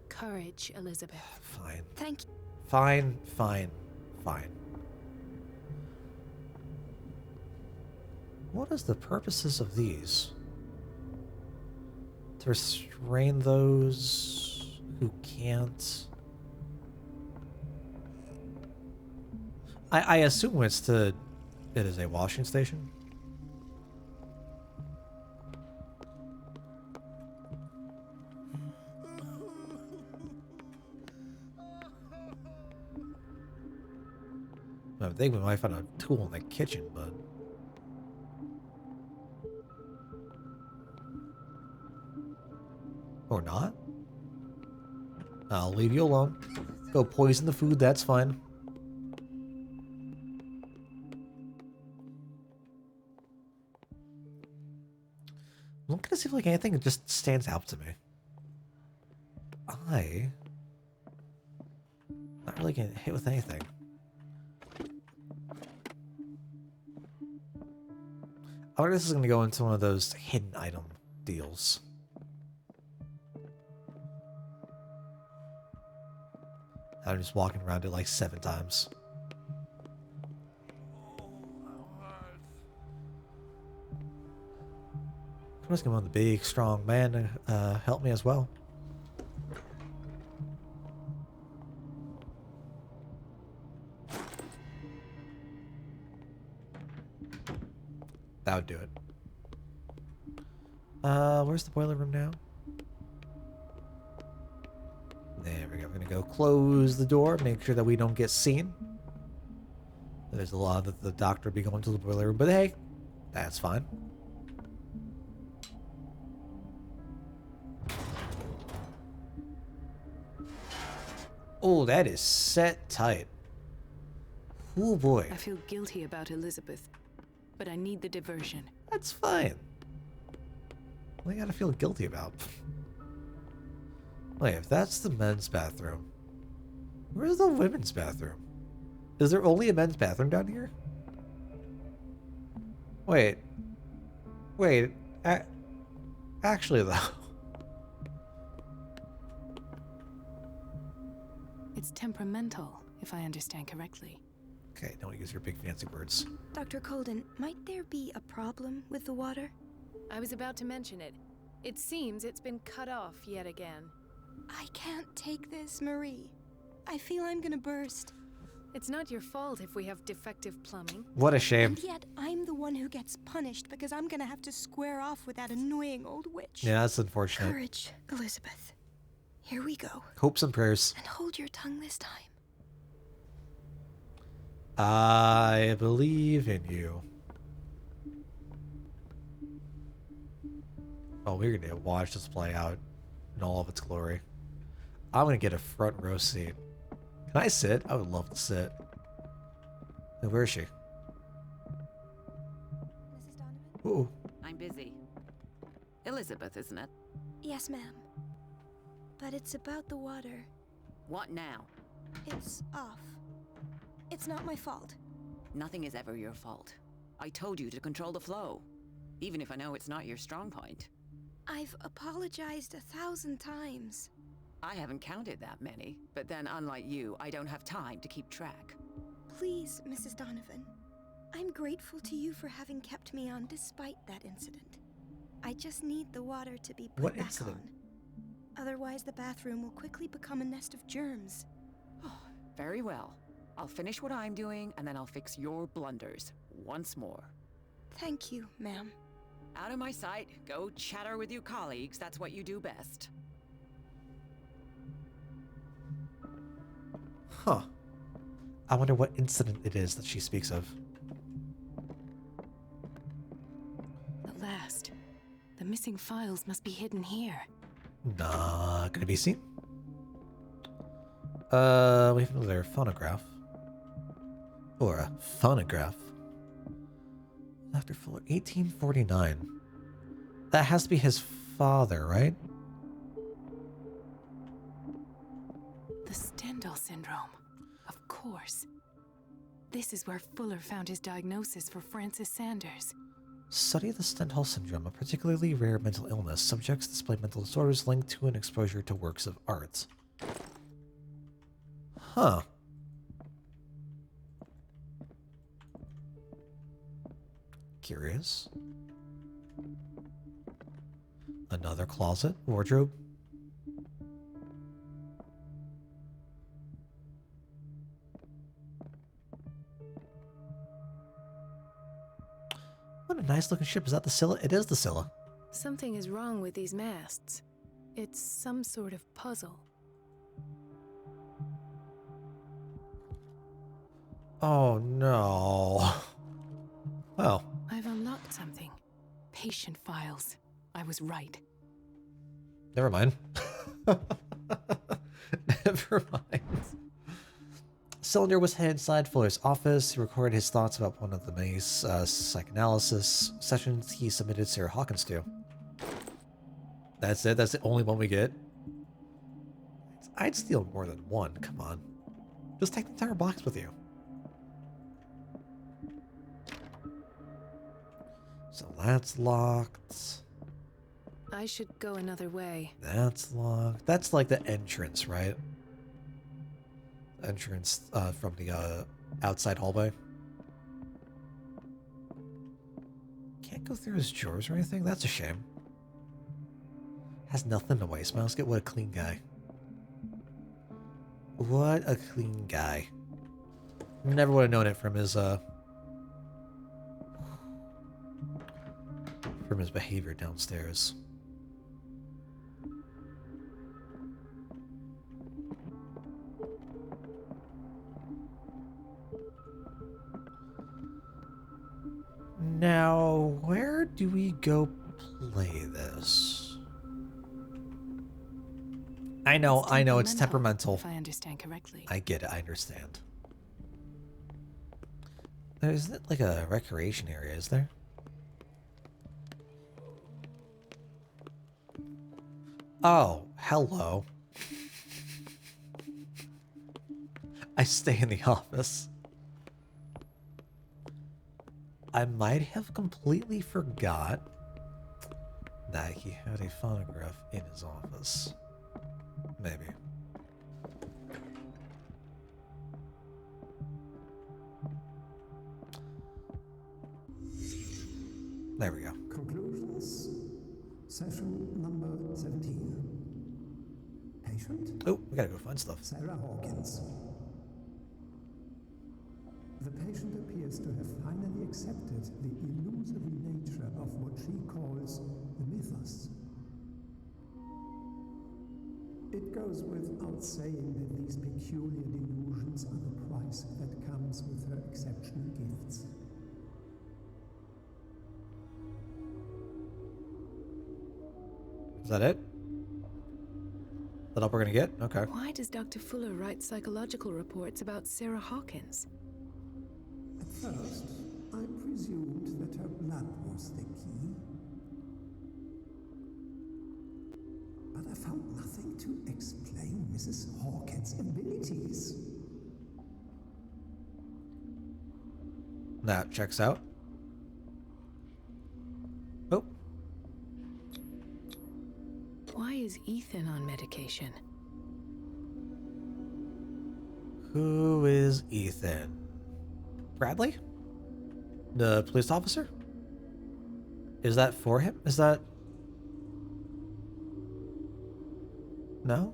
[SPEAKER 4] Courage, Elizabeth.
[SPEAKER 1] Fine.
[SPEAKER 9] Thank you.
[SPEAKER 1] Fine, fine, fine. What is the purposes of these? To restrain those who can't. I assume it is a washing station. I think we might find a tool in the kitchen, but or not. I'll leave you alone. Go poison the food, that's fine. I'm looking to see if like anything just stands out to me. Not really getting hit with anything. I wonder if this is going to go into one of those hidden item deals. I'm just walking around it like 7 times. I'm just going to want the big, strong man to help me as well. That would do it. Where's the boiler room now? There we go. We're gonna go close the door, make sure that we don't get seen. There's a lot that the doctor will be going to the boiler room, but hey, that's fine. Oh, that is set tight. Oh boy.
[SPEAKER 4] I feel guilty about Elizabeth, but I need the diversion.
[SPEAKER 1] That's fine. What do you gotta feel guilty about? Wait, if that's the men's bathroom, where's the women's bathroom? Is there only a men's bathroom down here? Wait. Actually, though.
[SPEAKER 4] It's temperamental, if I understand correctly.
[SPEAKER 1] Okay, don't use your big fancy words.
[SPEAKER 9] Dr. Colden, might there be a problem with the water?
[SPEAKER 4] I was about to mention it. It seems it's been cut off yet again.
[SPEAKER 9] I can't take this, Marie. I feel I'm gonna burst.
[SPEAKER 4] It's not your fault if we have defective plumbing.
[SPEAKER 1] What a shame.
[SPEAKER 9] And yet, I'm the one who gets punished because I'm gonna have to square off with that annoying old witch.
[SPEAKER 1] Yeah, that's unfortunate.
[SPEAKER 9] Courage, Elizabeth. Here we go.
[SPEAKER 1] Hopes and prayers.
[SPEAKER 9] And hold your tongue this time.
[SPEAKER 1] I believe in you. Oh, we're gonna watch this play out in all of its glory. I'm gonna get a front row seat. Can I sit? I would love to sit. Hey, where is she?
[SPEAKER 9] Mrs. Donovan?
[SPEAKER 1] Ooh.
[SPEAKER 5] I'm busy. Elizabeth, isn't it?
[SPEAKER 9] Yes, ma'am. But it's about the water.
[SPEAKER 5] What now?
[SPEAKER 9] It's off. It's not my fault.
[SPEAKER 5] Nothing is ever your fault. I told you to control the flow, even if I know it's not your strong point.
[SPEAKER 9] I've apologized 1,000 times.
[SPEAKER 5] I haven't counted that many, but then unlike you, I don't have time to keep track.
[SPEAKER 9] Please, Mrs. Donovan. I'm grateful to you for having kept me on despite that incident. I just need the water to be put back on. Otherwise, the bathroom will quickly become a nest of germs.
[SPEAKER 5] Oh, very well. I'll finish what I'm doing, and then I'll fix your blunders once more.
[SPEAKER 9] Thank you, ma'am.
[SPEAKER 5] Out of my sight. Go chatter with your colleagues. That's what you do best.
[SPEAKER 1] Huh. I wonder what incident it is that she speaks of.
[SPEAKER 4] The last. The missing files must be hidden here.
[SPEAKER 1] Not gonna be seen. We have another phonograph. Or a phonograph. Dr. Fuller, 1849. That has to be his father, right?
[SPEAKER 4] The Stendhal syndrome. Of course. This is where Fuller found his diagnosis for Francis Sanders.
[SPEAKER 1] Study of the Stendhal syndrome, a particularly rare mental illness. Subjects display mental disorders linked to an exposure to works of art. Huh. Curious. Another closet, wardrobe. What a nice looking ship. Is that the Scylla? It is the Scylla.
[SPEAKER 4] Something is wrong with these masts. It's some sort of puzzle.
[SPEAKER 1] Oh no. Well.
[SPEAKER 4] I've unlocked something. Patient files. I was right.
[SPEAKER 1] Never mind. Never mind. Cylinder was inside Fuller's office. He recorded his thoughts about one of the many psychoanalysis sessions he submitted Sarah Hawkins to. That's it? That's the only one we get? I'd steal more than one. Come on. Just take the entire box with you. So that's locked.
[SPEAKER 4] I should go another way.
[SPEAKER 1] That's locked. That's like the entrance, right? Entrance from the outside hallway. Can't go through his drawers or anything? That's a shame. Has nothing to waste. Miles, get what a clean guy. What a clean guy. Never would have known it from his from his behavior downstairs. Now, where do we go play this? I know, it's temperamental.
[SPEAKER 4] If I understand correctly.
[SPEAKER 1] I get it, I understand. There isn't like a recreation area, is there? Oh, hello. I stay in the office. I might have completely forgot that he had a phonograph in his office. Maybe. There we go.
[SPEAKER 10] Conclusions. Session number 17. Patient?
[SPEAKER 1] Oh, we gotta go find stuff.
[SPEAKER 10] Sarah Hawkins. The patient appears to have finally accepted the illusory nature of what she calls the mythos. It goes without saying that these peculiar delusions are the price that comes with her exceptional gifts.
[SPEAKER 1] Is that it? Is that all we're gonna get? Okay.
[SPEAKER 4] Why does Dr. Fuller write psychological reports about Sarah Hawkins?
[SPEAKER 10] At first, I presumed that her blood was the key. But I found nothing to explain Mrs. Hawkins' abilities.
[SPEAKER 1] That checks out. Oh.
[SPEAKER 4] Why is Ethan on medication?
[SPEAKER 1] Who is Ethan? Bradley? The police officer? Is that for him? Is that... No?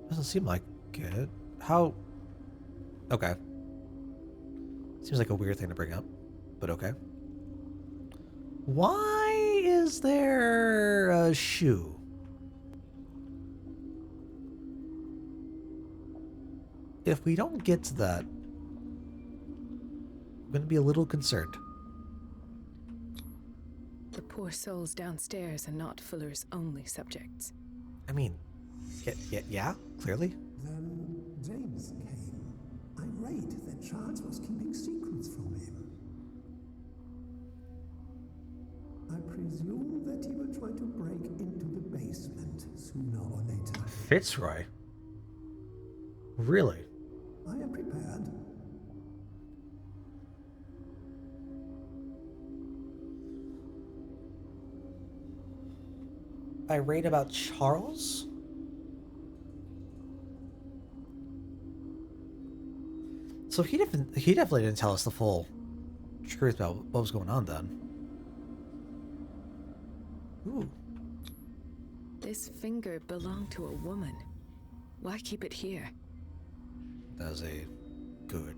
[SPEAKER 1] Doesn't seem like it. How... Okay. Seems like a weird thing to bring up, but okay. Why is there a shoe? If we don't get to that, I'm going to be a little concerned.
[SPEAKER 4] The poor souls downstairs are not Fuller's only subjects.
[SPEAKER 1] I mean, yeah, clearly.
[SPEAKER 10] Then James came, irate that Charles was keeping secrets from him. I presume that he will try to break into the basement sooner or later.
[SPEAKER 1] Fitzroy? Really?
[SPEAKER 10] I am prepared.
[SPEAKER 1] Irate about Charles? So he definitely didn't tell us the full truth about what was going on then. Ooh.
[SPEAKER 4] This finger belonged to a woman. Why keep it here?
[SPEAKER 1] That is a good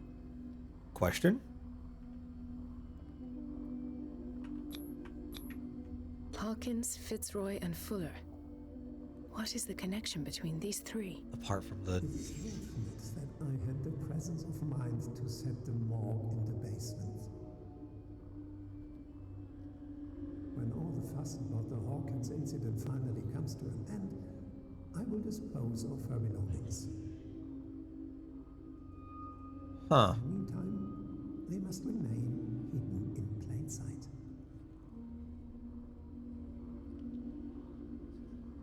[SPEAKER 1] question.
[SPEAKER 4] Hawkins, Fitzroy, and Fuller. What is the connection between these three?
[SPEAKER 1] Apart from the...
[SPEAKER 10] It's fortunate that I had the presence of mind to set the morgue in the basement. When all the fuss about the Hawkins incident finally comes to an end, I will dispose of her belongings.
[SPEAKER 1] Huh.
[SPEAKER 10] In the meantime, they must remain hidden in plain sight.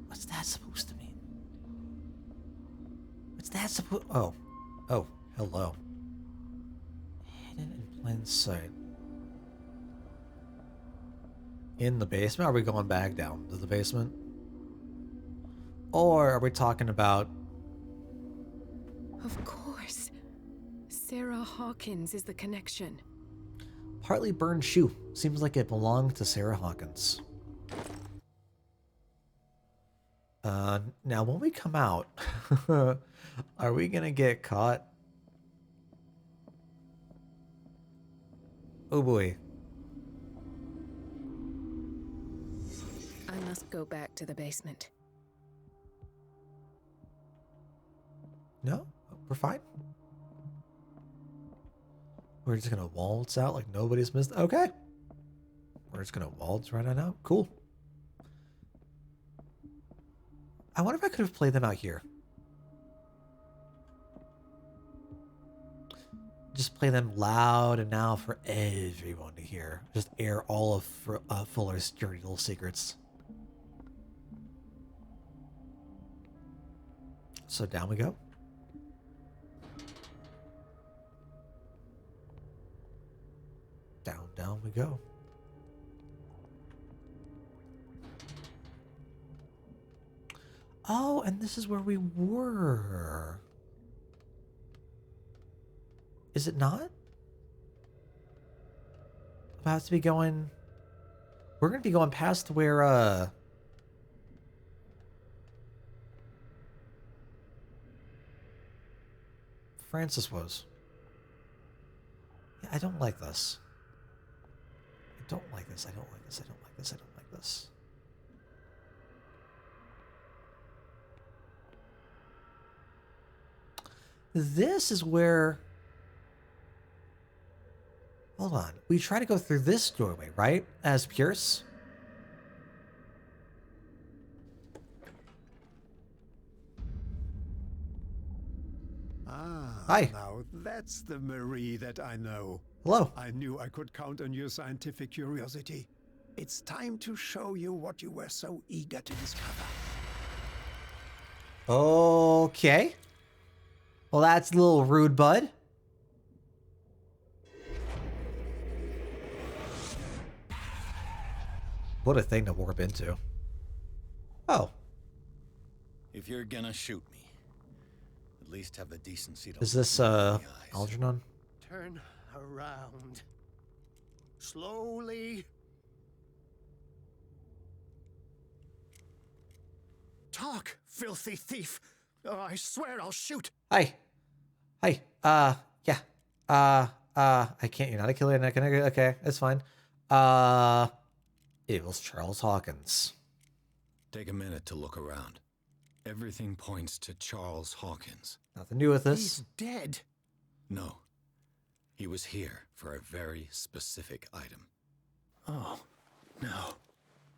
[SPEAKER 1] What's that supposed to mean? What's that supposed... Oh. Oh, hello. Hidden in plain sight. In the basement? Are we going back down to the basement? Or are we talking about...
[SPEAKER 4] Of course. Sarah Hawkins is the connection.
[SPEAKER 1] Partly burned shoe. Seems like it belonged to Sarah Hawkins. Now when we come out, are we gonna get caught? Oh boy.
[SPEAKER 4] I must go back to the basement.
[SPEAKER 1] No, we're fine. We're just gonna waltz out like nobody's missed. Okay. We're just gonna waltz right on out. Cool. I wonder if I could have played them out here. Just play them loud and now for everyone to hear. Just air all of Fuller's dirty little secrets. So down we go. Down we go. Oh, and this is where we were. Is it not? About to be going... We're going to be going past where, Francis was. Yeah, I don't like this. I don't like this. I don't like this. I don't like this. I don't like this. This is where... Hold on. We try to go through this doorway, right? As Pierce?
[SPEAKER 10] Ah,
[SPEAKER 1] hi.
[SPEAKER 10] Now that's the Marie that I know.
[SPEAKER 1] Hello.
[SPEAKER 10] I knew I could count on your scientific curiosity. It's time to show you what you were so eager to discover.
[SPEAKER 1] Okay. Well, that's a little rude, bud. What a thing to warp into. Oh.
[SPEAKER 2] If you're gonna shoot me, at least have the decency to...
[SPEAKER 1] Is this, Algernon?
[SPEAKER 15] Turn around. Slowly. Talk, filthy thief. Oh, I swear I'll shoot.
[SPEAKER 1] Hi. Hi. Yeah. I can't, you're not a killer, you're not gonna, okay, that's fine. It was Charles Hawkins.
[SPEAKER 2] Take a minute to look around. Everything points to Charles Hawkins.
[SPEAKER 1] Nothing to do with this.
[SPEAKER 15] He's dead.
[SPEAKER 2] No. He was here for a very specific item.
[SPEAKER 15] Oh, no.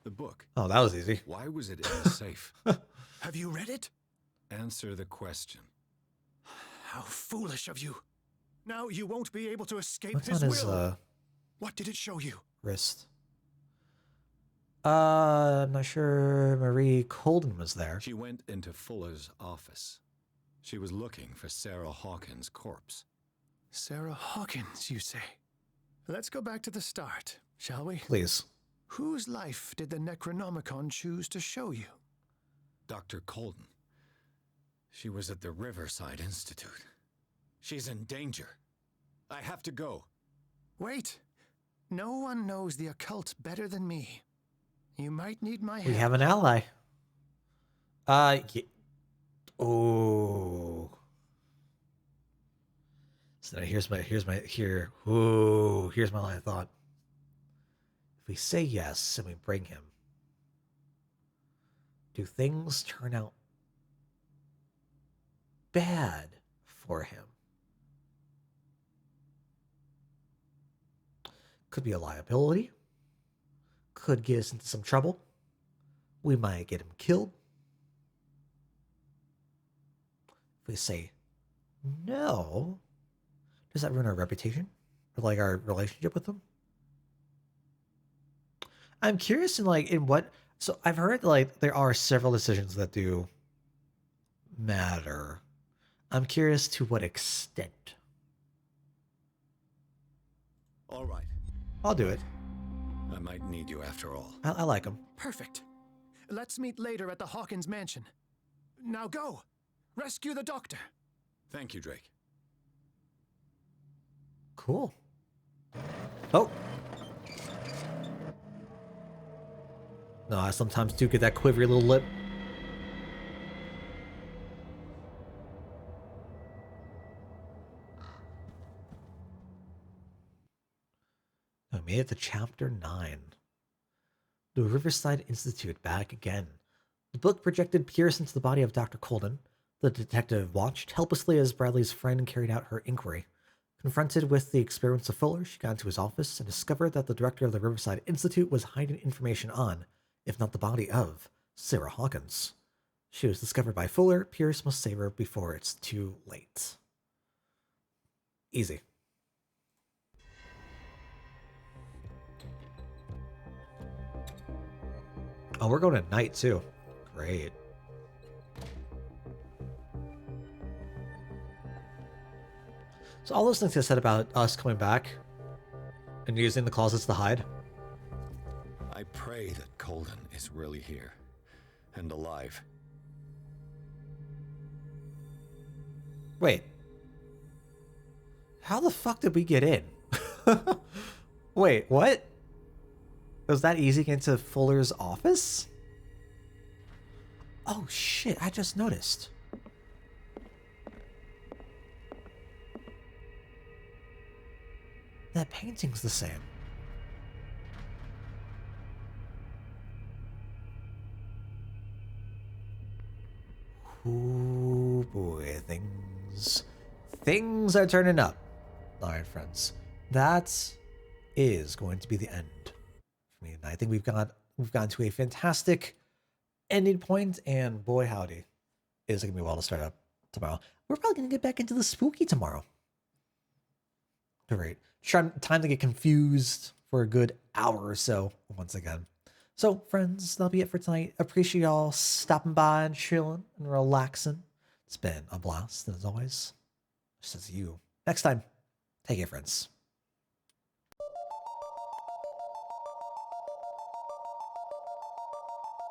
[SPEAKER 2] The book.
[SPEAKER 1] Oh, that was easy.
[SPEAKER 2] Why was it in the safe?
[SPEAKER 15] Have you read it?
[SPEAKER 2] Answer the question.
[SPEAKER 15] How foolish of you. Now you won't be able to escape
[SPEAKER 1] What's
[SPEAKER 15] his
[SPEAKER 1] on his,
[SPEAKER 15] will. What did it show you?
[SPEAKER 1] wrist? I'm not sure Marie Colden was there.
[SPEAKER 2] She went into Fuller's office. She was looking for Sarah Hawkins' corpse.
[SPEAKER 15] Sarah Hawkins, you say? Let's go back to the start, shall we?
[SPEAKER 1] Please.
[SPEAKER 15] Whose life did the Necronomicon choose to show you?
[SPEAKER 2] Dr. Colden. She was at the Riverside Institute. She's in danger. I have to go.
[SPEAKER 15] Wait. No one knows the occult better than me. You might need my help.
[SPEAKER 1] We have an ally. Yeah. Oh. So now here's my line of thought. If we say yes and we bring him, do things turn out bad for him? Could be a liability. Could get us into some trouble. We might get him killed. If we say no, does that ruin our reputation? Or like our relationship with them? I'm curious in what, so I've heard there are several decisions that do matter. I'm curious to what extent.
[SPEAKER 2] All right.
[SPEAKER 1] I'll do it.
[SPEAKER 2] I might need you after all.
[SPEAKER 1] I like him.
[SPEAKER 15] Perfect. Let's meet later at the Hawkins mansion. Now go. Rescue the doctor.
[SPEAKER 2] Thank you, Drake.
[SPEAKER 1] Cool. Oh. No, I sometimes do get that quivery little lip. I made it to chapter 9. The Riverside Institute back again. The book projected Pierce into the body of Dr. Colden. The detective watched helplessly as Bradley's friend carried out her inquiry. Confronted with the experience of Fuller, she got into his office and discovered that the director of the Riverside Institute was hiding information on, if not the body of, Sarah Hawkins. She was discovered by Fuller. Pierce must save her before it's too late. Easy. Oh, we're going at night too. Great. So all those things I said about us coming back and using the closets to hide.
[SPEAKER 2] I pray that Colden is really here and alive.
[SPEAKER 1] Wait. How the fuck did we get in? Wait, what? Was that easy to get into Fuller's office? Oh shit, I just noticed. That painting's the same. Ooh boy, things are turning up. Alright, friends. That is going to be the end for me. And I think we've gone to a fantastic ending point, and boy howdy, is it gonna be well to start up tomorrow. We're probably gonna get back into the spooky tomorrow. Great. Time to get confused for a good hour or so once again. So, friends, that'll be it for tonight. Appreciate y'all stopping by and chilling and relaxing. It's been a blast, and as always, just as you. Next time, take care, friends.